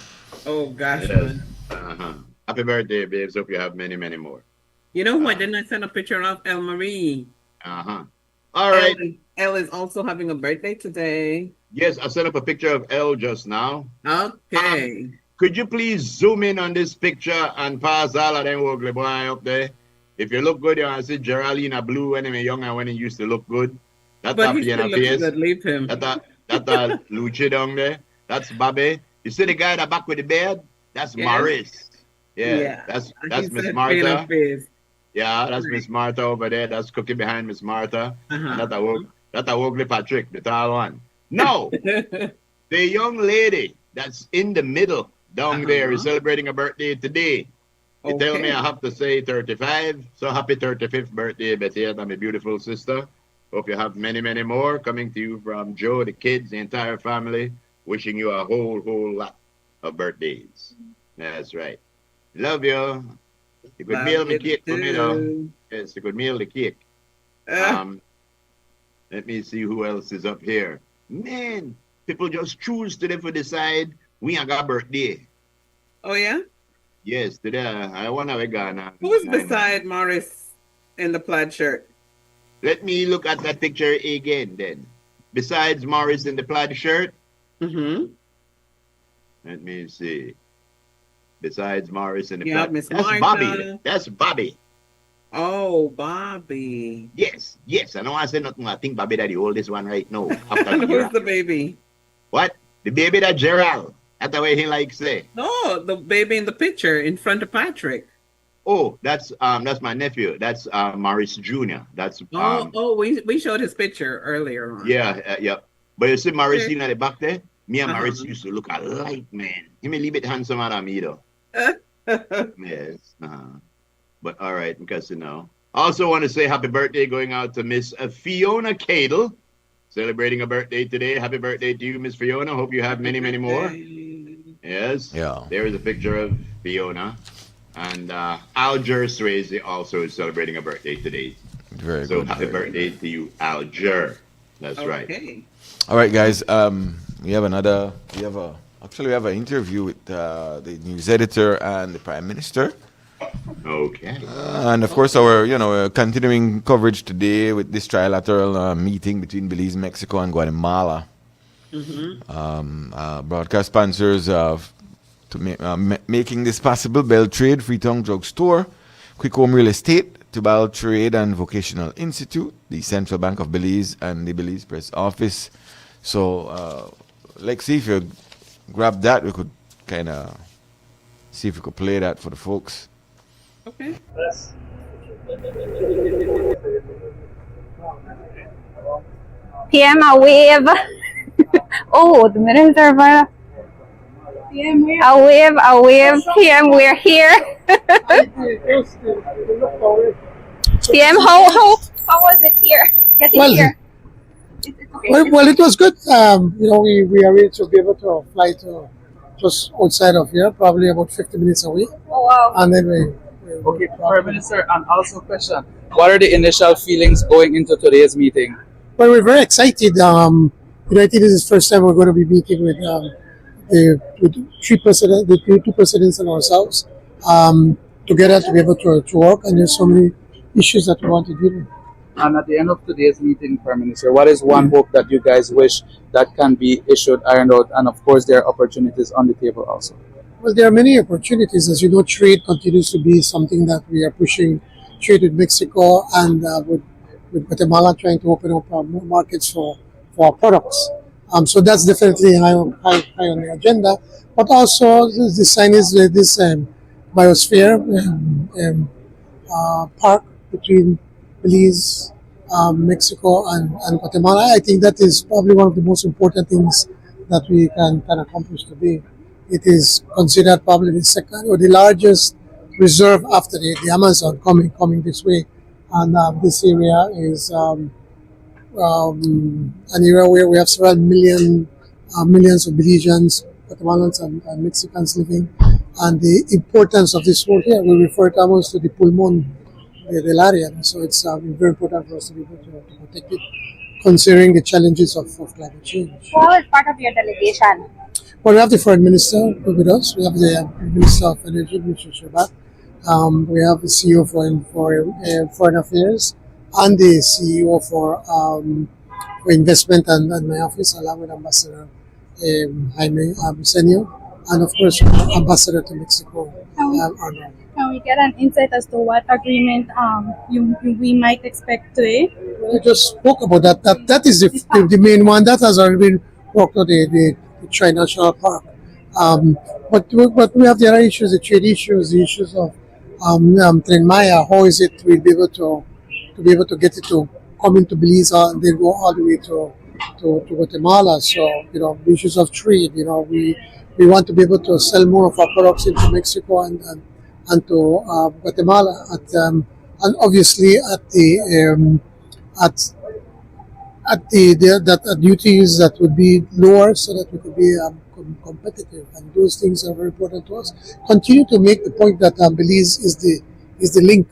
Oh gosh, Yes. man. Happy birthday, babes. Hope you have many, many more. You know who I didn't send a picture of? El Marie. All right. Elle is also having a birthday today. Yes, I sent up a picture of Elle just now. Okay. Could you please zoom in on this picture and pass all of them ugly boy up there? If you look good, you want to see Geraldine Blue when he was young and when he used to look good. That's But that he still piano looks face. good. Leave him. That Luchi down there. That's Bobby. You see the guy that back with the beard? That's Yeah. Maurice. Yeah. Yeah. That's He Miss said Martha. piano face. Yeah, that's Miss Martha over there. That's cookie behind Miss Martha. And that's a ugly Patrick, the tall one. No, the young lady that's in the middle down there is celebrating a birthday today. You tell me I have to say 35. So happy 35th birthday, Betty, and my beautiful sister. Hope you have many, many more coming to you from Joe, the kids, the entire family. Wishing you a whole lot of birthdays. That's right. Love you. You could meal the cake for me, though. Yes, you could meal the cake. Let me see who else is up here. Man, people just choose today for decide we ain't got a birthday. Oh, yeah? Yes, today I want to Ghana. Who's beside Morris in the plaid shirt? Let me look at that picture again then. Besides Morris in the plaid shirt? Mm-hmm. Let me see. Besides Morris in the Yeah, plaid. Miss That's Martha. Bobby. That's Bobby. Oh, Bobby. Yes. I don't want to say nothing. I think Bobby that the oldest one right now. After Who's the baby? What? The baby that Gerald. That's the way he likes say. No, the baby in the picture in front of Patrick. Oh, that's my nephew. That's Morris Jr. That's we showed his picture earlier on. Yeah. But you see Morris at the back there? Me and Morris used to look alike, man. He may a little bit handsomer than me though. Yes. But all right, because Also want to say happy birthday going out to Miss Fiona Cadle. Celebrating a birthday today. Happy birthday to you, Miss Fiona. Hope you have many, many more. Yes. Yeah. There is a picture of Fiona. And Alger Swayze also is celebrating a birthday today. Very so good. Happy birthday to you, Alger. That's right. All right, guys. We have an interview with the news editor and the Prime Minister. Okay. And of course, our continuing coverage today with this trilateral meeting between Belize, Mexico, and Guatemala. Mm-hmm. Broadcast sponsors making this possible: Bell Trade, Freetown Drug Store, Quick Home Real Estate, Tubal Trade and Vocational Institute, the Central Bank of Belize, and the Belize Press Office. So, let's see if you grab that. We could kind of see if we could play that for the folks. Okay. PM a wave. Oh, the minutes are about a wave. PM, we're here. PM, how was it here? Getting here. Well, it was good. We arranged to be able to fly to just outside of here, probably about 50 minutes away. Oh wow! And then Okay, Prime Minister, and also question: what are the initial feelings going into today's meeting? Well, we're very excited. I think this is the first time we're going to be meeting with the two presidents and ourselves together to be able to work. And there's so many issues that we want to deal with. And at the end of today's meeting, Prime Minister, what is one hope that you guys wish that can be issued, ironed out, and of course there are opportunities on the table also? Well, there are many opportunities. As you know, trade continues to be something that we are pushing. Trade with Mexico and with Guatemala, trying to open up more markets for our products. So that's definitely high on the agenda. But also the sign is this biosphere park between Belize, Mexico, and Guatemala. I think that is probably one of the most important things that we can accomplish today. It is considered probably the second or the largest reserve after the Amazon coming this way. And this area is an area where we have several millions of Belizeans, Guatemalans, and Mexicans living. And the importance of this word here, we refer to almost to the pulmon del area. So it's very important for us to be able to protect it, considering the challenges of climate change. Who is part of your delegation? Well, we have the Foreign Minister with us. We have the Minister of Energy, Mr. Shabat. We have the CEO for Foreign Affairs and the CEO for Investment and my office, along with Ambassador Jaime Busenio, and of course Ambassador to Mexico. Can we get an insight as to what agreement we might expect today? We just spoke about that. That is the main one that has already been worked on the Tri-National Park. But we have the other issues, the trade issues, the issues of Tren Maya. How is it we'll be able to get it to come into Belize and then go all the way to Guatemala? So the issues of trade. We want to be able to sell more of our products into Mexico and to Guatemala and obviously at at that duties that would be lower so that we could be competitive, and those things are very important to us. Continue to make the point that Belize is the link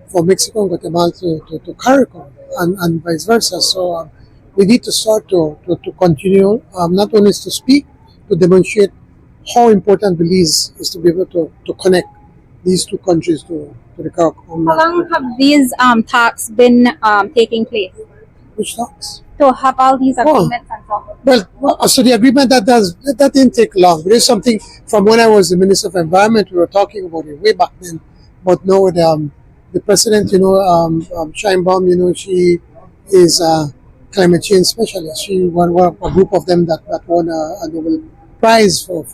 for Mexico and Guatemala to CARICOM and vice versa. So we need to start to continue not only to speak, to demonstrate how important Belize is to be able to connect these two countries to the CARICOM. How long have these talks been taking place? Which talks? To have all these agreements and so on. Well, so the agreement that didn't take long. There's something from when I was the Minister of Environment, we were talking about it way back then. But now with the president, Sheinbaum, she is a climate change specialist. She won a group of them that won a Nobel Prize for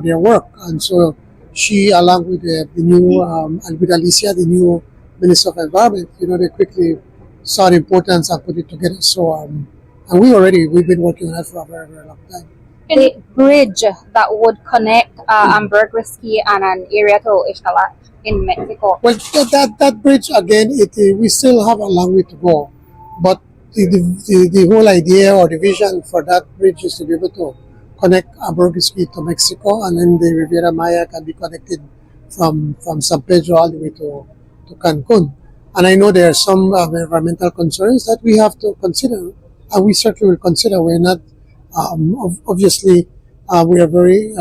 their work, and so she, along with the new and with Alicia, the new Minister of Environment, they quickly saw the importance and put it together. So, and we've been working on that for a very, very long time. The bridge that would connect Ambergrisky and an area to Ixtala in Mexico. Well, that bridge again, we still have a long way to go, but the whole idea or the vision for that bridge is to be able to connect Ambergrisky to Mexico, and then the Riviera Maya can be connected from San Pedro all the way to Cancun. And I know there are some environmental concerns that we have to consider, and we certainly will consider. We're not, obviously, we are very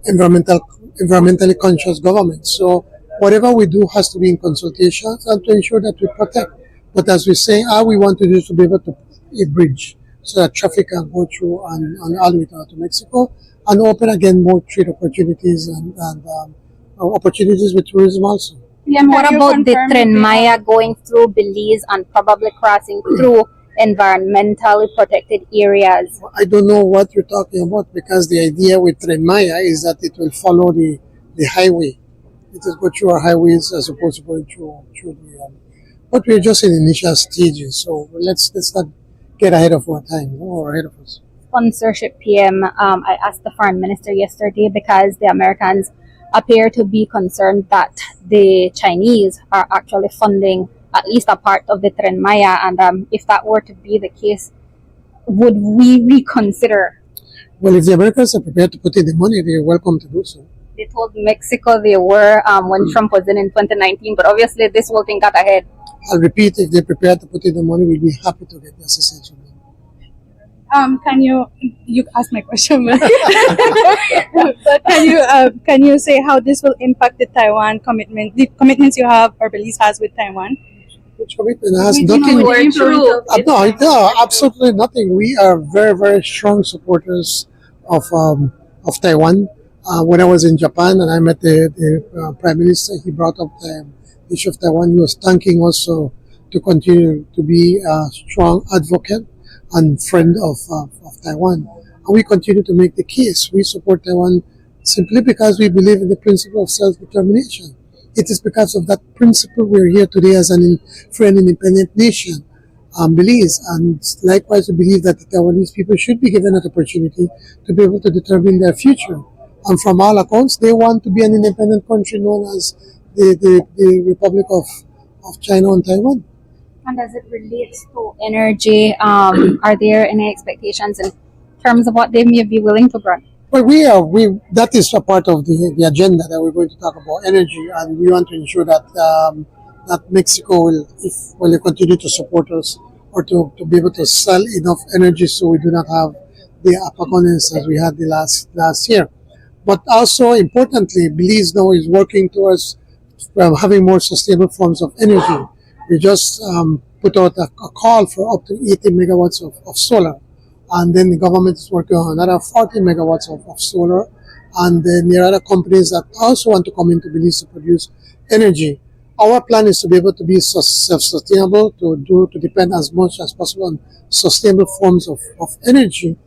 environmentally conscious government. So whatever we do has to be in consultation and to ensure that we protect. But as we say, all we want to do is to be able to a bridge so that traffic can go through and all the way to Mexico, and open again more trade opportunities and opportunities with tourism also. And what about the Tren Maya going through Belize and probably crossing through environmentally protected areas? I don't know what you're talking about, because the idea with Tren Maya is that it will follow the highway. It will go through our highways as opposed to going through the. But we're just in initial stages, so let's not get ahead of our time or ahead of us. Sponsorship PM. I asked the foreign minister yesterday because the Americans appear to be concerned that the Chinese are actually funding at least a part of the Tren Maya, and if that were to be the case, would we reconsider? Well, if the Americans are prepared to put in the money, they're welcome to do so. They told Mexico they were when Trump was in 2019, but obviously this whole thing got ahead. I'll repeat, if they're prepared to put in the money, we'll be happy to get the assistance from them. Can you asked my question, but can you say how this will impact the Taiwan commitment, the commitments you have or Belize has with Taiwan? Which commitment has nothing? No, absolutely nothing. We are very, very strong supporters of Taiwan. When I was in Japan and I met the Prime Minister, he brought up the issue of Taiwan. He was thanking us to continue to be a strong advocate and friend of Taiwan. And we continue to make the case. We support Taiwan simply because we believe in the principle of self-determination. It is because of that principle we're here today as an free and independent nation, Belize. And likewise, we believe that the Taiwanese people should be given an opportunity to be able to determine their future. And from all accounts, they want to be an independent country known as the Republic of China and Taiwan. And as it relates to energy, are there any expectations in terms of what they may be willing to grant? Well, that is a part of the agenda that we're going to talk about energy, and we want to ensure that that Mexico will continue to support us, or to be able to sell enough energy so we do not have the apagones as we had the last year. But also importantly, Belize now is working towards having more sustainable forms of energy. We just put out a call for up to 80 megawatts of solar. And then the government is working on another 40 megawatts of solar. And then there are other companies that also want to come into Belize to produce energy. Our plan is to be able to be self-sustainable, to depend as much as possible on sustainable forms of energy.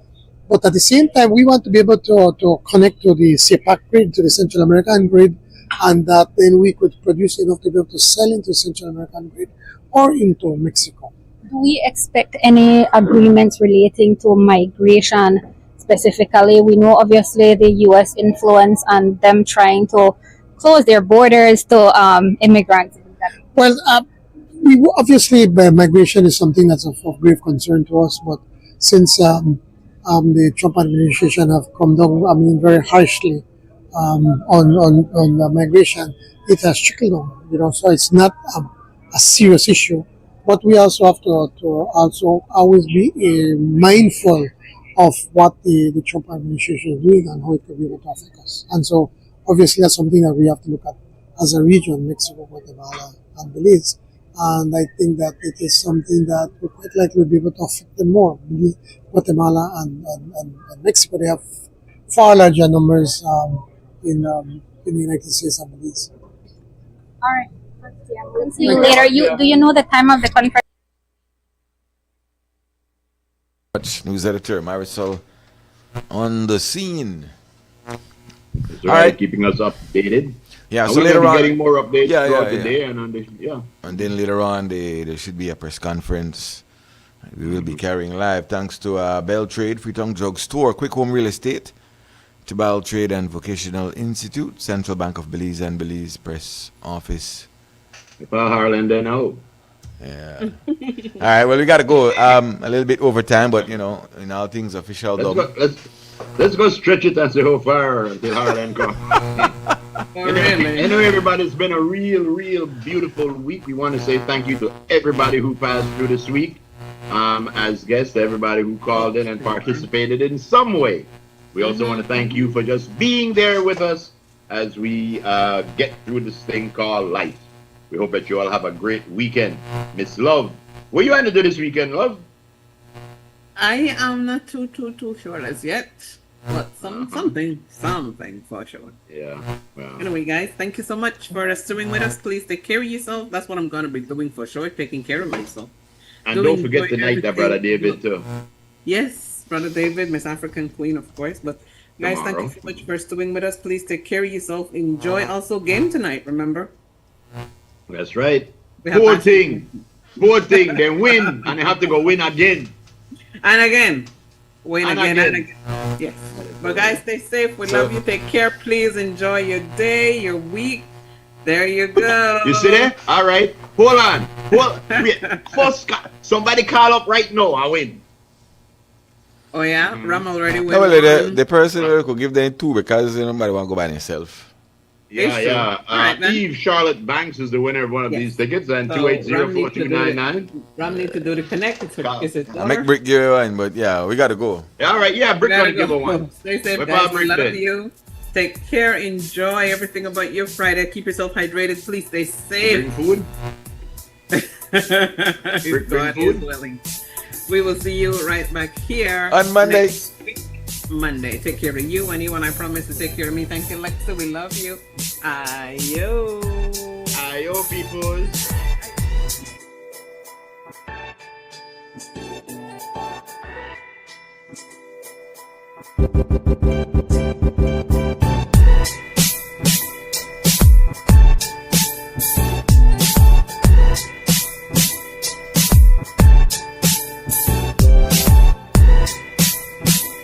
But at the same time, we want to be able to connect to the CPAC grid, to the Central American grid, and that then we could produce enough to be able to sell into Central American grid or into Mexico. Do we expect any agreements relating to migration specifically? We know obviously the U.S. influence and them trying to close their borders to immigrants. Well, obviously migration is something that's of grave concern to us. But since the Trump administration have come down, I mean, very harshly on migration, it has trickled down. So it's not a serious issue. But we also have to also always be mindful of what the Trump administration is doing and how it could be able to affect us. And so, obviously, that's something that we have to look at as a region, Mexico, Guatemala, and Belize. And I think that it is something that will quite likely be able to affect them more. Guatemala and Mexico, they have far larger numbers in the United States and Belize. All right. We'll see you later. Do you know the time of the conference? News editor Marisol on the scene. That's right, keeping us updated. Yeah, and so we're later on, getting more updates throughout the yeah. day, and and then later on, there should be a press conference. We will be carrying live thanks to Bell Trade, Freetown Drug Store, Quick Home Real Estate, to Bell Trade and Vocational Institute, Central Bank of Belize and Belize Press Office. Harlan, then out. Yeah. All right. Well, we got to go a little bit over time, but in all things official. Let's go stretch it and say how far until Harlan comes. Anyway, everybody, it's been a real beautiful week. We want to say thank you to everybody who passed through this week as guests, everybody who called in and participated in some way. We also want to thank you for just being there with us as we get through this thing called life. We hope that you all have a great weekend. Miss Love, what you going to do this weekend, Love? I am not too sure as yet, but something for sure. Yeah. Well. Anyway, guys, thank you so much for stewing with us. Please take care of yourself. That's what I'm going to be doing for sure, taking care of myself. And don't forget tonight that Brother David too. Yes, Brother David, Miss African Queen, of course. But guys, thank you so much for stewing with us. Please take care of yourself. Enjoy also game tonight, remember? That's right. Sporting, then win, and they have to go win again. And again. Win again and again. Yes. But guys, stay safe. We love you. Take care. Please enjoy your day, your week. There you go. You see there? All right. Hold on. Wait. First, somebody call up right now. I win. Oh yeah? Ram already win. No, well, the person could give them two because nobody want to go by themselves. Yeah. Eve Charlotte Banks is the winner of one of these tickets, and 280-4299. Ram need to do the connect. I make Brick give a one, but yeah, we got to go. All right, yeah, Brick got to give a one. Stay safe, guys. We love you. Take care. Enjoy everything about your Friday. Keep yourself hydrated. Please stay safe. Bring food. God is willing. We will see you right back here on Monday. Monday. Take care of you and I promise to take care of me. Thank you, Lexa. We love you. Ayo. Ayo, people.